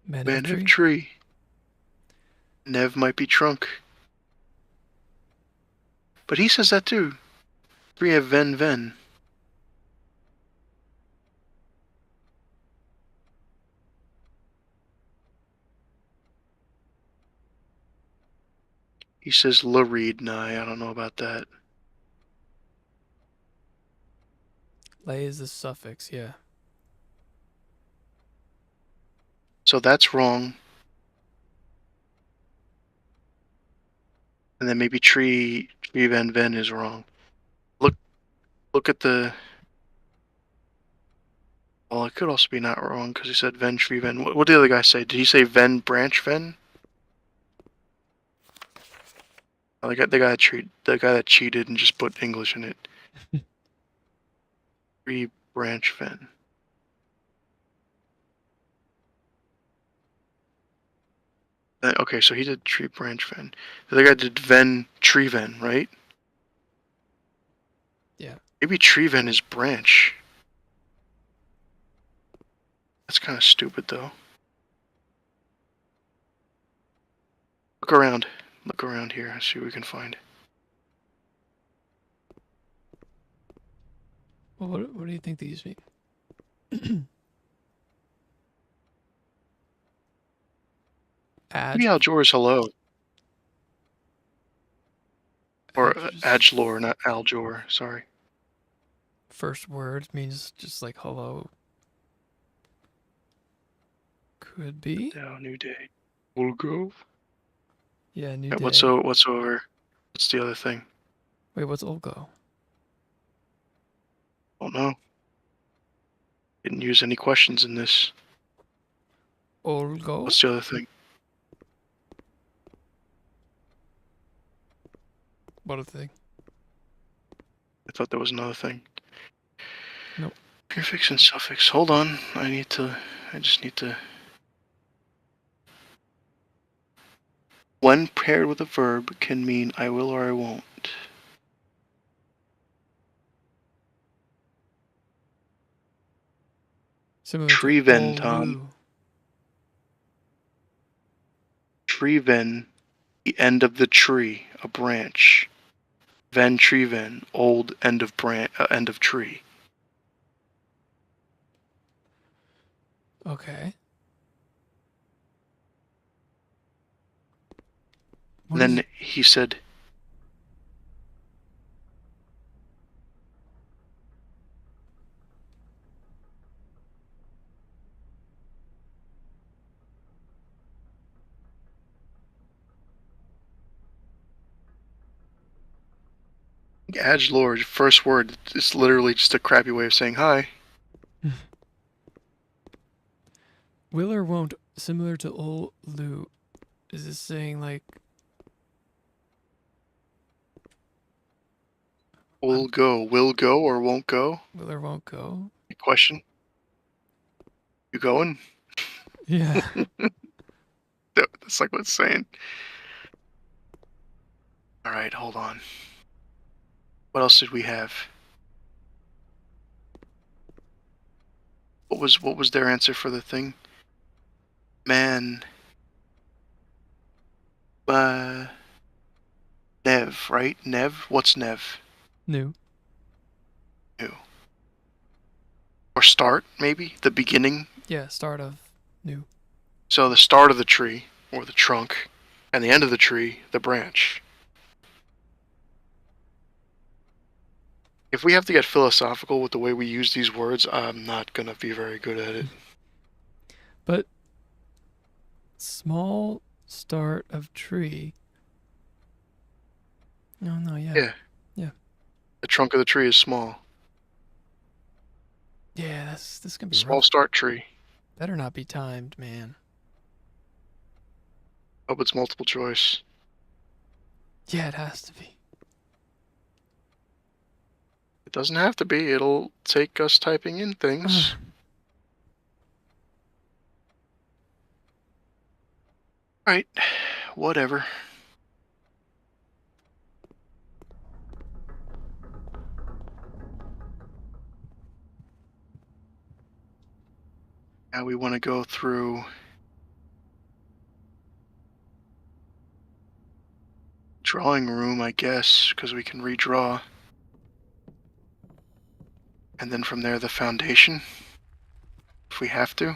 Manev tree. Nev might be trunk. But he says that too. We have Ven. He says LeeB. Nah, I don't know about that. Lay is the suffix, yeah. So that's wrong. And then maybe tree Ven is wrong. Look at the. Well, it could also be not wrong because he said Ven tree Ven. What did the other guy say? Did he say Ven branch Ven? Oh, the guy that cheated and just put English in it. Tree branch Ven. Okay, so he did tree branch Ven. The other guy did Ven tree Ven, right? Yeah. Maybe tree Ven is branch. That's kind of stupid, though. Look around. Look around here. See what we can find. Well, what do you think these mean? Maybe Aljor is hello. Or Adjlor, not Aljor. Sorry. First word means just like hello. Could be. Now, new day. We'll go. Yeah, new Yeah, day. what's over? What's the other thing? Wait, what's Olgo? Don't know. Didn't use any questions in this. Olgo? What's the other thing? What other thing? I thought there was another thing. Nope. Prefix and suffix. Hold on. I just need to. When paired with a verb can mean I will or I won't. Similar Tree to Ven, Tom. Olu. Tree Ven, the end of the tree, a branch. Ven tree Ven, old end of end of tree. Okay. And then he said, Adge Lord, first word, it's literally just a crappy way of saying hi. Will or won't, similar to ol Lu. Is this saying like Will go or won't go? will or won't go? Question. You going? Yeah. That's like what it's saying. Alright, hold on. What else did we have? What was their answer for the thing? Man. Nev, right? Nev? What's Nev? New. New. Or start, maybe? The beginning? Yeah, start of new. So the start of the tree, or the trunk, and the end of the tree, the branch. If we have to get philosophical with the way we use these words, I'm not gonna be very good at it. But small start of tree. No, yeah. Yeah. The trunk of the tree is small. Yeah, this can be Small rough. start tree. Better not be timed, man. Hope it's multiple choice. Yeah, it has to be. It doesn't have to be. It'll take us typing in things. Right. Whatever. Now we want to go through drawing room, I guess, because we can redraw. And then from there, the foundation, if we have to.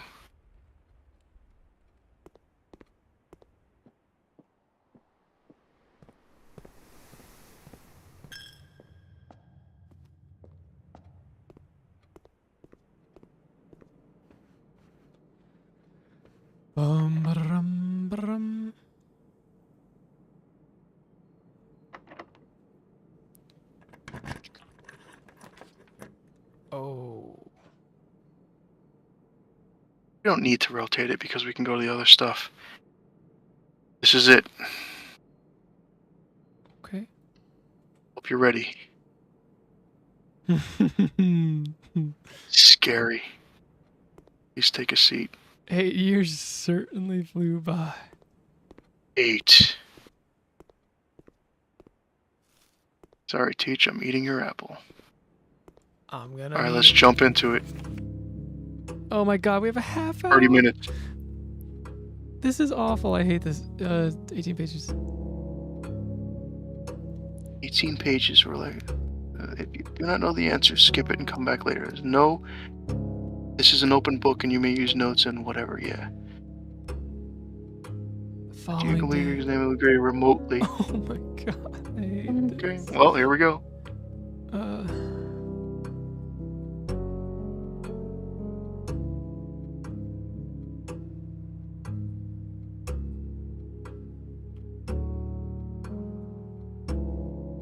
Ba-rum. Oh. We don't need to rotate it because we can go to the other stuff. This is it. Okay. Hope you're ready. Scary. Please take a seat. 8 years certainly flew by. 8. Sorry, Teach, I'm eating your apple. I'm gonna. Alright, let's jump into it. Oh my god, we have a half hour. 30 minutes. This is awful. I hate this. 18 pages. 18 pages. We're like, if you do not know the answer, skip it and come back later. There's no. This is an open book and you may use notes and whatever, yeah. Do you complete your exam and grade remotely? Oh my god. I hate Okay, this. well, here we go.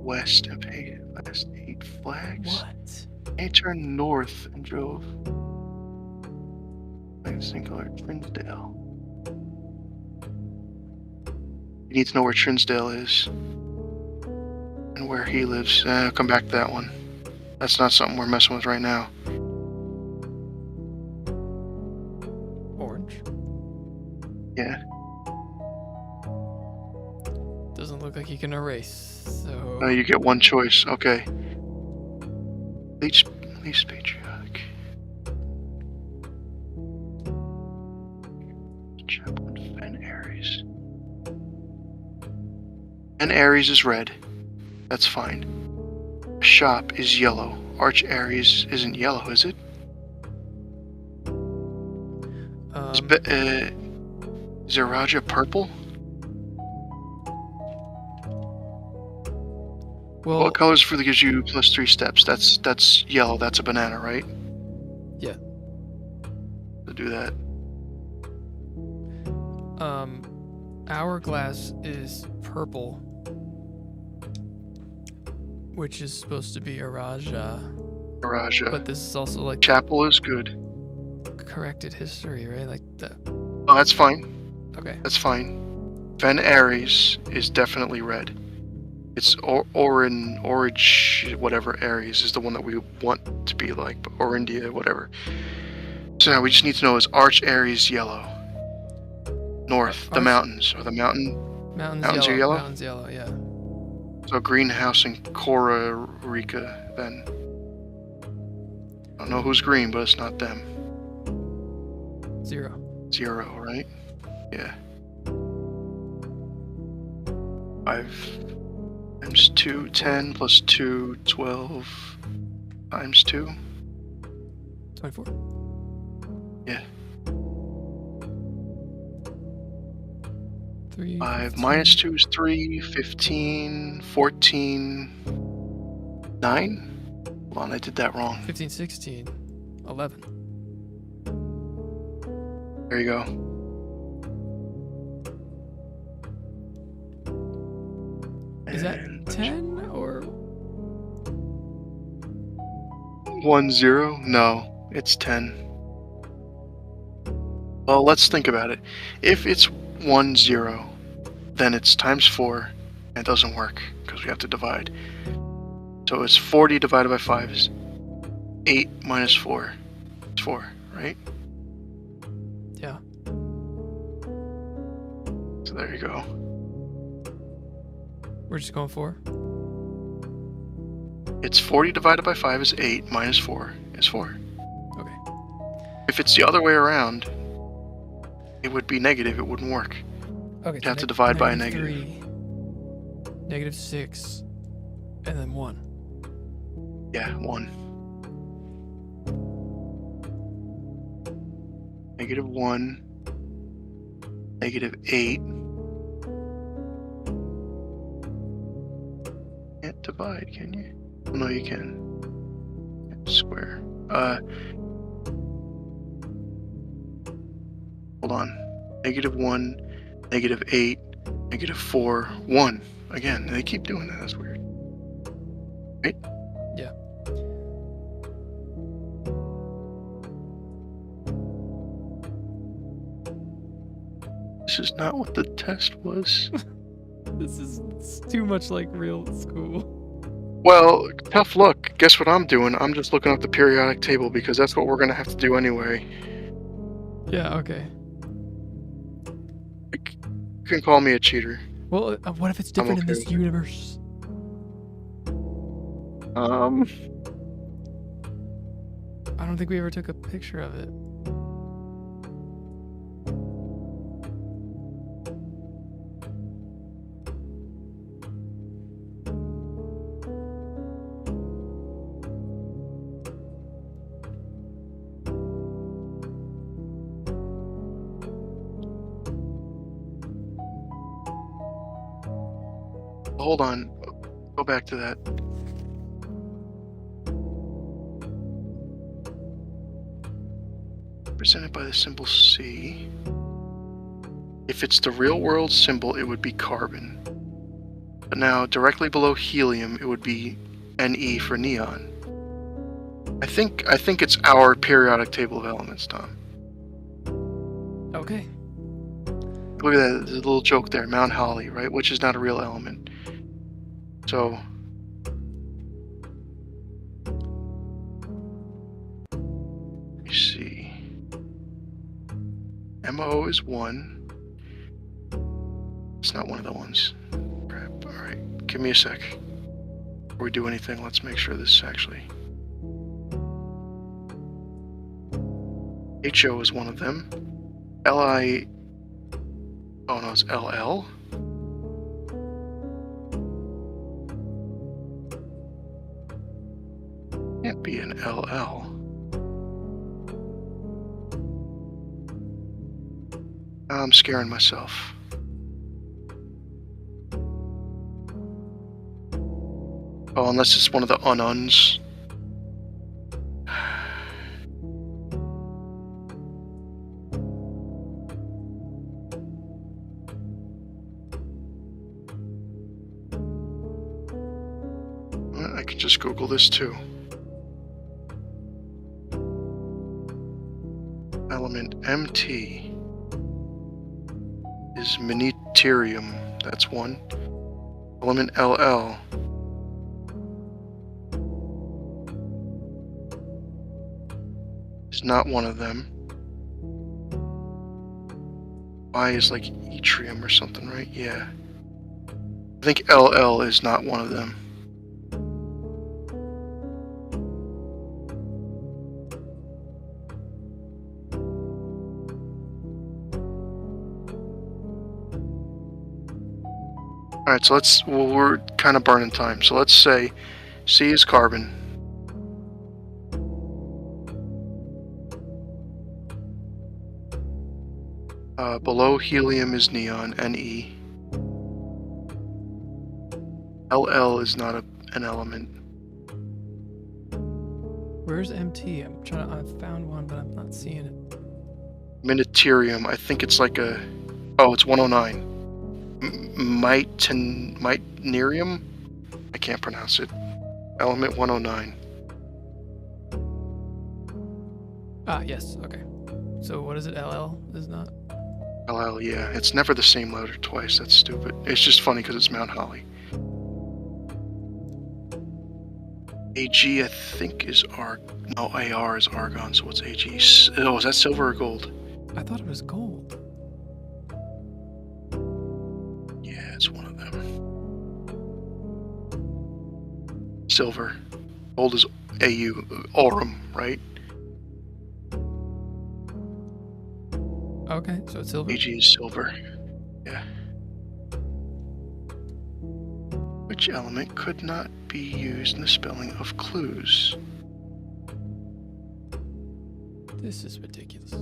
West of 8 flags. What? They turned north and drove. Like single Trinsdale. You need to know where Trinsdale is. And where he lives. I'll come back to that one. That's not something we're messing with right now. Orange. Yeah. Doesn't look like you can erase, so. You get one choice. Okay. Least patriotic. Chaplain Fen Aries. Fen Aries is red. That's fine. Shop is yellow. Arch Aries isn't yellow, is it? Is Raja purple? Well, What colors for the gives you plus 3 steps? That's yellow. That's a banana, right? Yeah. So do that. Hourglass is purple, which is supposed to be Araja. Araja. But this is also like Chapel is good. corrected history, right? Like the. Oh, that's fine. Okay. That's fine. Ven Ares is definitely red. It's Orage, whatever Ares is the one that we want to be like, but Orindia, whatever. So now we just need to know, is Arch Ares yellow? North, the mountains, or the mountains yellow. are yellow? Mountains yellow, yeah. So Greenhouse and Cora Rica, then. I don't know who's green, but it's not them. 0. 0, right? Yeah. 5 times 2, 10 plus 2, 12 times 2. 24. Yeah. 3. 5 minus 2 is 3, 15, 14, 9? Hold on, I did that wrong. 15, 16, 11. There you go. Is that 10 or 1, 0? No, it's 10. Well, let's think about it. If it's 1, 0, then it's times 4, and it doesn't work because we have to divide. So it's 40 divided by 5 is 8 minus 4. It's 4, right? Yeah. So there you go. We're just going 4? It's 40 divided by 5 is 8, minus 4 is 4. Okay. If it's the other way around, it would be negative, it wouldn't work. Okay. You'd have to divide by a negative. 3, -6, and then 1. Yeah, 1. -1, -8. Can't divide, can you? Oh, no, you can. Square. Hold on. -1, -8, -4, 1. Again, they keep doing that. That's weird. Right? Yeah. This is not what the test was. This is too much like real school. Well, tough luck. Guess what I'm doing? I'm just looking up the periodic table because that's what we're going to have to do anyway. Yeah, okay. You can call me a cheater. Well, what if it's different okay in this universe? I don't think we ever took a picture of it. Hold on. Go back to that. Represented by the symbol C. If it's the real world symbol, it would be carbon. But now, directly below helium, it would be Ne for neon. I think it's our periodic table of elements, Tom. Okay. Look at that, there's a little joke there, Mount Holly, right? Which is not a real element. So, let me see. MO is 1. It's not one of the ones. Crap. Alright, give me a sec. Before we do anything, let's make sure this actually... HO is one of them. LI... Oh no, it's LL? Can't be an LL. I'm scaring myself. Oh, unless it's one of the ununs. could just Google this too. Element MT is Minitarium. That's one. Element LL is not one of them. Y is like yttrium or something, right? Yeah. I think LL is not one of them. Alright, so we're kind of burning time. So let's say C is carbon. Below helium is neon, Ne. LL is not an element. Where's MT? I found one, but I'm not seeing it. Minitarium, I think it's like a... Oh, it's 109. Mitnerium? I can't pronounce it. Element 109. Ah, yes, okay. So what is it, LL is not? LL, yeah. It's never the same letter twice, that's stupid. It's just funny because it's Mount Holly. AG, I think, is No, AR is argon, so what's AG? Oh, is that silver or gold? I thought it was gold. Yeah, it's one of them. Silver. Gold is AU, aurum, right? Okay, so it's silver. AG is silver. Yeah. Which element could not be used in the spelling of clues? This is ridiculous.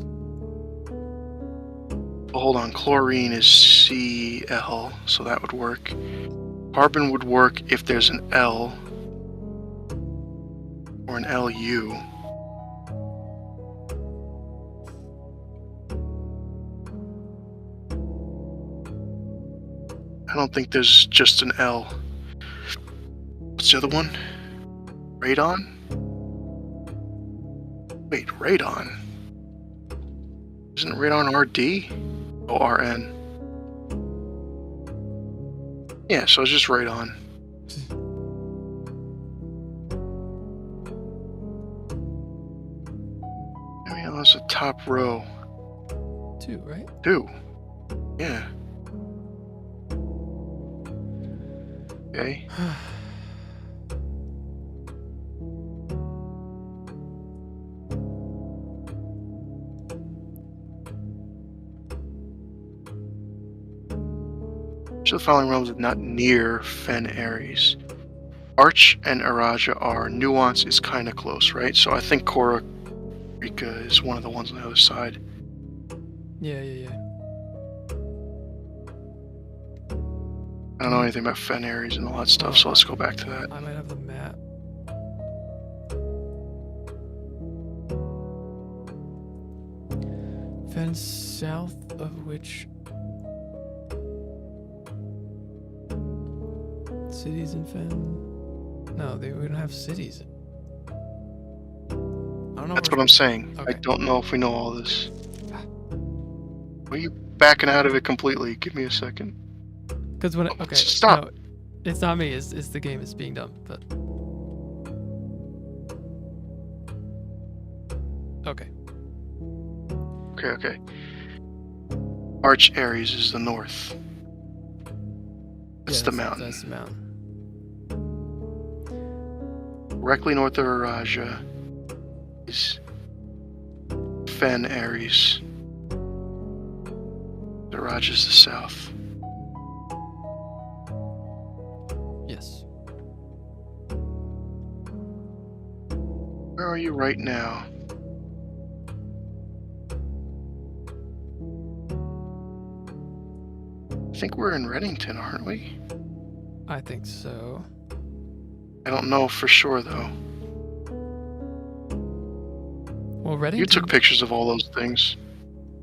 Well, hold on, chlorine is Cl, so that would work. Carbon would work if there's an L or an Lu. I don't think there's just an L. What's the other one? Radon? Wait, radon? Isn't radon RD? Oh, RN. Yeah, so it's just radon. I mean, that's the top row. 2, right? 2. Yeah. Okay. So the following realms are not near Fen Aries. Arch and Araja are. Nuance is kind of close, right? So I think Cora Rika is one of the ones on the other side. Yeah. I don't know anything about Fen Aries and all that stuff, so let's go back to that. I might have the map. Fen south of which cities in Fen? No, we don't have cities. I don't know. That's what I'm saying. Okay. I don't know if we know all this. Are you backing out of it completely? Give me a second. Because when okay, stop. No, it's not me. It's the game. It's being dumb. But okay. Okay. Arch Aries is the north. That's the mountain. That's the mountain. Directly north of Araja is Fen Aries. Araja is the south. Yes. Where are you right now? I think we're in Reddington, aren't we? I think so. I don't know for sure, though. Well, Reddington... You took pictures of all those things.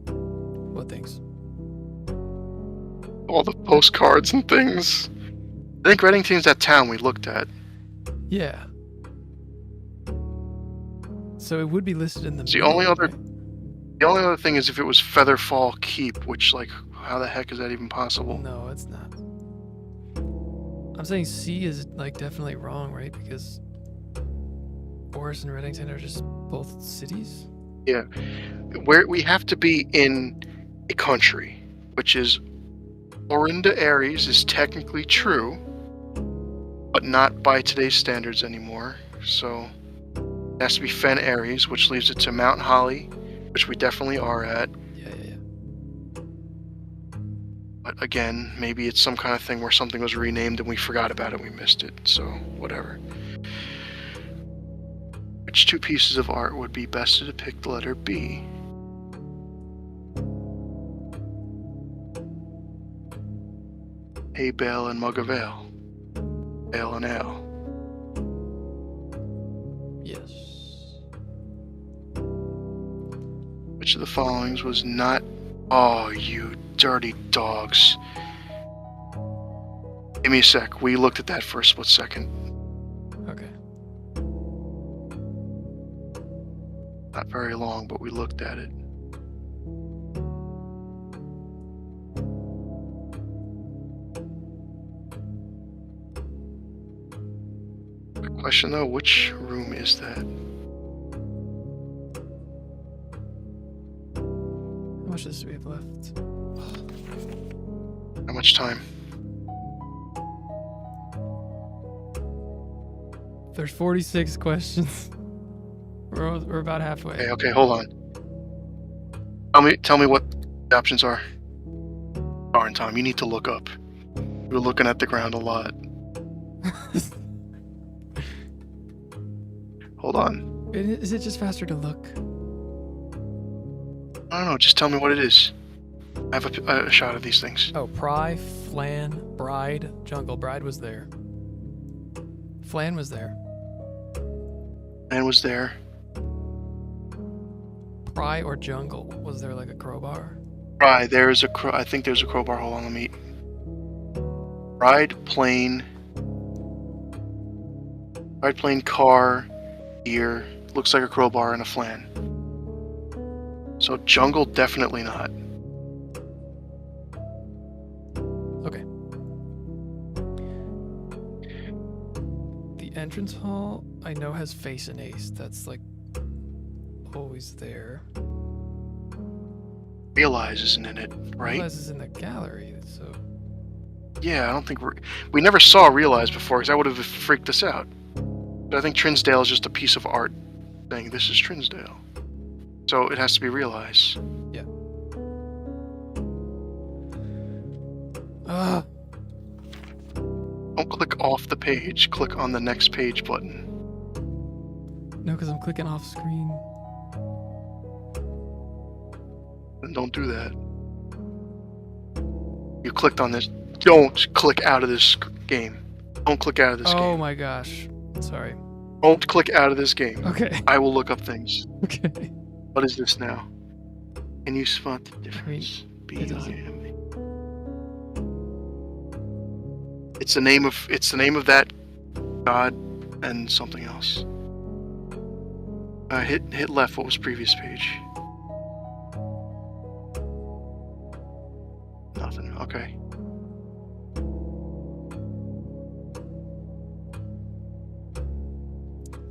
What things? All the postcards and things. I think Reddington's that town we looked at. Yeah. So it would be listed in the The middle, only other right? the only other thing is if it was Featherfall Keep, which, like, how the heck is that even possible? No, it's not. I'm saying C is, like, definitely wrong, right? Because Oris and Reddington are just both cities? Yeah. Where we have to be in a country, which is Orinda Aries is technically true, but not by today's standards anymore. So it has to be Fen Aries, which leaves it to Mount Holly, which we definitely are at. Yeah. But again, maybe it's some kind of thing where something was renamed and we forgot about it, we missed it, so whatever. Which two pieces of art would be best to depict the letter B? Hay bale and mug of ale. Ale and ale. Yes. Which of the followings was not... Oh, you dirty dogs. Give me a sec. We looked at that for a split second. Okay. Not very long, but we looked at it. Quick question though, which room is that? How much does we have left? How much time? There's 46 questions. We're about halfway. Okay, hold on. Tell me what the options are. Darn, Tom, you need to look up. You're looking at the ground a lot. Hold on. Is it just faster to look? I don't know, just tell me what it is. I have a shot of these things. Oh, Pry, Flan, Bride, Jungle. Bride was there. Flan was there. Man was there. Pry or Jungle? Was there like a crowbar? Right, there's I think there's a crowbar. Hold on, let me... Ride, plane, car, ear. Looks like a crowbar and a flan. So jungle, definitely not. Okay. The entrance hall, I know, has face and ace. That's like always there. Realize isn't in it, right? Realize is in the gallery, so... Yeah, I don't think we never saw Realize before, because that would have freaked us out. But I think Trinsdale is just a piece of art saying this is Trinsdale. So it has to be Realize. Yeah. Don't click off the page, click on the next page button. No, because I'm clicking off screen. Then don't do that. You clicked on this. Don't click out of this game. Don't click out of this game. Oh my gosh. Sorry. Don't click out of this game. Okay. I will look up things. Okay. What is this now? Can you spot the difference? it doesn't. B-I-M-E. It's the name of that god and something else. Hit left. What was previous page? Nothing. Okay.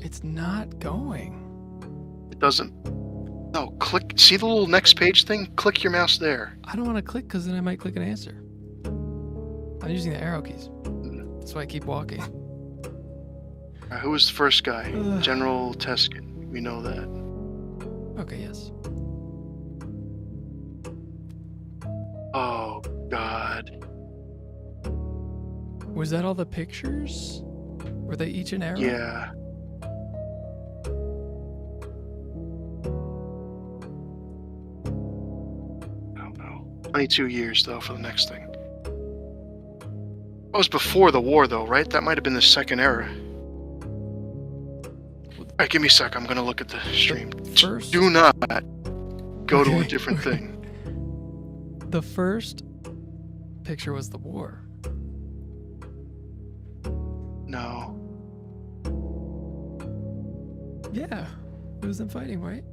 It's not going. It doesn't. No, click. See the little next page thing? Click your mouse there. I don't want to click because then I might click an answer. I'm using the arrow keys. That's why I keep walking. Who was the first guy? General Teskin. We know that. Okay, yes. Oh, God. Was that all the pictures? Were they each an arrow? Yeah. I don't know. 22 years, though, for the next thing. That was before the war, though, right? That might have been the second era. Alright, give me a sec. I'm gonna look at the stream. First? Do not go to a different thing. The first picture was the war. No. Yeah. It was them fighting, right?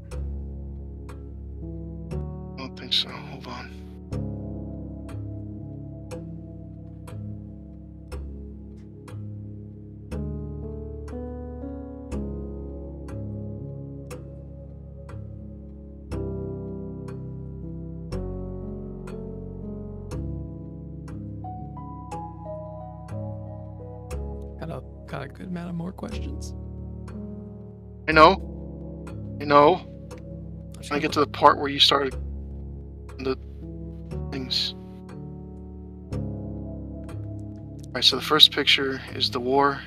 I don't think so. Hold on. Got a good amount of more questions. I know. I'm just When I gonna get to the part where you started the things. Alright, so the first picture is the war.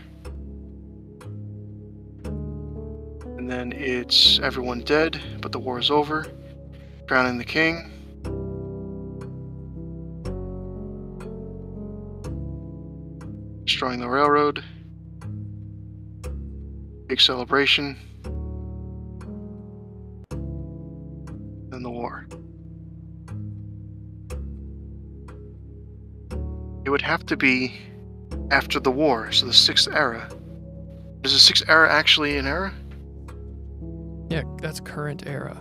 And then it's everyone dead, but the war is over. Crowning the king. Destroying the railroad. Big celebration. Then the war. It would have to be after the war, so the 6th era. Is the 6th era actually an era? Yeah, that's current era.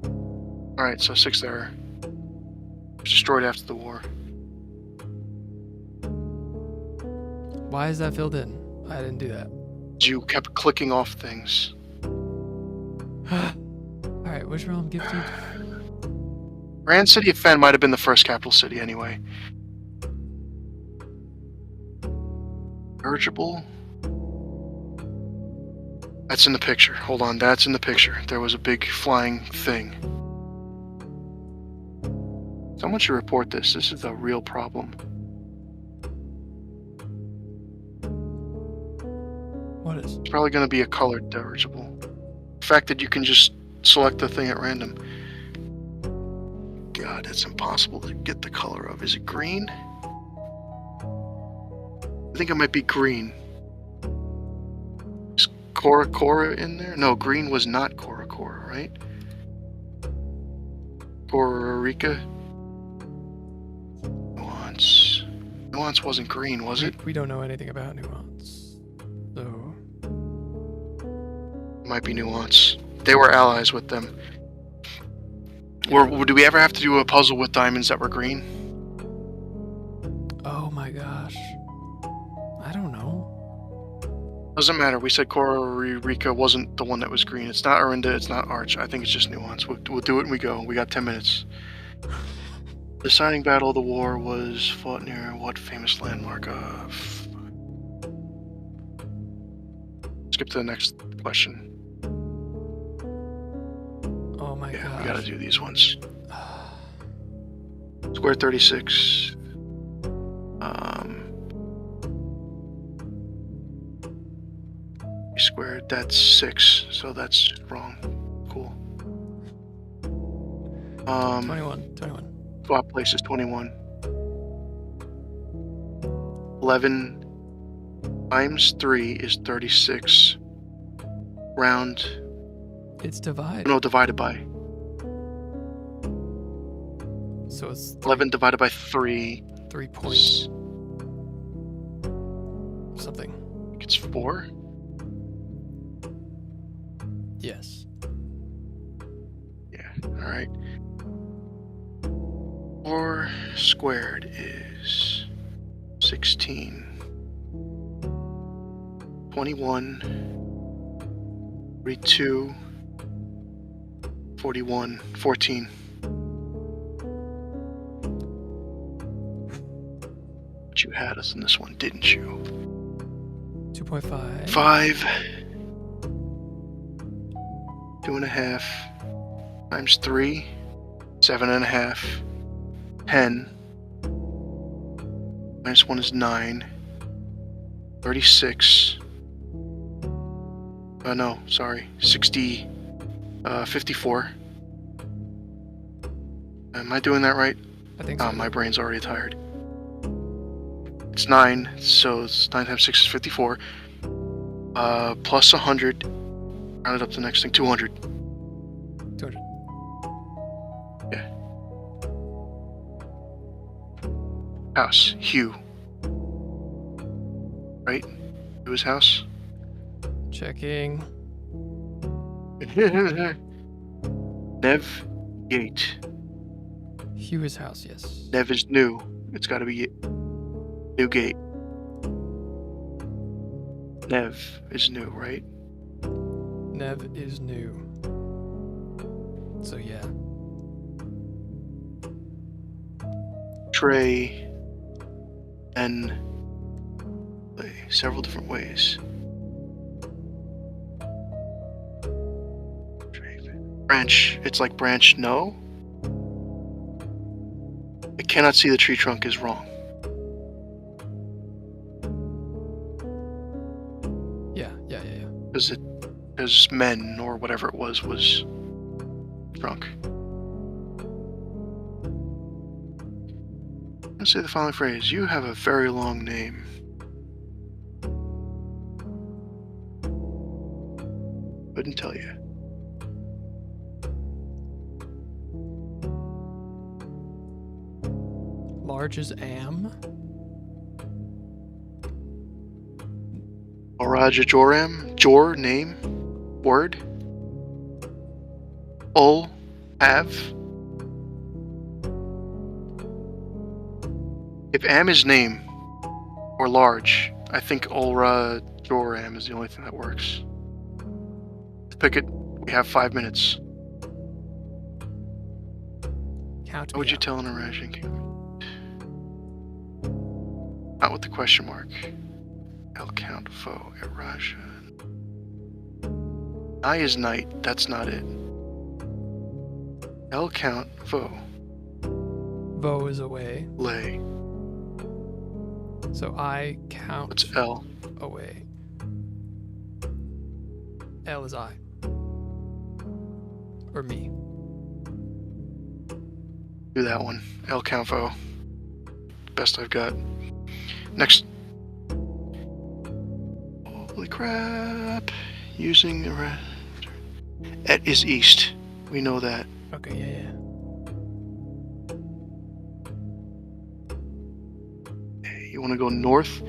Alright, so 6th era. It was destroyed after the war. Why is that filled in? I didn't do that. You kept clicking off things. Alright, which realm gifted? Grand City of Fen might have been the first capital city anyway. Dirigible? That's in the picture. Hold on, that's in the picture. There was a big flying thing. Someone should report this. This is a real problem. What is? It's probably going to be a colored dirigible. The fact that you can just select the thing at random. God, it's impossible to get the color of. Is it green? I think it might be green. Is Cora in there? No, green was not Cora, right? Corarica? Nuance. Nuance wasn't green, was it? We don't know anything about nuance. So. It might be Nuance. They were allies with them. Or do we ever have to do a puzzle with diamonds that were green? Oh my gosh. I don't know. Doesn't matter. We said Corarica wasn't the one that was green. It's not Orindia, it's not Arch. I think it's just Nuance. We'll do it and we go. We got 10 minutes. The deciding battle of the war was fought near what famous landmark? Skip to the next question. Oh my Yeah, gosh. we gotta do these ones. Square 36. Squared, that's 6, so that's wrong. Cool. 21. Swap places 21. 11 times 3 is 36. Round. It's divided. No, divided by. So it's 11 divided by 3. 3 points. Something. I think it's 4. Yes. Yeah, alright. 4 squared is 16. 21. 42. 41. 14. But you had us in this one, didn't you? 2.5. 5. 2.5 times 3, 7.5, 10, minus 1 is 9, 36, no, sorry, 60, 54. Am I doing that right? I think so. My brain's already tired. It's 9, so it's 9 times 6 is 54, plus 100, round it up to the next thing, 200. 200. Yeah. House. Hugh. Right? To his house? Checking. Nev Gate. Hughes house, yes. Nev is new. It's got to be new gate. Nev is new, right? Nev is new. So yeah. Trey and several different ways. Branch. It's like branch no. I cannot see the tree trunk is wrong. Yeah. Because men or whatever it was drunk. Let's say the following phrase. You have a very long name. Couldn't tell you. Large as am. Oraja Joram. Jor name. Word. Ul. Have. If am is name or large, I think Ulra Joram is the only thing that works. Let's pick it. We have 5 minutes. Count How would you tell an Irasian king? Not with the question mark. I'll count foe Irasian. I is night. That's not it. L count foe. Vo is away. Lay. So I count. What's L? Away. L is I. Or me. Do that one. L count foe. Best I've got. Next. Holy crap. Using the Et is east. We know that. Okay, yeah. You want to go north,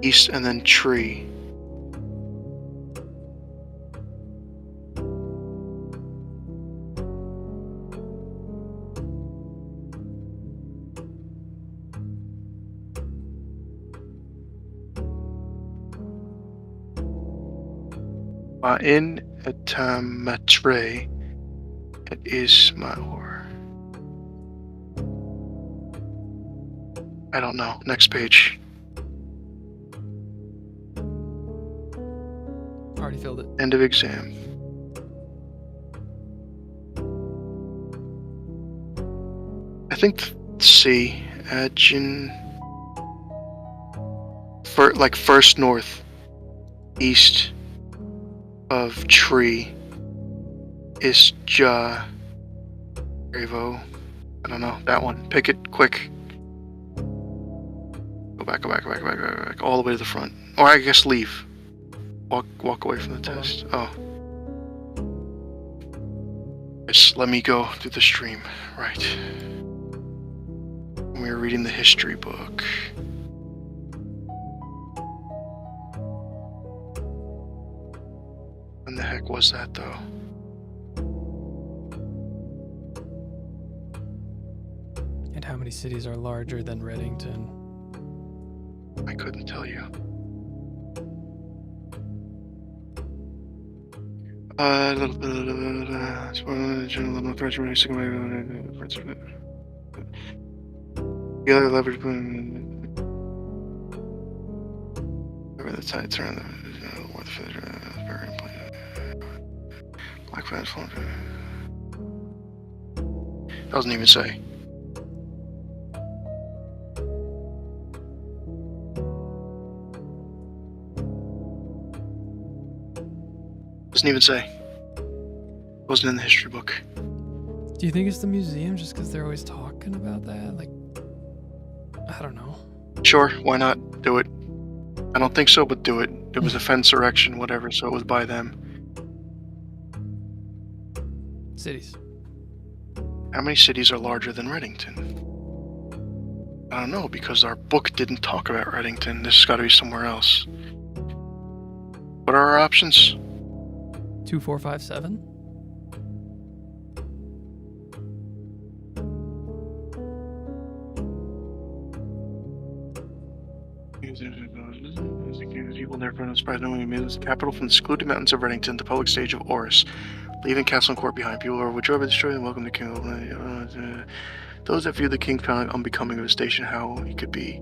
east, and then tree. In etamatre, it is maor. I don't know. Next page. Already filled it. End of exam. I think C. Adjin. Like first north, east of tree is Ja. Revo. I don't know. That one. Pick it quick. Go back, all the way to the front. Or I guess leave. Walk away from the test. Oh. Just let me go through the stream. Right. We're reading the history book. When the heck was that, though? And how many cities are larger than Reddington? I couldn't tell you. The other leverage over the tide turn the very important. Black flash doesn't even say. Doesn't even say. Wasn't in the history book. Do you think it's the museum just because they're always talking about that? Like, I don't know. Sure, why not? Do it. I don't think so, but do it. It was a fensurrection, whatever, so it was by them. Cities. How many cities are larger than Reddington? I don't know, because our book didn't talk about Reddington. This has got to be somewhere else. What are our options? 2, 4, 5, 7. You will never know surprise knowing we moved the capital from the secluded mountains of Reddington to the public stage of Oris, leaving castle and court behind. People are withdrawn by destroying and welcome the king. Those that view the king found it unbecoming of a station how he could be.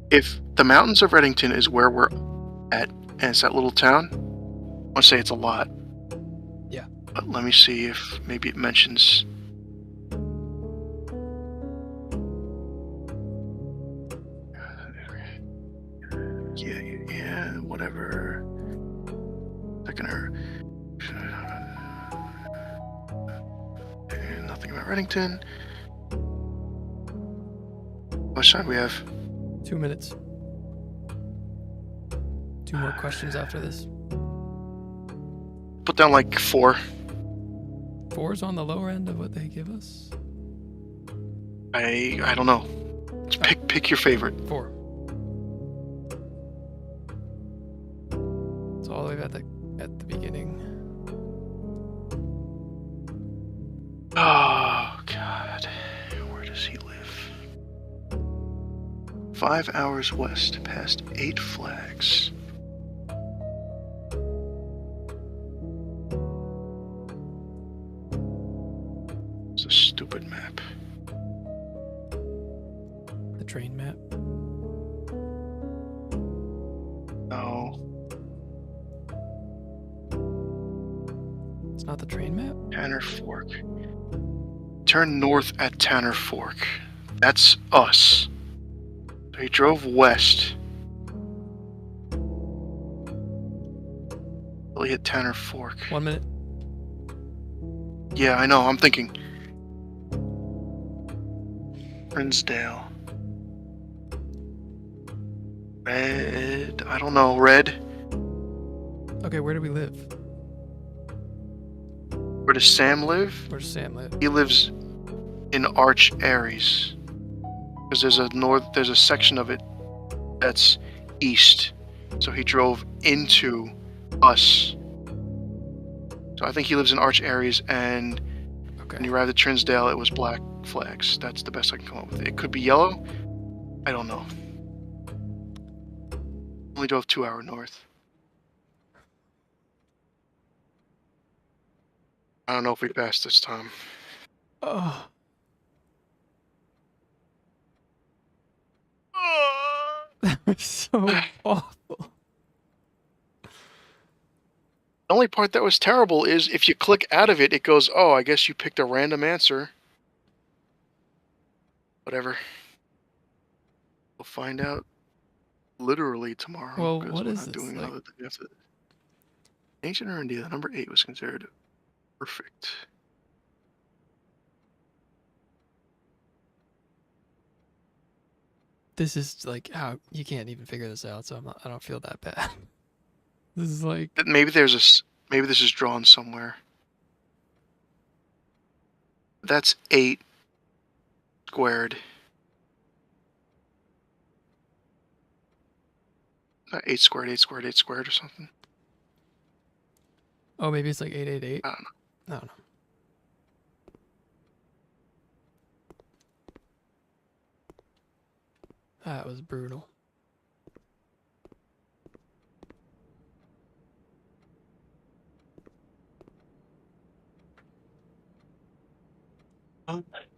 If the mountains of Reddington is where we're at, and it's that little town, I want to say it's a lot. Yeah. But let me see if maybe it mentions. Yeah, whatever. Nothing about Reddington. How much time do we have? 2 minutes. 2 more questions after this. Put down like 4. 4's on the lower end of what they give us. I don't know. Just pick your favorite. 4. It's all the way at the beginning. Oh God, where does he live? 5 hours west, past 8 flags. It's a stupid map. The train map. No. It's not the train map? Tanner Fork. Turn north at Tanner Fork. That's us. So he drove west. Till he hit Tanner Fork. 1 minute. Yeah, I know, I'm thinking. Rinsdale. Red. I don't know. Red. Okay, where do we live? Where does Sam live? Where does Sam live? He lives in Arch Aries. Because there's a section of it that's east. So he drove into us. So I think he lives in Arch Aries, and when he arrived at Trinsdale, it was black flags. That's the best I can come up with. It could be yellow. I don't know. Only drove 2 hours north. I don't know if we passed this time. Oh. That was so awful. The only part that was terrible is if you click out of it, it goes, oh, I guess you picked a random answer. Whatever. We'll find out literally tomorrow. Well, because what we're is not this? doing Like... another thing after this. Ancient Orindia, the number 8 was considered perfect. This is like how you can't even figure this out, so I don't feel that bad. This is like Maybe maybe this is drawn somewhere. That's 8 squared. 8 squared, 8 squared, 8 squared or something. Oh, maybe it's like 888. I don't know. I don't know. That was brutal.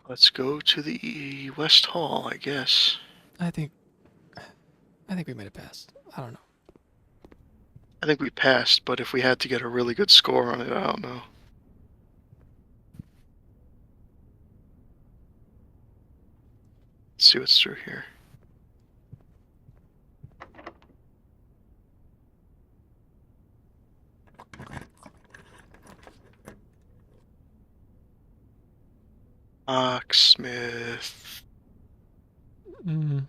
Let's go to the West Hall, I guess. I think we might have passed. I don't know. I think we passed, but if we had to get a really good score on it, I don't know. Let's see what's through here. Locksmith. Mm.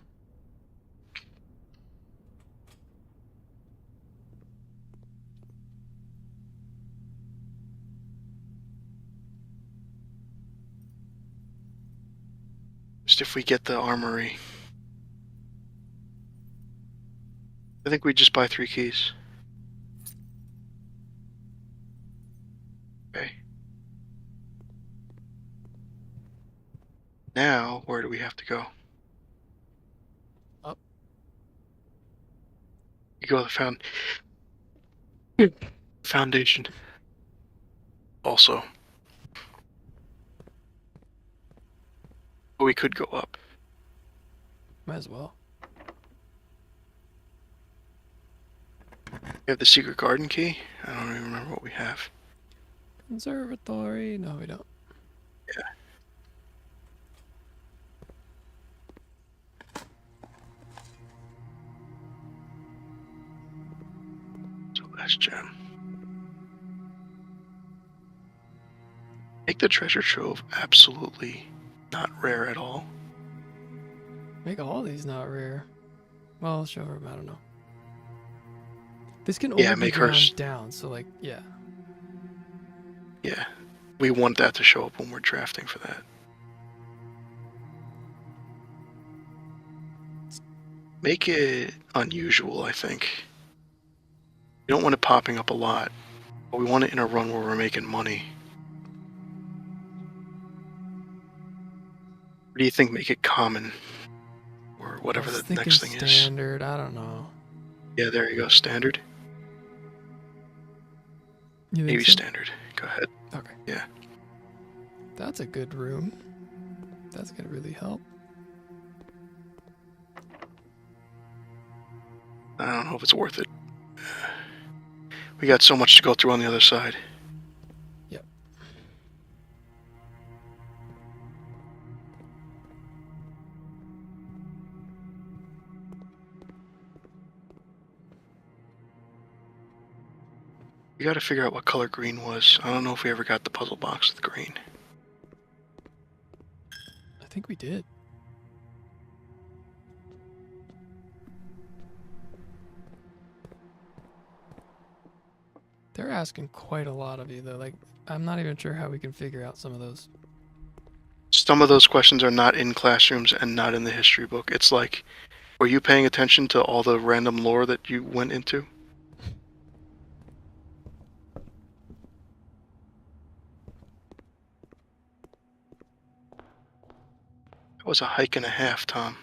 Just if we get the armory. I think we just buy 3 keys. Okay. Now, where do we have to go? Up. You go to the foundation. Also. But we could go up. Might as well. We have the secret garden key. I don't even remember what we have. Conservatory. No, we don't. Yeah. So last gem. Make the treasure trove absolutely not rare at all. Make all these not rare. Well, show her. I don't know. This can only be make ground hers down. So like, yeah. Yeah. We want that to show up when we're drafting for that. Make it unusual, I think. We don't want it popping up a lot, but we want it in a run where we're making money. What do you think? Make it common, or whatever the next thing is. Standard. I don't know. Yeah, there you go. Standard. You think Maybe so? standard. Go ahead. Okay. Yeah. That's a good room. That's gonna really help. I don't know if it's worth it. We got so much to go through on the other side. Yep. We got to figure out what color green was. I don't know if we ever got the puzzle box with green. I think we did. They're asking quite a lot of you, though. Like, I'm not even sure how we can figure out some of those. Some of those questions are not in classrooms and not in the history book. It's like, were you paying attention to all the random lore that you went into? That was a hike and a half, Tom.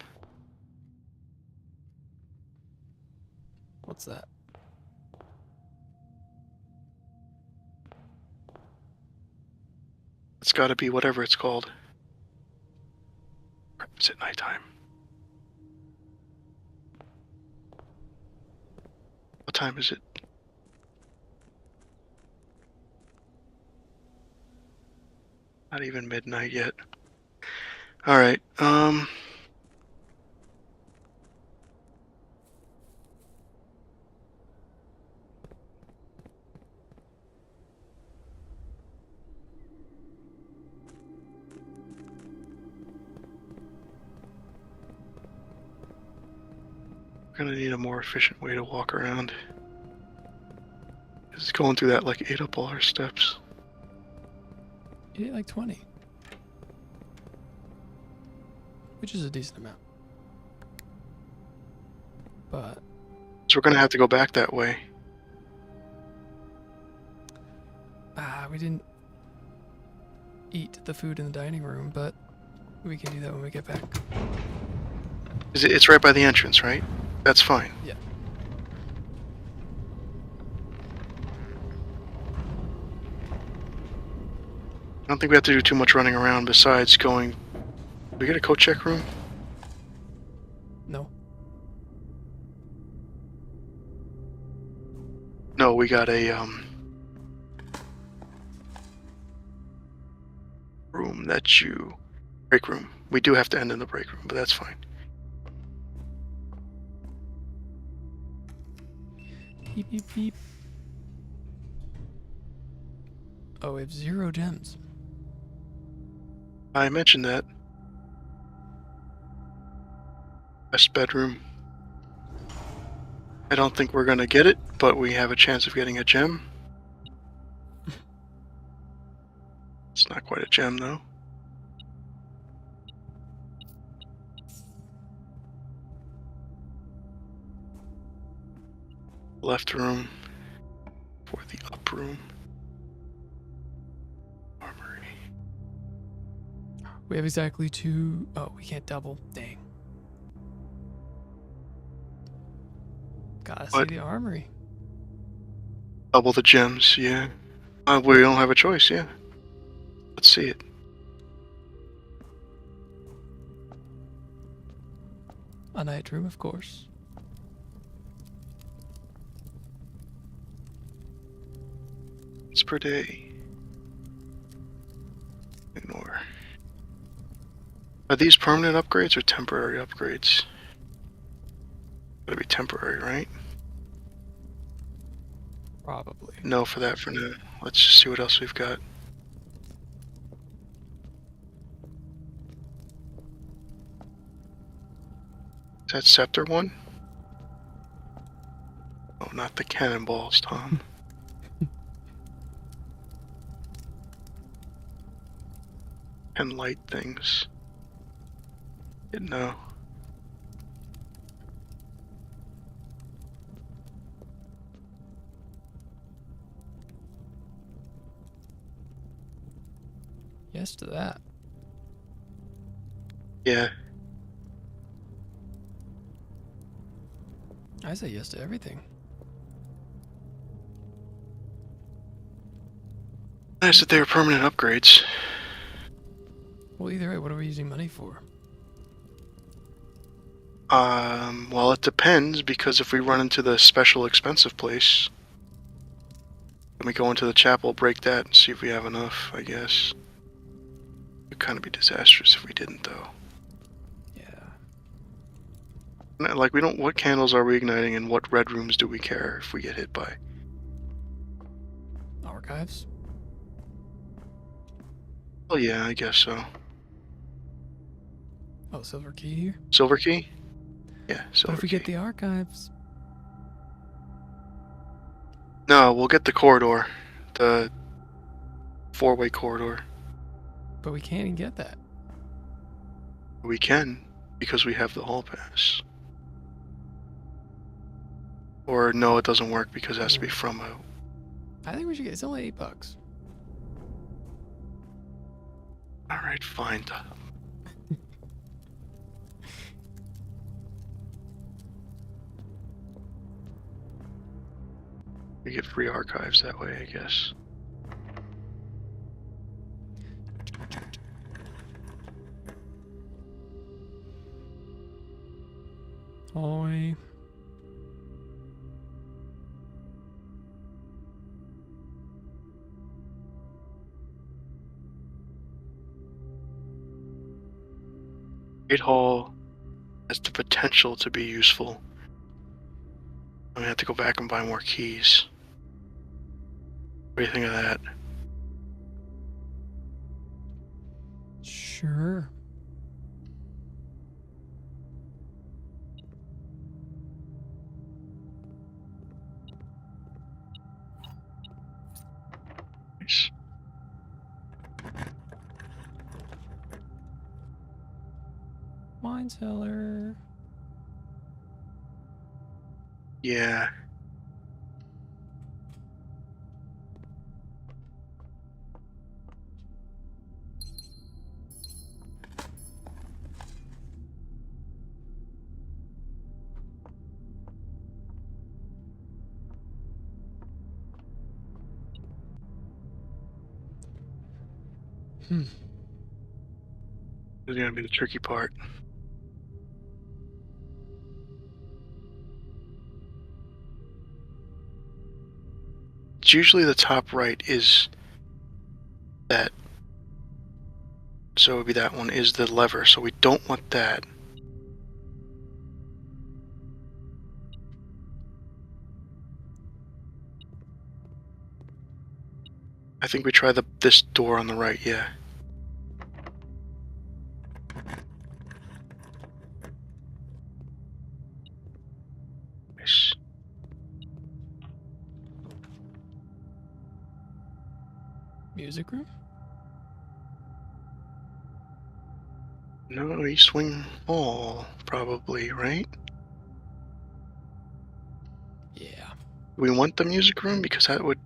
What's that? It's got to be whatever it's called. Is it nighttime? What time is it? Not even midnight yet. All right. We're gonna need a more efficient way to walk around. It's going through that like ate up all our steps. You did like 20. Which is a decent amount. But So we're gonna have to go back that way. we didn't eat the food in the dining room, but we can do that when we get back. It's right by the entrance, right? That's fine. Yeah. I don't think we have to do too much running around besides going... We get a coat check room? No. No, we got a room that you... Break room. We do have to end in the break room, but that's fine. Beep, beep, beep. Oh, we have 0 gems. I mentioned that. Best bedroom. I don't think we're gonna get it, but we have a chance of getting a gem. It's not quite a gem, though. Left room for the up room. Armory. We have exactly 2. Oh, we can't double. Dang. Gotta see What? the armory. Double the gems, yeah. We don't have a choice, yeah. Let's see it. A night room, of course. It's per day. Ignore. Are these permanent upgrades or temporary upgrades? Gotta be temporary, right? Probably. No for that for now. Let's just see what else we've got. Is that scepter one? Oh, not the cannonballs, Tom. And light things. No. Yes to that. Yeah. I say yes to everything. Nice that they were permanent upgrades. Well, either way, what are we using money for? Well, it depends, because if we run into the special expensive place, then we go into the chapel, break that, and see if we have enough, I guess. It'd kind of be disastrous if we didn't, though. Yeah. Like, we don't. What candles are we igniting, and what red rooms do we care if we get hit by? Archives? Oh, yeah, I guess so. Oh, silver key here? Silver key? Yeah, silver What if we key. get the archives? No, we'll get the corridor. The four-way corridor. But we can't even get that. We can, because we have the hall pass. Or no, it doesn't work because it has to be from a... I think we should get. It's only $8. Alright, fine. We get free archives that way, I guess. Hallway. Great Hall has the potential to be useful. I'm gonna have to go back and buy more keys. What do you think of that? Sure. Nice. Wine cellar. Yeah. Hmm. This is gonna be the tricky part. It's usually the top right is that. So it would be that one is the lever, so we don't want that. I think we try this door on the right, yeah. Nice. Music room? No, East Wing Hall, probably, right? Yeah. We want the music room because that would...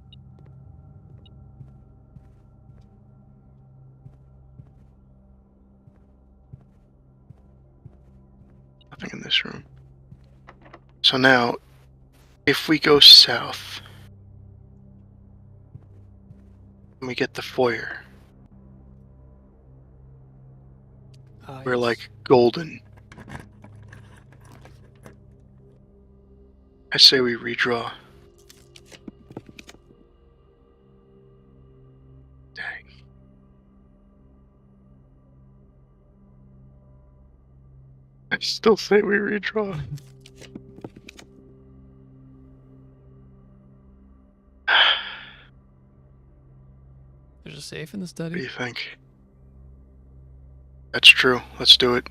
Nothing in this room. So now, If we go south, and we get the foyer, we're Yes. like golden. I say we redraw. Dang. I still say we redraw. There's a safe in the What study. do you think? That's true. Let's do it.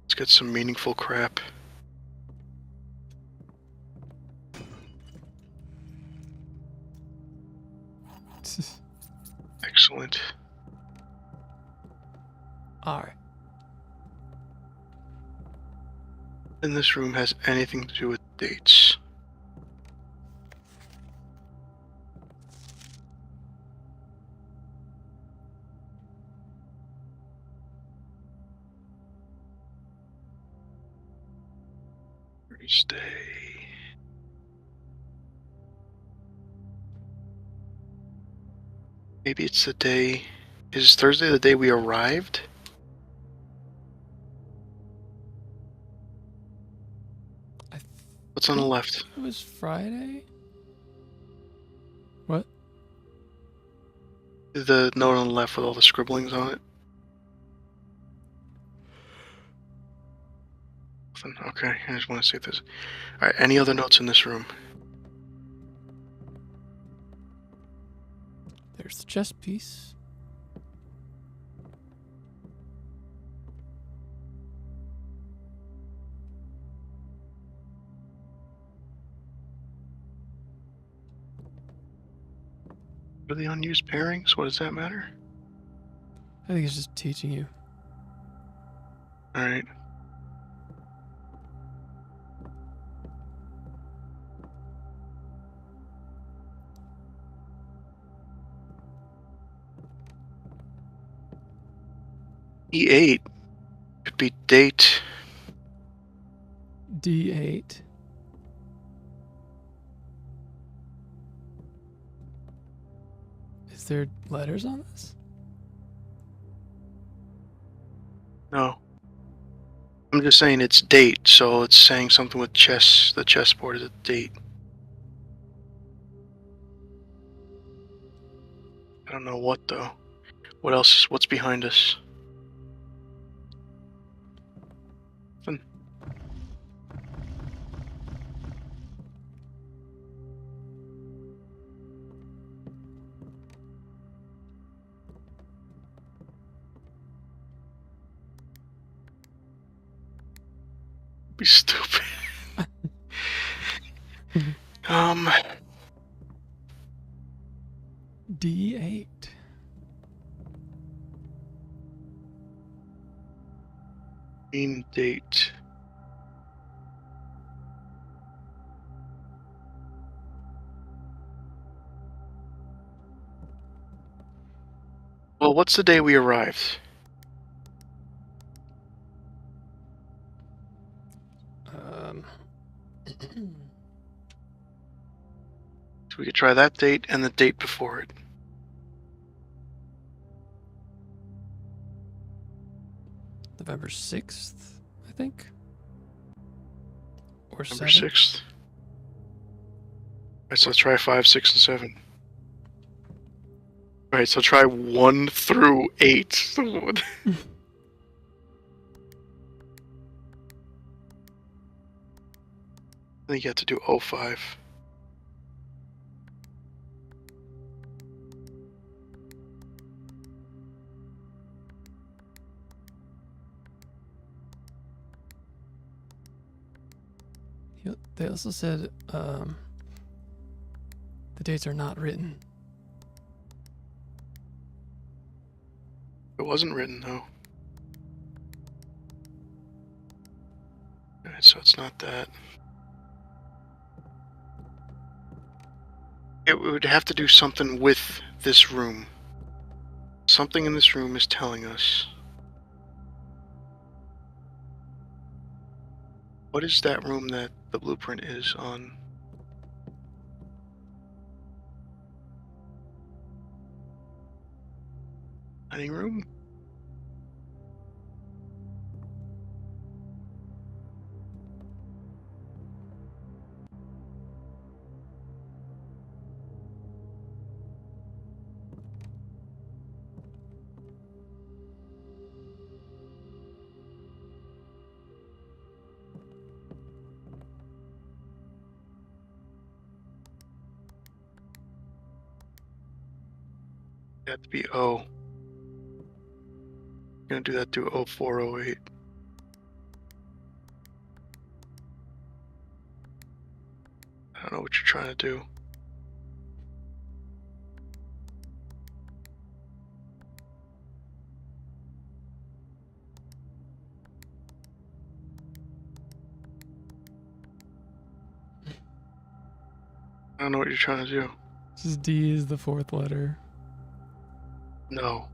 Let's get some meaningful crap. Excellent. Alright. And this room has anything to do with dates. Thursday. Maybe it's the day. Is Thursday the day we arrived? What's on the left? It was Friday? What? The note on the left with all the scribblings on it? Okay, I just want to see if there's... Alright, any other notes in this room? There's the chess piece. What are the unused pairings? What does that matter? I think it's just teaching you. Alright. E8 could be date. D8. Is there letters on this? No. I'm just saying it's date, so it's saying something with chess. The chessboard is a date. I don't know what though. What else? What's behind us? Nothing. Be stupid. D8. Mean date. Well, what's the day we arrived? So we could try that date and the date before it. November 6th, I think. Or November 7th. 6th. Alright, so let's try 5, 6, and 7. Alright, so try 1 through 8. I think you have to do 05. They also said the dates are not written. It wasn't written though. Alright, so it's not that. It would have to do something with this room. Something in this room is telling us. What is that room that the blueprint is on? Dining room? It had to be O. Gonna do that to 0408. I don't know what you're trying to do. I don't know what you're trying to do. This is D is the fourth letter. No.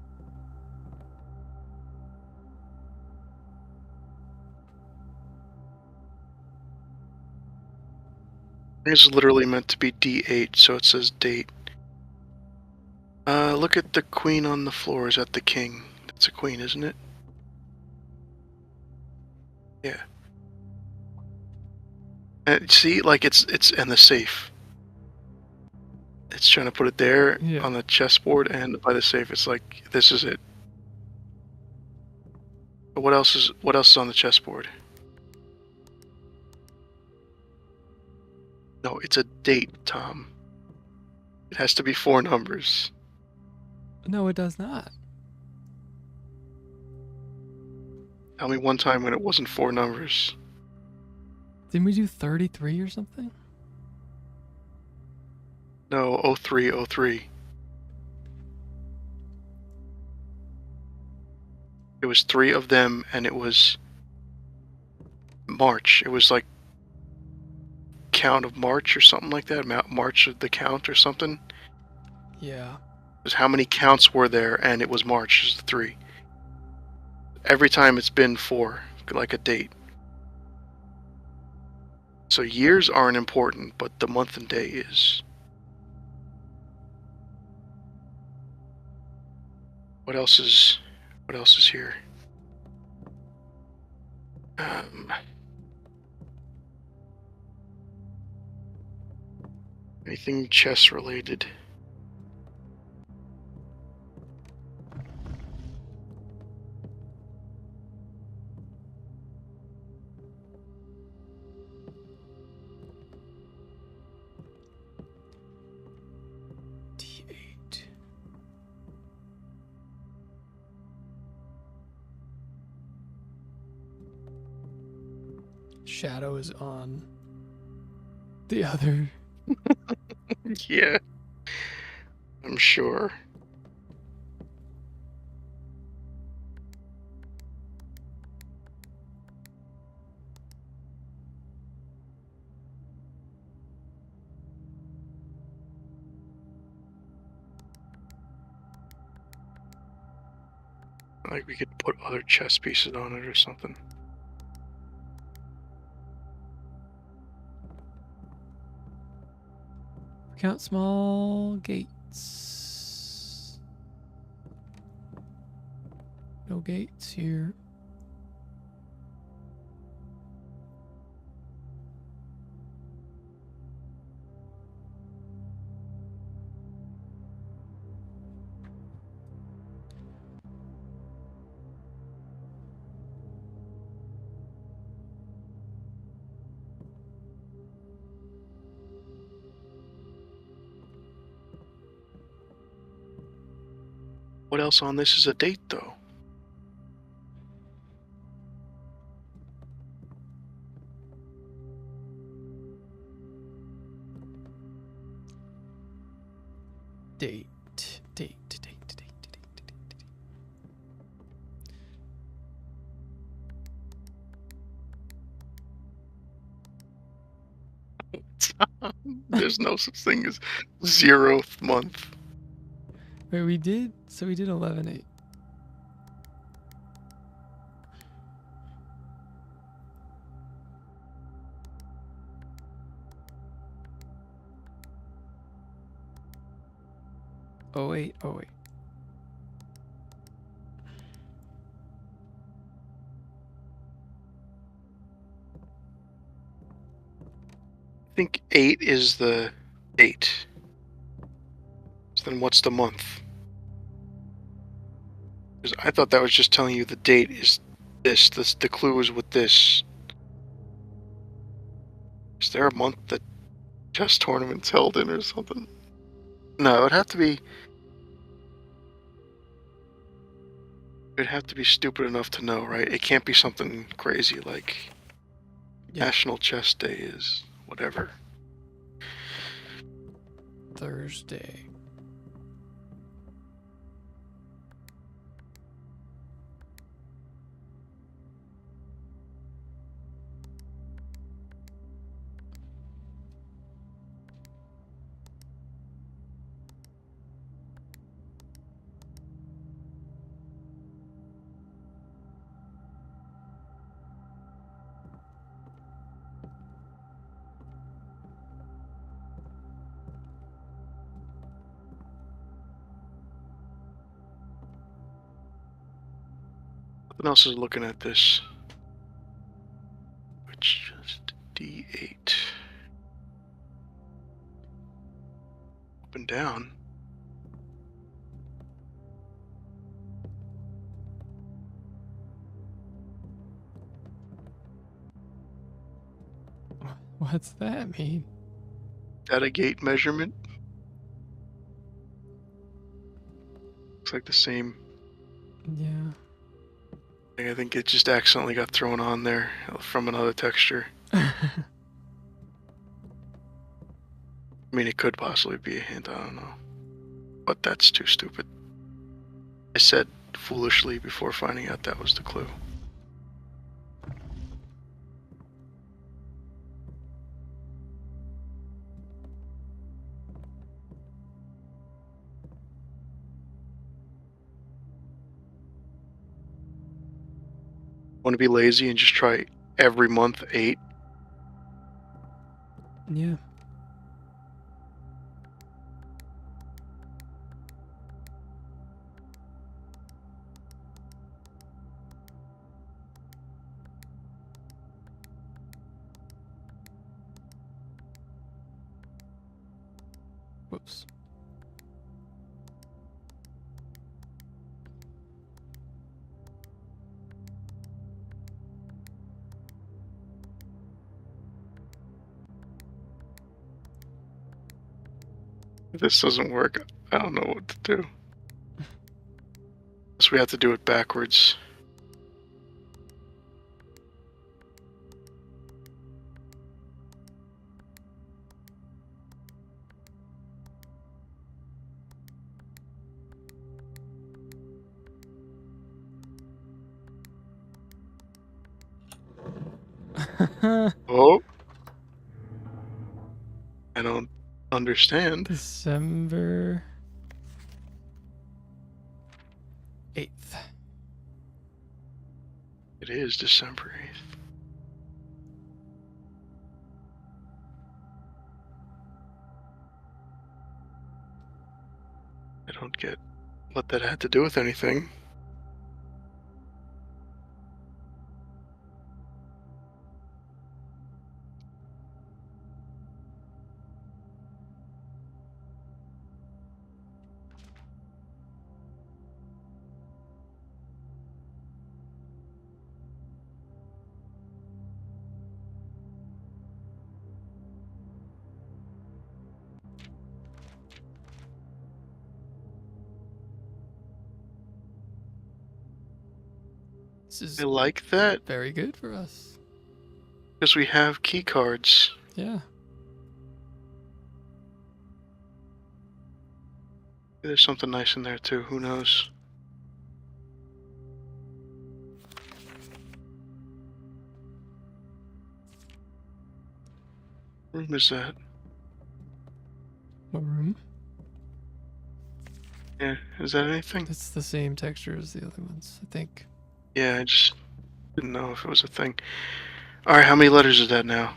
It's literally meant to be D8, so it says date. Look at the queen on the floor. Is that the king? That's a queen, isn't it? Yeah. See, like it's in the safe. It's trying to put it there on the chessboard and by the safe. It's like this is it. But what else is on the chessboard? No, it's a date, Tom. It has to be 4 numbers. No, it does not. Tell me one time when it wasn't 4 numbers. Didn't we do 33 or something? No, 0303. It was 3 of them, and it was March. It was like count of March or something like that. March of the count or something. Yeah. It was how many counts were there, and it was March is the 3. Every time it's been 4, like a date. So years aren't important, but the month and day is. What else is here? Anything chess related? D8. Shadow is on the other. Yeah, I'm sure. Like we could put other chess pieces on it or something. Count small gates. No gates here. What else on this is a date, though? Date. There's no such thing as 0th month. Wait, we did 11/8. Oh wait, oh wait. I think 8 is the date. So then what's the month? Because I thought that was just telling you the date is this. The clue is with this. Is there a month that chess tournament's held in or something? No, it would have to be. It'd have to be stupid enough to know, right? It can't be something crazy like National Chess Day is whatever. Thursday. Nothing else is looking at this. Which just D8. Up and down. What's that mean? Data gate measurement. Looks like the same. Yeah. I think it just accidentally got thrown on there from another texture. I mean, it could possibly be a hint, I don't know. But that's too stupid. I said foolishly before finding out that was the clue. Want to be lazy and just try every month 8? Yeah. Whoops. If this doesn't work, I don't know what to do. Guess we have to do it backwards. Oh. I don't understand. December 8th. It is December 8th. I don't get what that had to do with anything. This is I like that very good for us. because we have key cards. Yeah. There's something nice in there too, who knows? What room is that? What room? Yeah, is that anything? It's the same texture as the other ones, I think. Yeah, I just didn't know if it was a thing. Alright, how many letters is that now?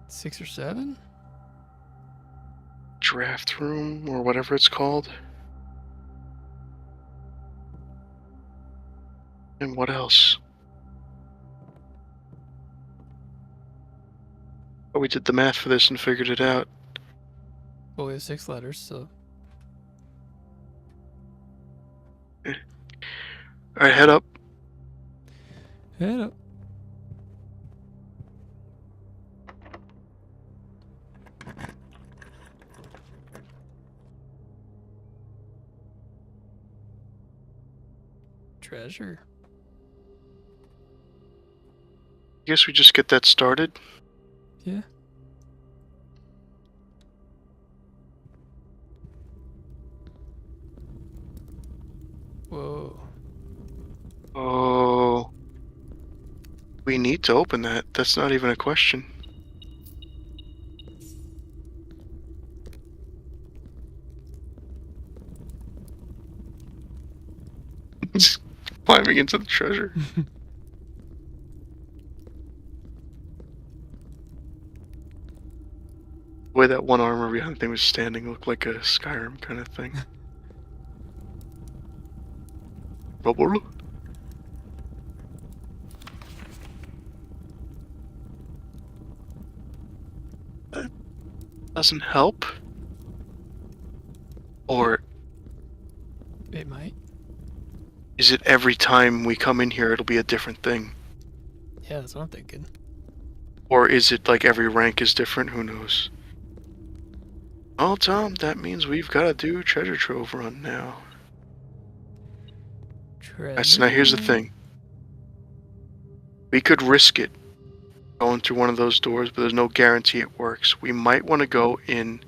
6 or 7? draft room, or whatever it's called. And what else? Oh, we did the math for this and figured it out. Well, we have 6 letters, so. Alright, head up. Head up. Treasure. Guess we just get that started. Yeah. Whoa. Oh. We need to open that. That's not even a question. Just climbing into the treasure. The way that one armor behind the thing was standing looked like a Skyrim kind of thing. Bubble. That doesn't help. Or It might. is it every time we come in here it'll be a different thing? Yeah, that's what I'm thinking. Or is it like every rank is different? Who knows? Oh, Tom, that means we've got to do treasure trove run now. Treasure. Now here's the thing. We could risk it going through one of those doors, but there's no guarantee it works. We might want to go in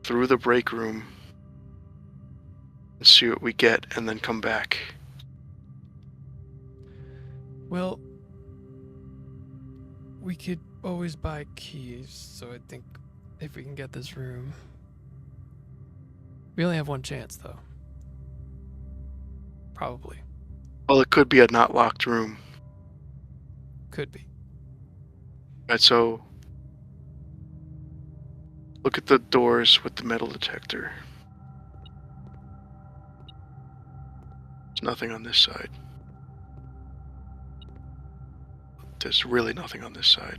through the break room and see what we get, and then come back. Well, we could always buy keys, so I think if we can get this room. We only have one chance, though. Probably. Well, it could be a not locked room. Could be. Right, so look at the doors with the metal detector. There's nothing on this side. There's really nothing on this side.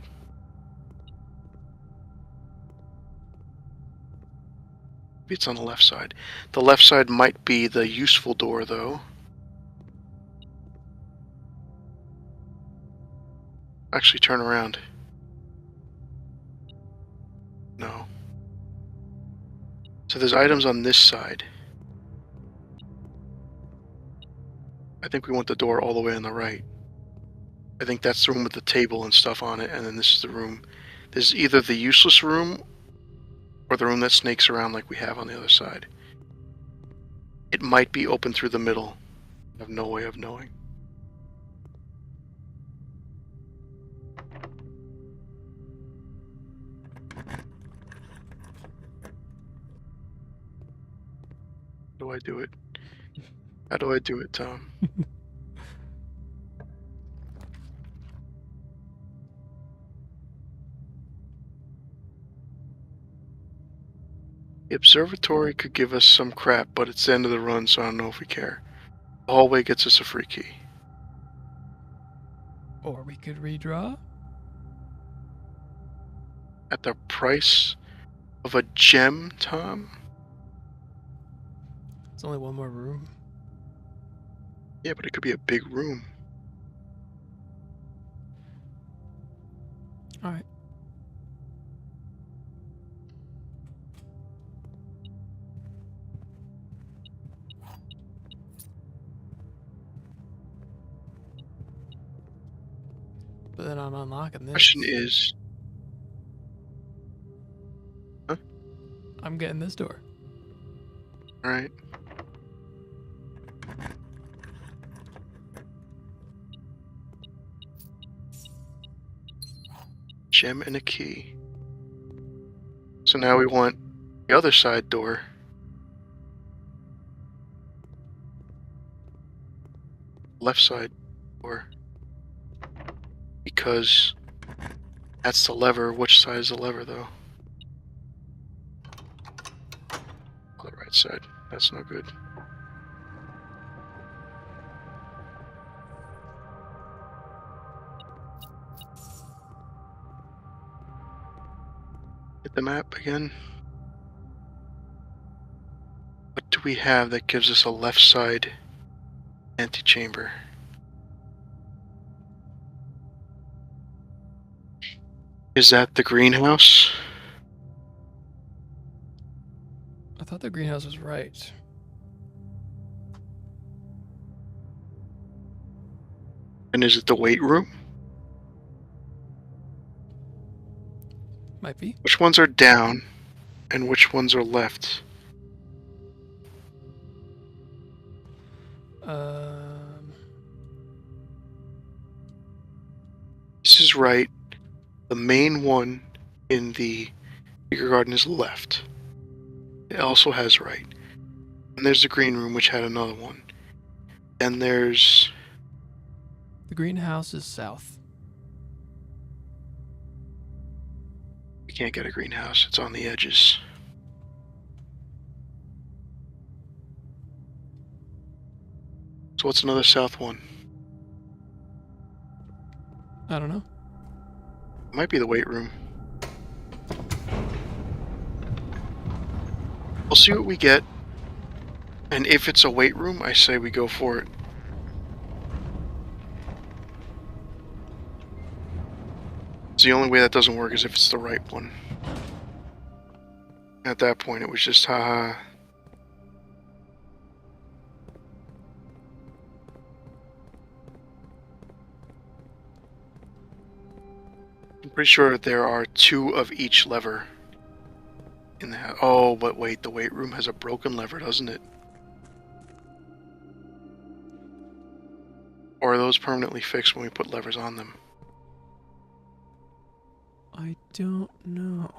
Maybe it's on the left side. The left side might be the useful door, though. Actually, turn around. No. So there's items on this side. I think we want the door all the way on the right. I think that's the room with the table and stuff on it, and then this is the room. This is either the useless room or the room that snakes around like we have on the other side. It might be open through the middle. I have no way of knowing. How do I do it? How do I do it, Tom? The observatory could give us some crap, but it's the end of the run, so I don't know if we care. The hallway gets us a free key. Or we could redraw. At the price of a gem, Tom? It's only one more room. Yeah, but it could be a big room. Alright. But then I'm unlocking this. Question is... Huh? I'm getting this door. Alright. Gem and a key. So now we want the other side door. Left side door. Because that's the lever. Which side is the lever, though? side. That's no good. Hit the map again. What do we have that gives us a left side antechamber? Is that the greenhouse? I thought the greenhouse was right. And is it the weight room? Might be. Which ones are down and which ones are left? This is right. The main one in the bigger garden is left. It also has right. And there's the green room, which had another one. And there's... The greenhouse is south. We can't get a greenhouse. It's on the edges. So what's another south one? I don't know. It might be the weight room. We'll see what we get. And if it's a weight room, I say we go for it. The only way that doesn't work is if it's the right one. At that point, it was just haha. I'm pretty sure there are 2 of each lever in the house. Oh, but wait, the weight room has a broken lever, doesn't it? Or are those permanently fixed when we put levers on them? I don't know.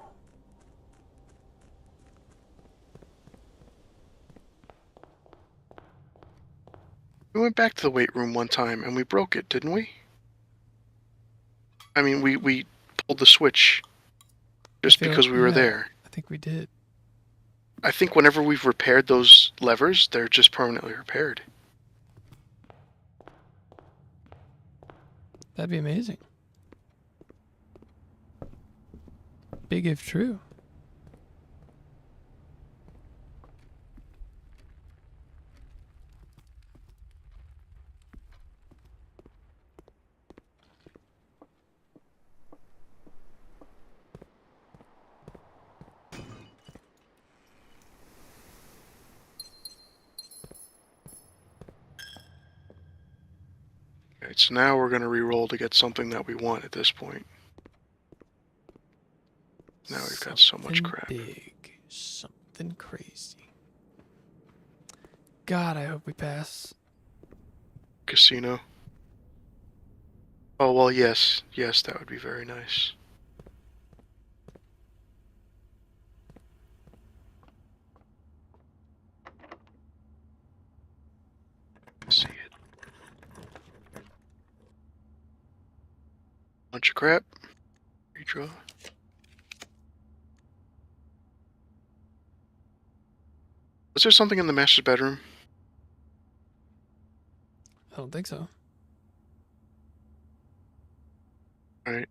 We went back to the weight room one time and we broke it, didn't we? I mean, we pulled the switch just because we were there. I think we did. I think whenever we've repaired those levers, they're just permanently repaired. That'd be amazing. Big if true. Alright, so now we're going to re-roll to get something that we want at this point. Now we've got so much crap. Big. Something crazy. God, I hope we pass. Casino. Oh, well, yes. Yes, that would be very nice. See it. Bunch of crap. Redraw. Was there something in the master's bedroom? I don't think so. Alright.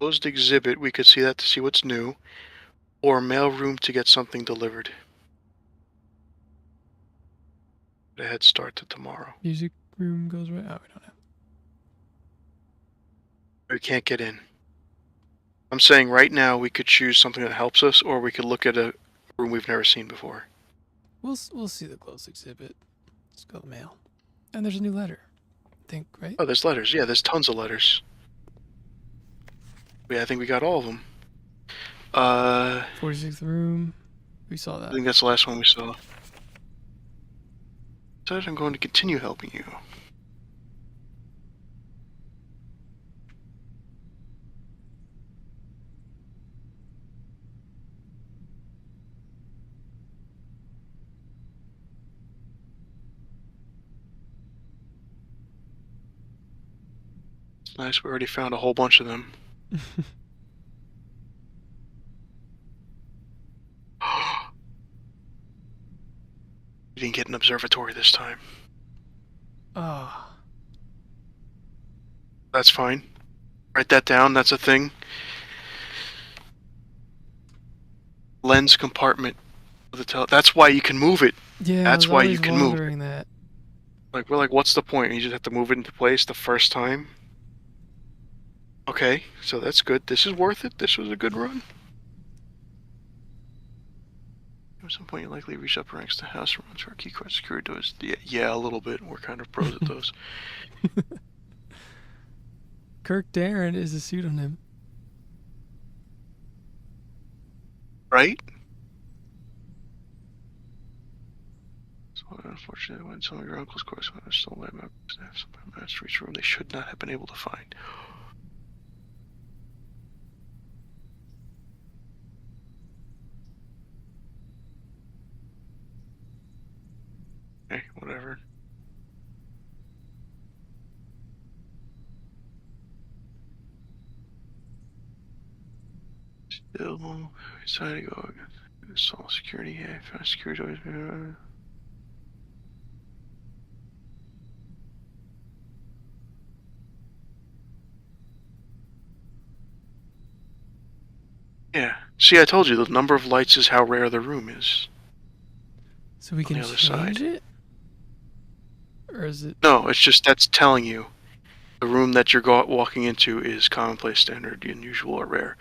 Closed exhibit, we could see that to see what's new. Or mail room to get something delivered. A head start to tomorrow. Music room goes right out. We don't have. We can't get in. I'm saying right now we could choose something that helps us, or we could look at a room we've never seen before. We'll see the closed exhibit. Let's go to mail. And there's a new letter. I think, right? Oh, there's letters. Yeah, there's tons of letters. Yeah, I think we got all of them. 46th room. We saw that. I think that's the last one we saw. Said I'm going to continue helping you. It's nice, we already found a whole bunch of them. You didn't get an observatory this time. Oh. That's fine. Write that down. That's a thing. Lens compartment of the that's why you can move it. Yeah, That's I was why you always can move it. wondering that. Like, we're like, what's the point? You just have to move it into place the first time? Okay, so that's good. This is worth it. This was a good run. At some point, you likely reach upper ranks to house runs or key card security doors. Yeah, a little bit. We're kind of pros at those. Kirk Darren is a pseudonym. Right? So, unfortunately, when some of your uncle's correspondents stole my members to have some master reach room they should not have been able to find. Okay, whatever. Still, decided to go against all security. Yeah, fast security always been. Yeah. See, I told you the number of lights is how rare the room is. So we On can the other change side. it? Or is it... No, it's just that's telling you the room that you're walking into is commonplace, standard, unusual, or rare,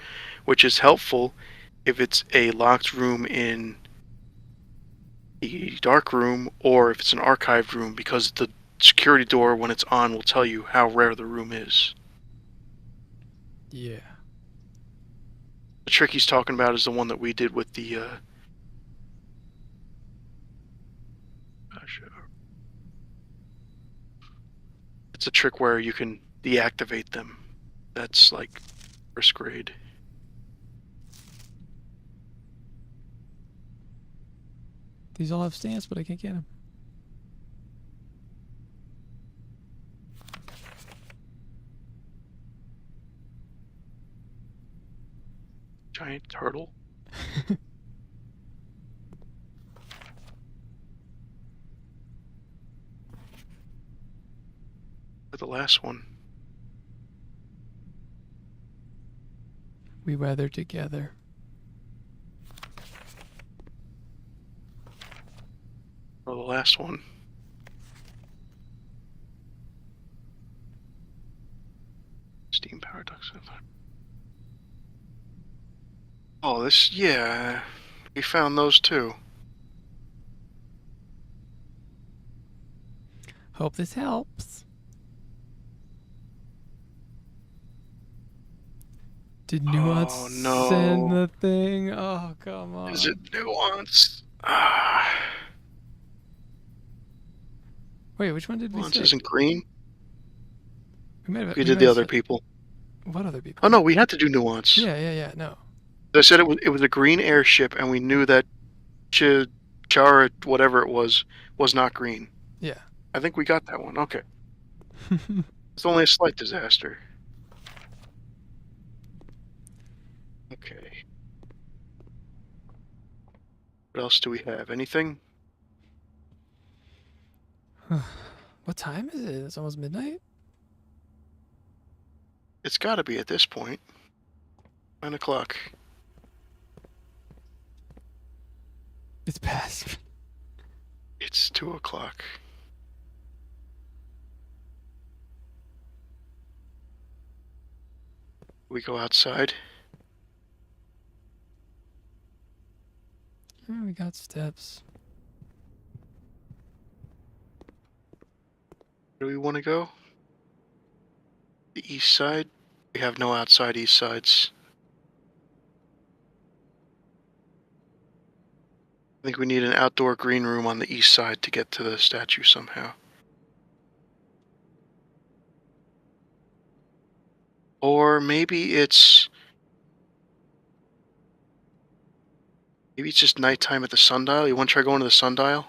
which is helpful if it's a locked room in the dark room or if it's an archived room, because the security door, when it's on, will tell you how rare the room is. Yeah. The trick he's talking about is the one that we did with the it's a trick where you can deactivate them. That's like first grade. These all have stamps, but I can't get them. Giant turtle. For the last one. We weather together. For the last one. Steam paradox. Oh, this, yeah. We found those too. Hope this helps. Did Nuance send the thing? Oh, come on. Is it Nuance? Ah. Wait, which one did we say? Nuance isn't green? We did the other people. What other people? Oh no, we had to do Nuance. Yeah, no. I said it was a green airship, and we knew that Chara, whatever it was not green. Yeah. I think we got that one. Okay. It's only a slight disaster. Okay. What else do we have? Anything? What time is it? It's almost midnight? It's got to be at this point. 9 o'clock. It's past. It's 2 o'clock. We go outside. Oh, we got steps. Where do we want to go? The east side? We have no outside east sides. I think we need an outdoor green room on the east side to get to the statue somehow. Or maybe it's just nighttime at the sundial. You want to try going to the sundial?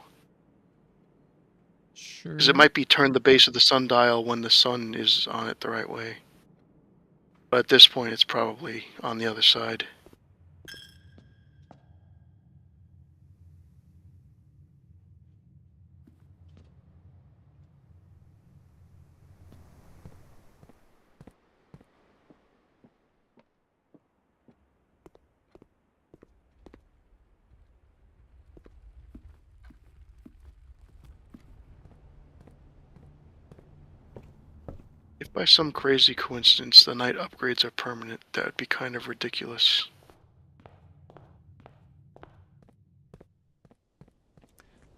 Sure. Because it might be turned the base of the sundial when the sun is on it the right way. But at this point, it's probably on the other side. If by some crazy coincidence the night upgrades are permanent, that would be kind of ridiculous.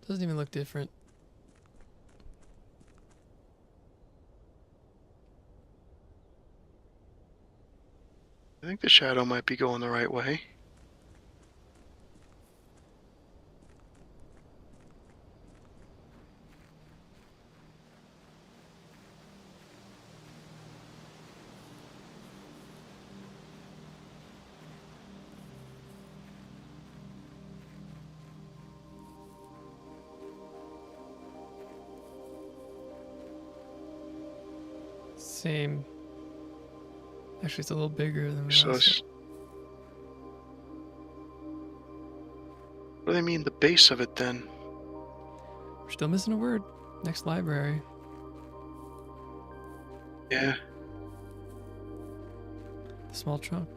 Doesn't even look different. I think the shadow might be going the right way. Same. Actually, it's a little bigger than we So last it's, what do they mean, the base of it then? We're still missing a word. Next library. Yeah. The small trunk.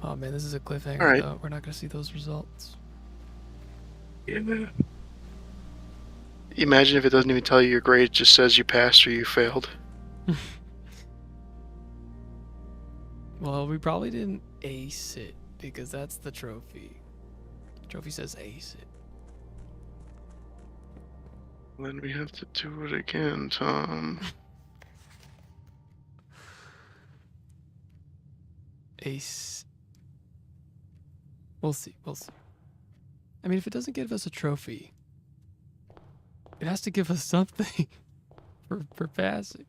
Oh man, this is a cliffhanger All right. though. We're not gonna see those results. Yeah. Imagine if it doesn't even tell you your grade, it just says you passed or you failed. Well, we probably didn't ace it because that's the trophy. The trophy says ace it. Then we have to do it again, Tom. Ace. We'll see. We'll see. I mean, if it doesn't give us a trophy, it has to give us something for passing.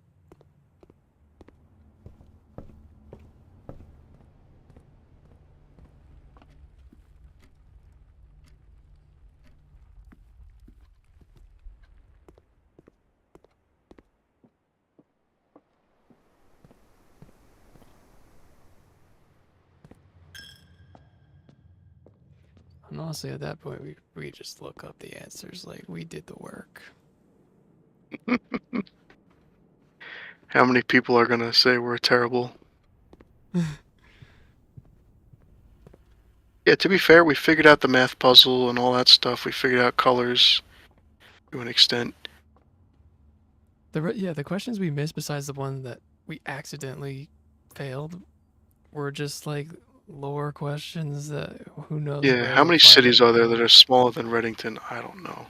And honestly, at that point, we just look up the answers. Like, we did the work. How many people are gonna say we're terrible? Yeah, to be fair, we figured out the math puzzle and all that stuff. We figured out colors to an extent. The questions we missed, besides the one that we accidentally failed, were just like lore questions that who knows Yeah, where how we'll many find cities it. are there that are smaller than Reddington? I don't know.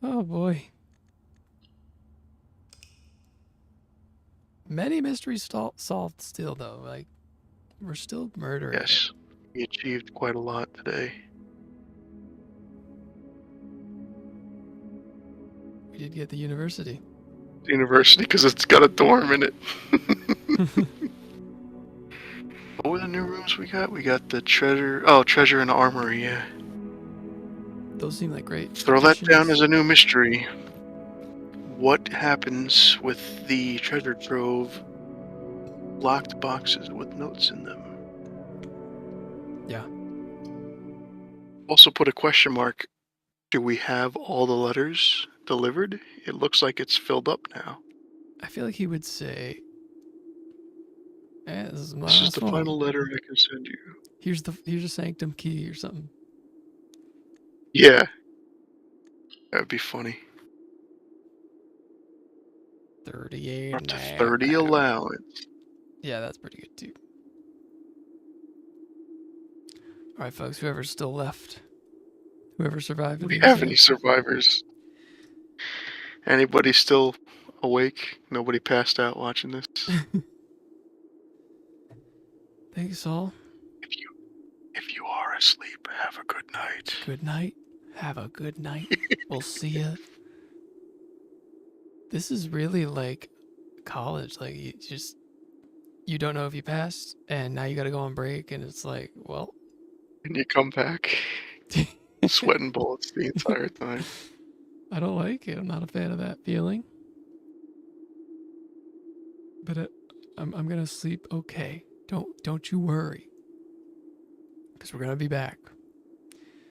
Oh boy. Many mysteries solved still, though. Like, we're still murdering it. Yes, we achieved quite a lot today. We did get the university. University, because it's got a dorm in it. What were the new rooms we got? We got the treasure. Oh, treasure and armory, yeah. Those seem like great Throw that down additions. as a new mystery. What happens with the treasure trove? Locked boxes with notes in them. Yeah. Also put a question mark. Do we have all the letters delivered? It looks like it's filled up now. I feel like he would say, this is my This is last the one. final letter I can send you. Here's a sanctum key or something. Yeah. That'd be funny. 38 Up and to a half 30 now. allowance. Yeah, that's pretty good too. All right, folks, whoever's still left, whoever survived Do to we the have any exam. survivors? Anybody still awake? Nobody passed out watching this? Thanks all. If you are asleep, have a good night. Good night. Have a good night. We'll see ya. This is really like college. Like, you don't know if you passed, and now you got to go on break, and it's like, well. And you come back sweating bullets the entire time. I don't like it. I'm not a fan of that feeling. But I'm gonna sleep okay. Don't you worry, because we're gonna be back.